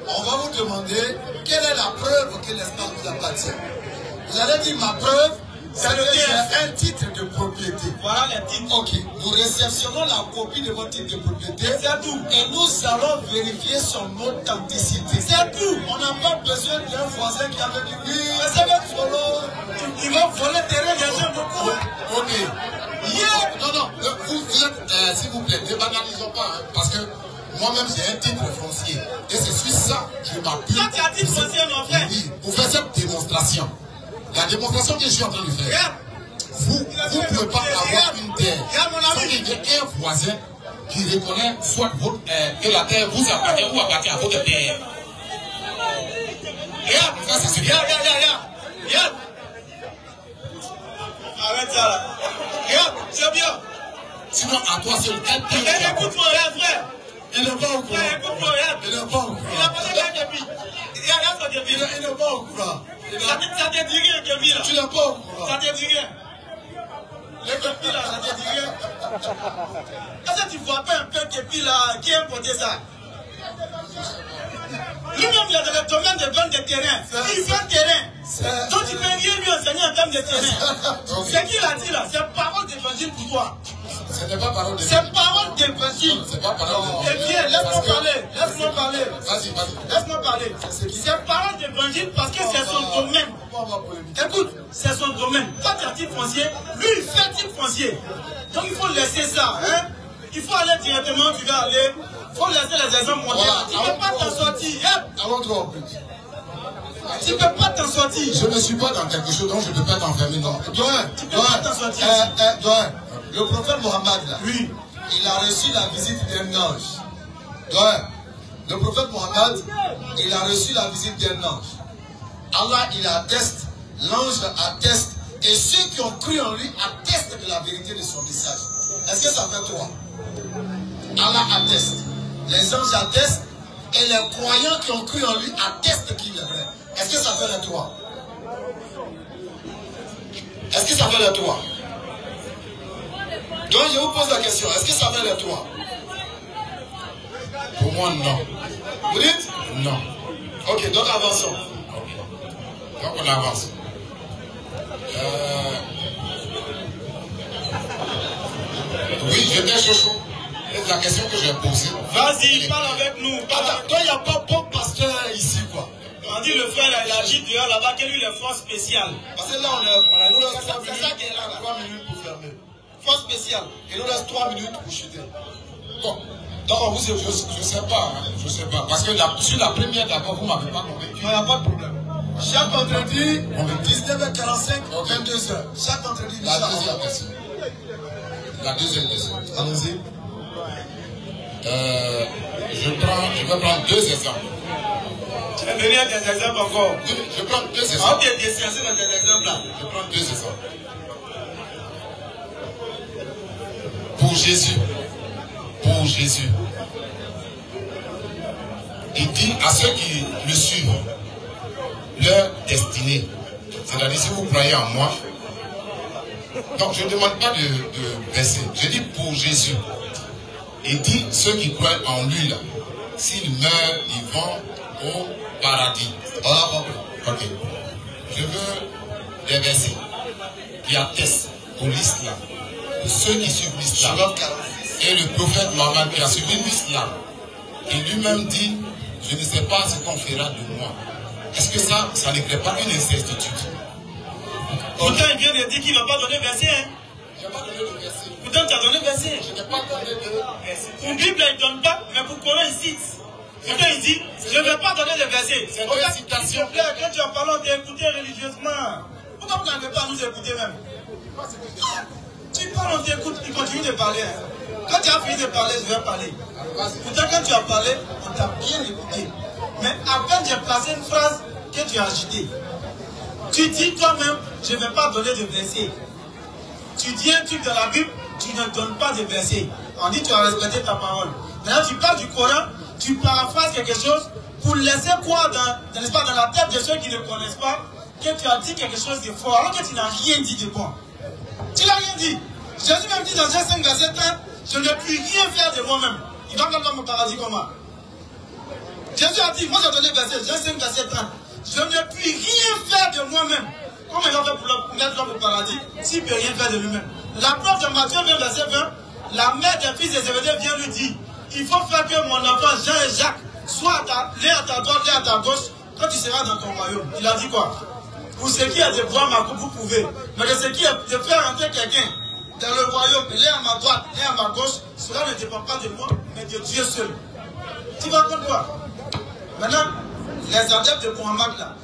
on va vous demander quelle est la preuve que l'espace vous appartient. Vous allez dire ma preuve, c'est que j'ai un titre de propriété. Voilà les titres. Ok, nous réceptionnons la copie de votre titre de propriété. C'est tout. Et nous allons vérifier son authenticité. C'est tout. On n'a pas besoin d'un voisin qui avait dit oui, c'est le solo. Ils vont voler terrain, il y a déjà beaucoup. Ok. Non, vous êtes, s'il vous plaît, ne banalisons pas, hein, parce que moi-même j'ai un titre foncier. Et c'est sur ça que je m'appuie. Toi, tu as un titre foncier, mon frère. Oui, pour faire cette démonstration. La démonstration que je suis en train de faire. Vous ne pouvez pas avoir une terre. Sans qu'il y ait un voisin qui reconnaît soit votre, que la terre vous appartient ou appartient à votre terre. Regarde, ça c'est ce que. Regarde. Arrête ça là. Regarde, c'est bien. Sinon, à toi, c'est le cas. Écoute-moi, regarde, frère. Il n'est pas au courant. Écoute-moi, regarde. Il n'est pas au courant. Il a passé un débit. Regarde son débit. Il n'est pas au courant. Ça te dit rien, Kevin, là. Tu n'es pas au courant. Ça te dit rien. Le Kevin, là, ça te dit rien. Est-ce que tu ne vois pas un peu Kevin, là, qui a importé ça? Lui-même, il est dans le domaine de vente de terrain. Il vend terrain. Donc, tu ne peux rien lui enseigner en termes de terrain. Ce qu'il a dit là, c'est parole d'évangile pour toi. Ce n'est pas parole d'évangile. C'est parole d'évangile. C'est pas parole d'évangile. Et bien, laisse-moi parler. Vas-y. Laisse-moi parler. C'est parole d'évangile parce que c'est son domaine. Écoute, c'est son domaine. Toi, tu as titre foncier. Lui, il fait titre foncier. Donc, il faut laisser ça. Hein? Il faut aller directement, tu vas aller. Il faut laisser les exemples monter. Voilà. Tu ne peux pas t'en sortir. Tu ne peux pas t'en sortir. Je ne suis pas dans quelque chose dont je ne peux pas t'enfermer. Non. Tu ne peux pas t'en sortir. Le prophète Mohammed, là, oui, il a reçu la visite d'un ange. Le prophète Mohammed, il a reçu la visite d'un ange. Allah, il atteste, l'ange atteste, et ceux qui ont cru en lui attestent de la vérité de son message. Est-ce que ça fait toi? Allah atteste, les anges attestent, et les croyants qui ont cru en lui attestent qu'il est vrai. Est-ce que ça fait de toi? Est-ce que ça fait de toi? Donc je vous pose la question, est-ce que ça va les trois? Pour moi, non. Vous dites? Non. Ok, donc avançons. Okay. Donc on avance. Oui, j'étais chaud. C'est la question que j'ai posée. Vas-y, parle avec nous. Attends, toi, il n'y a pas bon pasteur ici, quoi. On dit le frère, il a dit dehors là-bas que lui, il est force spéciale. Parce que là, on laisse 3 minutes pour fermer. Force spéciale. Il nous laisse 3 minutes pour chuter. Bon. Donc, je ne sais pas. Hein, je sais pas. Parce que sur la première, d'abord, vous ne m'avez pas convaincu. Il n'y a pas de problème. Chaque vendredi, 19h45, 22h. Chaque vendredi, la deuxième question. La deuxième question. Allons-y. Je vais prendre 2 exemples. Tu vas venir avec des exemples encore. Je prends 2 exemples. Ok, des exemples là. Je prends 2 exemples. Pour Jésus, il dit à ceux qui le suivent, leur destinée. C'est-à-dire, si vous croyez en moi, donc je ne demande pas de verser. Je dis pour Jésus. Il dit, ceux qui croient en lui, là, s'ils meurent, ils vont au paradis. Ok. Je veux des versets qui attestent pour l'islam, pour ceux qui suivent l'islam. Et le prophète Mohammed qui a suivi l'islam, il lui-même dit, je ne sais pas ce qu'on fera de moi. Est-ce que ça ne crée pas une incertitude? Pourtant, il vient de dire qu'il ne va pas donner verset. Hein? Je n'ai pas donné de verset. Pourtant, tu as donné verset. Je n'ai pas donné de verset. Pour Bible, il ne donne pas, mais pour Coran, il cite. Pourtant, il dit, je ne vais pas donner de verset. C'est une citation. S'il te plaît, quand tu as parlé, on t'a écouté religieusement. Pourquoi vous n'avez pas à nous écouter même? Tu parles, on t'écoute, il continue de parler. Quand tu as fini de parler, je vais parler. Pourtant, quand tu as parlé, on t'a bien écouté. Mais à peine j'ai placé une phrase que tu as agitée. Tu dis toi-même, je ne vais pas donner de verset. Tu dis un truc dans la Bible, tu ne donnes pas de verset. On dit tu as respecté ta parole. D'ailleurs, tu parles du Coran, tu paraphrases quelque chose pour laisser croire dans la tête de ceux qui ne connaissent pas que tu as dit quelque chose de fort, alors que tu n'as rien dit de bon. Tu n'as rien dit. Jésus même dit dans Jean 5, verset 30, je ne puis rien faire de moi-même. Il va me dans mon paradis comment? Jésus a dit, moi j'ai donné verset, Jean 5, verset 30. Je ne puis rien faire de moi-même. Comment il va faire pour mettre l'homme au paradis s'il ne peut rien faire de lui-même? La preuve de Matthieu 20, verset 20, la mère des fils de Zébédée vient lui dire, il faut faire que mon enfant Jean et Jacques soient l'un à ta droite, l'un à ta gauche, quand tu seras dans ton royaume. Il a dit quoi? Pour ce qui est de boire ma coupe, vous pouvez. Mais de ce qui est de faire entrer quelqu'un dans le royaume, l'un à ma droite, l'un à ma gauche, cela ne dépend pas de moi, mais de Dieu seul. Tu vas comprendre quoi? Maintenant, les adeptes de Muhammad là,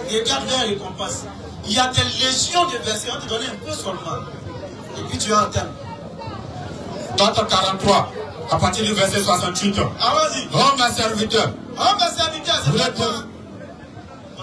regarde bien les compasses. Il y a des légions de versets, on te donne un peu seulement. Et puis tu entends. Dans 43, à partir du verset 68. Ah, vas-y. Oh, ma serviteur. Oh, ma serviteur, c'est pas toi.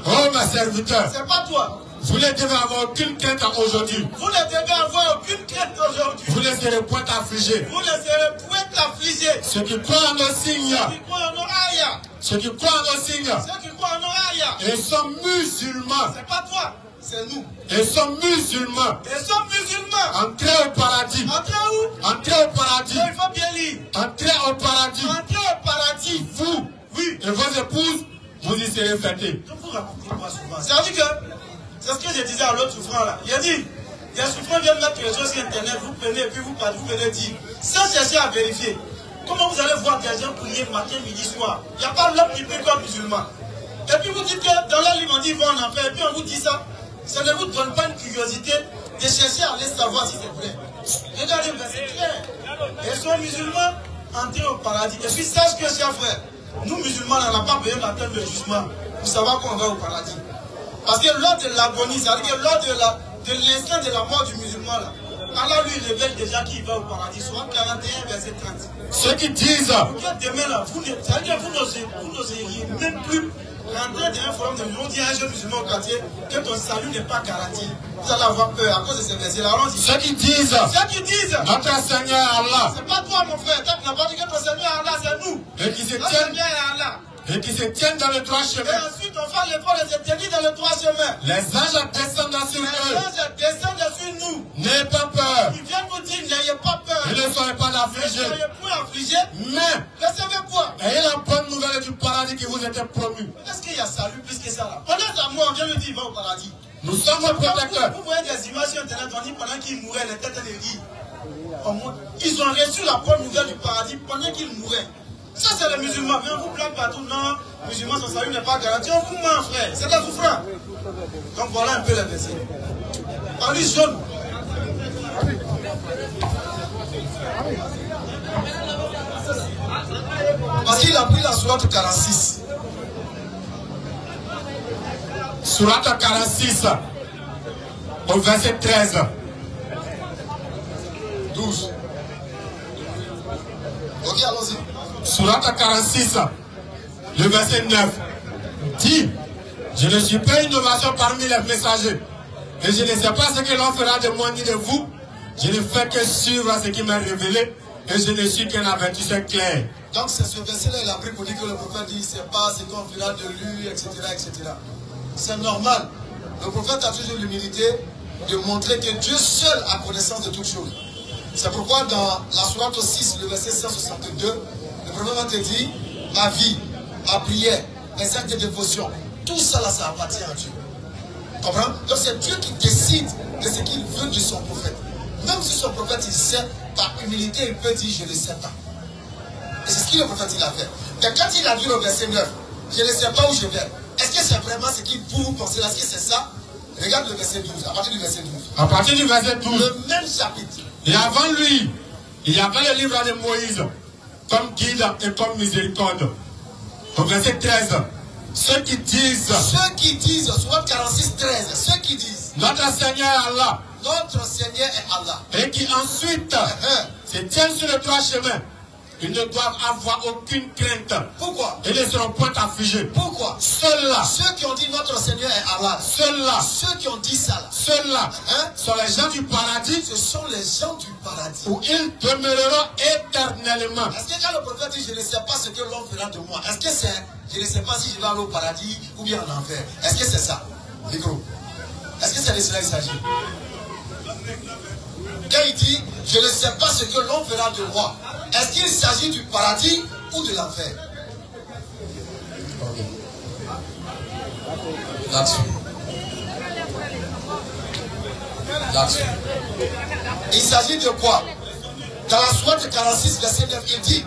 Oh, ma serviteur. C'est pas toi. Vous ne devez avoir aucune crainte aujourd'hui. Vous ne devez avoir aucune crainte aujourd'hui. Vous ne serez point affligés. Vous ne serez point affligés. Ceux qui croient en nos signes. Ceux qui croient en nos ayats. Ceux qui croient en nos signes. Ceux qui croient en nos ayats. Et sont musulmans. C'est pas toi, c'est nous. Et sont musulmans. Et sont musulmans. Entrez au paradis. Entrez où? Entrez au paradis. Il faut bien lire. Entrez au paradis. Entrez au paradis. Vous, oui, et vos épouses, vous y serez fêtés. Je vous raconte pas souvent. C'est-à-dire que, c'est ce que je disais à l'autre souffrant là. Il a dit, les souffrants viennent mettre les choses sur internet, vous prenez et puis vous venez dire, sans chercher à vérifier. Comment vous allez voir des gens prier matin, midi, soir? Il n'y a pas l'homme qui prie comme musulman. Et puis vous dites que dans leur livre on dit ils vont en enfer, et puis on vous dit ça. Ça ne vous donne pas une curiosité de chercher à aller savoir si c'est vrai. Regardez, c'est clair. Ils sont musulmans, entrez au paradis. Et puis sache que, chers frères, nous musulmans, on n'a pas besoin d'attendre le jugement pour savoir qu'on va au paradis. Parce que lors de l'agonie, c'est-à-dire que lors de l'instant de la mort du musulman, là, Allah lui révèle déjà qu'il va au paradis. Soit 41, verset 30. Ceux qui disent, regarde demain là, c'est-à-dire que vous n'oseriez même plus rentrer dans un forum de musulmans, dire à un jeune musulman au quartier que ton salut n'est pas garanti. Vous allez avoir peur à cause de ces versets-là. Ceux qui disent, notre Seigneur Allah. C'est pas toi mon frère, tu n'as pas dit que ton Seigneur Allah, c'est nous. Et qui se tiennent. Et qui se tiennent dans le droit chemin. Et ensuite, on fait l'effort de se tenir dans le droit chemin. Les anges descendent sur eux. Les anges descendent sur nous. N'ayez pas peur. Ils viennent nous dire, n'ayez pas affligés. Ne soyez point affligés. Mais recevez quoi? ayez la bonne nouvelle du paradis qui vous était promu. Est-ce qu'il y a salut plus que ça là? Pendant sa mort, on vient lui dire il va au paradis. Nous sommes vos protecteurs. Vous voyez des images sur internet, on dit pendant qu'il mourait, les têtes les riz. Ils ont reçu la bonne nouvelle du paradis pendant qu'ils mouraient. Ça c'est les musulmans. Mais on vous plaint partout. Non, les musulmans, son salut n'est pas garanti. On vous ment, frère. C'est de la souffrance. Donc voilà un peu les versets. En lit jaune. Parce qu'il a pris la sourate 46. Sourate 46, au verset 13. 12. Ok, allons-y. Sourate 46, le verset 9. Dit, je ne suis pas une innovation parmi les messagers. Et je ne sais pas ce que l'on fera de moi ni de vous. Je ne fais que suivre ce qui m'est révélé. Et je ne suis qu'un avertisseur clair. Donc c'est ce verset-là, il a pris pour dire que le prophète dit, c'est pas ce qu'on fera de lui, etc., etc. C'est normal. Le prophète a toujours l'humilité de montrer que Dieu seul a connaissance de toutes choses. C'est pourquoi dans la sourate 6, le verset 162, le prophète va te dire, ma vie, ma prière, mes actes de dévotion, tout ça là, ça appartient à Dieu. Comprends? Donc c'est Dieu qui décide de ce qu'il veut de son prophète. Même si son prophète il sait, par humilité, il peut dire, je ne sais pas. Et c'est ce que le prophète il a fait. Mais quand il a dit au verset 9, je ne sais pas où je vais. Est-ce que c'est vraiment ce qu'il vous pensez là? Est-ce que c'est ça? Regarde le verset 12, à partir du verset 12. À partir du verset 12. Le même chapitre. Et avant lui, il y avait le livre de Moïse, comme guide et comme miséricorde. Au verset 13. Ceux qui disent, sourate 46, 13, ceux qui disent, notre Seigneur est Allah. Notre Seigneur est Allah. Et qui ensuite se tiennent sur le droit chemin. Ils ne doivent avoir aucune crainte. Pourquoi? Ils ne seront point affligés. Pourquoi? Ceux-là, ceux qui ont dit notre Seigneur est Allah, ceux-là, ceux qui ont dit ça là, ceux-là sont les gens du paradis. Ce sont les gens du paradis. Où ils demeureront éternellement. Est-ce que quand le prophète dit je ne sais pas ce que l'on fera de moi, est-ce que c'est je ne sais pas si je vais aller au paradis ou bien en enfer? Est-ce que c'est ça? Micro. Est-ce que c'est de cela qu'il s'agit? Quand il dit je ne sais pas ce que l'on fera de moi, est-ce qu'il s'agit du paradis ou de l'enfer? Là-dessus. Là-dessus. Il s'agit de quoi? Dans la sourate 46, verset 9, il dit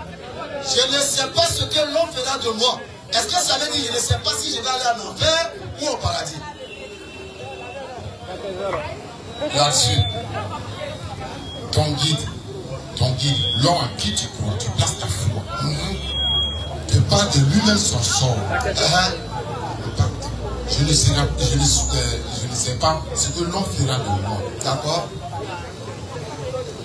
je ne sais pas ce que l'on fera de moi. Est-ce que ça veut dire je ne sais pas si je vais aller en enfer ou au paradis? Là-dessus. Ton guide, l'homme en qui tu crois, tu places ta foi. Te parle de lui-même son sort. Je ne sais pas ce que l'on fera de moi. D'accord?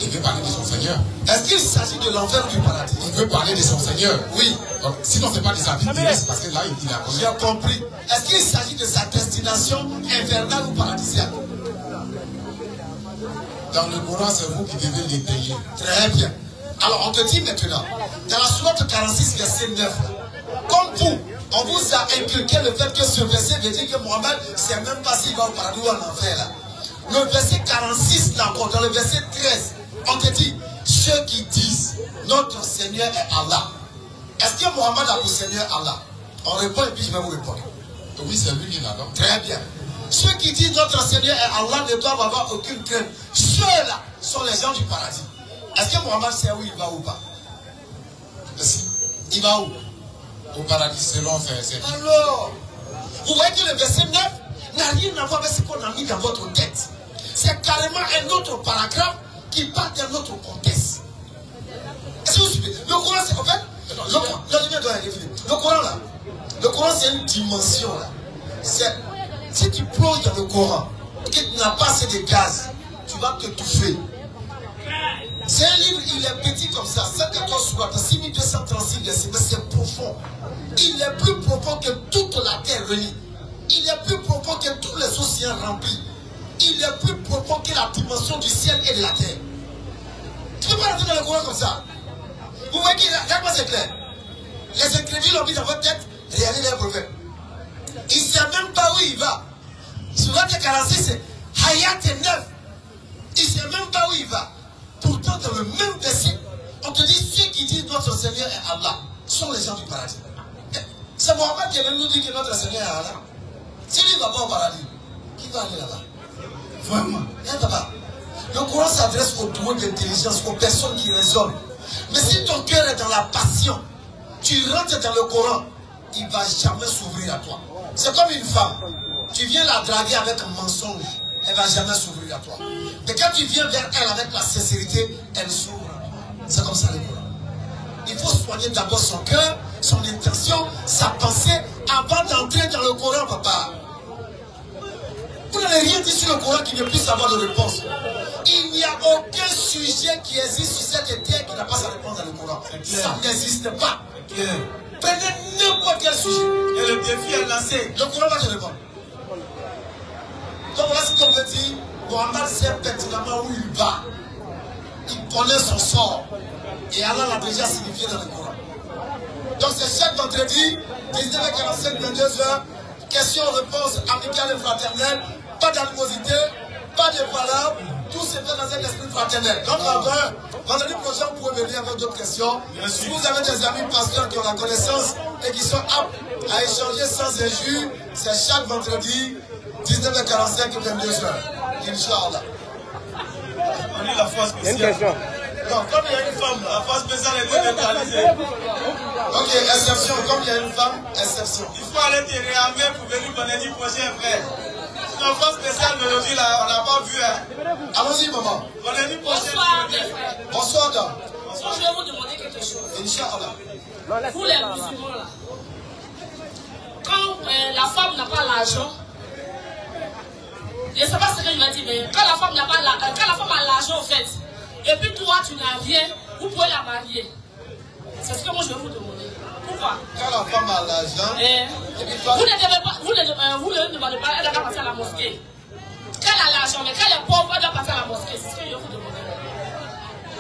Il veut parler de son Seigneur. Est-ce qu'il s'agit de l'enfer ou du paradis? Il veut parler de son Seigneur. Oui. Donc, sinon, ce n'est pas de sa vie terrestre, parce que là, il a compris. J'ai compris. Est-ce qu'il s'agit de sa destination infernale ou paradisiaque? Dans le Coran, c'est vous qui devez l'étayer. Très bien. Alors, on te dit maintenant, dans la sourate 46, verset 9, comme vous, on vous a inculqué le fait que ce verset veut dire que Mohamed ne sait même pas s'il va au paradis ou en enfer. Là. Le verset 46, là encore, dans le verset 13, on te dit, ceux qui disent, notre Seigneur est Allah. Est-ce que Mohamed a pour Seigneur Allah? On répond et puis je vais vous répondre. Oui, c'est lui qui est là-dedans. Très bien. Ceux qui disent notre Seigneur est Allah ne doivent avoir aucune crainte. Ceux-là sont les gens du paradis. Est-ce que Mohamed sait où il va ou pas? Si. Il va où? Au paradis selon ses... Alors, vous voyez que le verset 9 n'a rien à voir avec ce qu'on a mis dans votre tête. C'est carrément un autre paragraphe qui parle d'un autre contexte. Est-ce que vous suivez? Le Coran, c'est en fait... Le Coran là, le Coran c'est une dimension là. Si tu plonges dans le Coran et que tu n'as pas assez de gaz, tu vas te touffer. C'est un livre, il est petit comme ça, 114 sourates, 6236 versets, mais c'est profond. Il est plus profond que toute la terre réunie. Il est plus profond que tous les océans remplis. Il est plus profond que la dimension du ciel et de la terre. Tu ne peux pas rentrer dans le Coran comme ça. Vous voyez qu'il regarde-moi, c'est clair. Les incrédules l'ont mis dans votre tête, regardez les prophètes. Il ne sait même pas où il va. Sourate 46, c'est Hayat 9. Il ne sait même pas où il va. Pourtant, dans le même verset, notre Seigneur est Allah sont les gens du paradis. C'est Mohammed qui vient nous dire que notre Seigneur est Allah. Si lui ne va pas au paradis, qui va aller là-bas? Vraiment. Le Coran s'adresse aux doués d'intelligence, aux personnes qui raisonnent. Mais si ton cœur est dans la passion, tu rentres dans le Coran, il ne va jamais s'ouvrir à toi. C'est comme une femme. Tu viens la draguer avec un mensonge, elle ne va jamais s'ouvrir à toi. Mais quand tu viens vers elle avec la sincérité, elle s'ouvre. C'est comme ça le Coran. Il faut soigner d'abord son cœur, son intention, sa pensée, avant d'entrer dans le Coran, papa. Vous n'avez rien dit sur le Coran qui ne puisse avoir de réponse. Il n'y a aucun sujet qui existe sur cette terre qui n'a pas sa réponse dans le Coran. Ça n'existe pas. Prenez n'importe quel sujet. Et le défi est lancé. Le Coran va te répondre. Donc voilà ce qu'on veut dire. Mohammed sait pertinemment où il va. Il connaît son sort. Et Allah l'a déjà signifié dans le Coran. Donc c'est chaque vendredi, 19h45, 22h, questions-réponses amicales et fraternelles, pas d'animosité, pas de paroles, tout se fait dans un esprit fraternel. Donc vendredi prochain, vous pouvez venir avec d'autres questions. Si vous avez des amis pasteurs qui ont la connaissance et qui sont aptes à échanger sans injure, c'est chaque vendredi, 19h45 et 22h. Inch'Allah. On est la foi spéciale. Il y a une question. Non, comme il y a une femme, la foi spéciale est déneutralisée. Ok, exception. Comme il y a une femme, exception. Il faut aller te réarmer pour venir vendredi prochain, frère. Sinon, foi spéciale d'aujourd'hui, là, on n'a pas vu. Hein. Allons-y, maman. Vendredi prochain. Bonsoir, mes frères. Bonsoir, dame. Bonsoir, je vais vous demander quelque chose. Inch'Allah. Vous, les musulmans, là, quand la femme n'a pas l'argent, je ne sais pas ce que je vais dire, mais quand la femme n'a pas a l'argent, en fait, et puis toi, tu n'as rien, vous pouvez la marier. C'est ce que moi, je vais vous demander. Pourquoi? Quand la femme a l'argent, vous ne demandez pas, elle doit partir à la mosquée. Quand elle a l'argent, mais quand elle est pauvre, elle doit partir à la mosquée. C'est ce que je vais vous demander.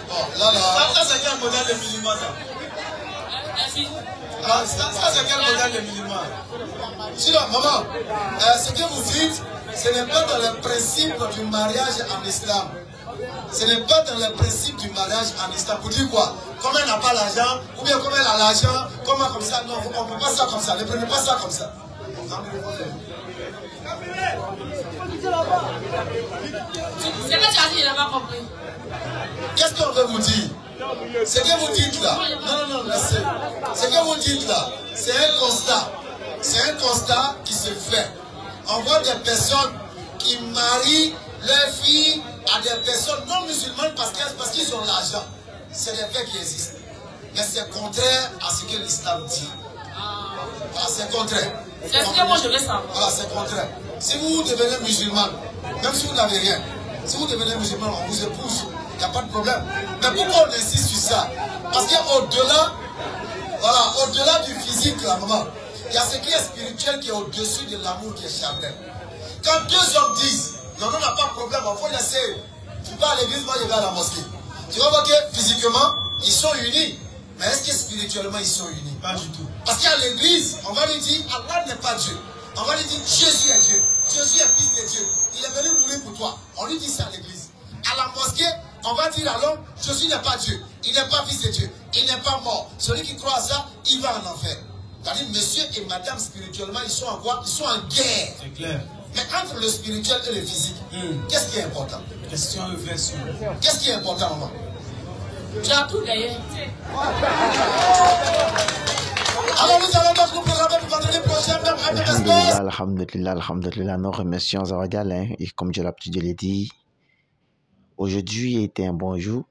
Bon, là. Ça, c'est quel modèle de musulman, ça? Ça, c'est quel modèle de musulman? Sinon, maman, ce que vous dites, ce n'est pas dans le principe du mariage en islam. Ce n'est pas dans le principe du mariage en islam. Vous dites quoi? Comme elle n'a pas l'argent, ou bien comme elle a l'argent, comment comme ça? Non, on ne peut pas ça comme ça. Ne prenez pas ça comme ça. C'est que tu as dit, il n'a pas compris. Qu'est-ce qu'on veut vous dire? Ce que vous dites là, non, laissez. Ce que vous dites là, c'est un constat. C'est un constat qui se fait. On voit des personnes qui marient leurs filles à des personnes non musulmanes parce qu'ils ont l'argent. C'est des faits qui existent. Mais c'est contraire à ce que l'islam dit. Voilà, c'est contraire. C'est ce que moi je veux savoir. Voilà, c'est contraire. Si vous devenez musulman, même si vous n'avez rien, si vous devenez musulman, on vous épouse, il n'y a pas de problème. Mais pourquoi on insiste sur ça? Parce qu'au-delà, voilà, au-delà du physique, là, maman, il y a ce qui est spirituel qui est au-dessus de l'amour qui est charnel. Quand deux hommes disent, non, on n'a pas de problème, il faut laisser, tu vas à l'église, moi je vais à la mosquée. Tu vas voir que physiquement, ils sont unis. Mais est-ce que spirituellement, ils sont unis? Pas du tout. Parce qu'à l'église, on va lui dire, Allah n'est pas Dieu. On va lui dire, Jésus est Dieu. Jésus est fils de Dieu. Il est venu mourir pour toi. On lui dit ça à l'église. À la mosquée, on va dire à l'homme, Jésus n'est pas Dieu. Il n'est pas fils de Dieu. Il n'est pas mort. Celui qui croit à ça, il va en enfer. C'est-à-dire, monsieur et madame, spirituellement, ils sont en quoi? Ils sont en guerre. C'est clair. Mais entre le spirituel et le physique, qu'est-ce qui est important? Question de version. Qu'est-ce qui est important, maman? Tu as tout gagné. Alors nous allons donc nous programmer pour vendredi prochain, même un peu d'espace. Alhamdulillah, nous remercions Zawadial, hein, et comme j'ai l'habitude de le dire, aujourd'hui a été un bon jour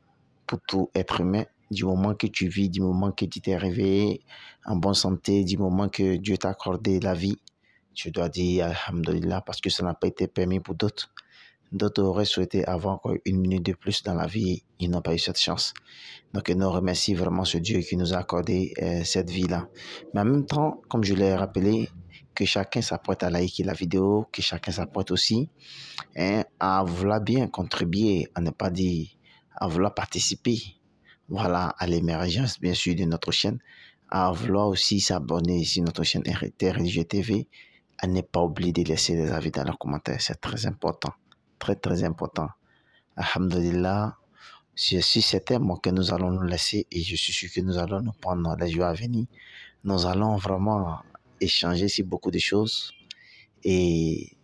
pour tout être humain, du moment que tu vis, du moment que tu t'es réveillé en bonne santé, du moment que Dieu t'a accordé la vie, tu dois dire Alhamdulillah, parce que ça n'a pas été permis pour d'autres. D'autres auraient souhaité avoir encore une minute de plus dans la vie, ils n'ont pas eu cette chance. Donc nous remercions vraiment ce Dieu qui nous a accordé cette vie-là. Mais en même temps, comme je l'ai rappelé, que chacun s'apprête à liker la vidéo, que chacun s'apprête aussi à vouloir bien contribuer, à ne pas dire, à vouloir participer, voilà, à l'émergence bien sûr de notre chaîne, à vouloir aussi s'abonner sur notre chaîne RT Religieux TV, à ne pas oublier de laisser des avis dans les commentaires, c'est très important. Très très important. Alhamdulillah, C'est sur ces thèmes que nous allons nous laisser et je suis sûr que nous allons nous prendre les jours à venir. Nous allons vraiment échanger sur beaucoup de choses et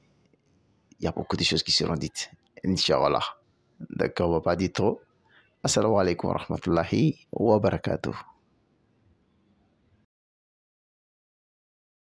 il y a beaucoup de choses qui seront dites. Inch'Allah. D'accord, on ne va pas dire trop. Assalamu alaikum wa rahmatullahi wa barakatuh.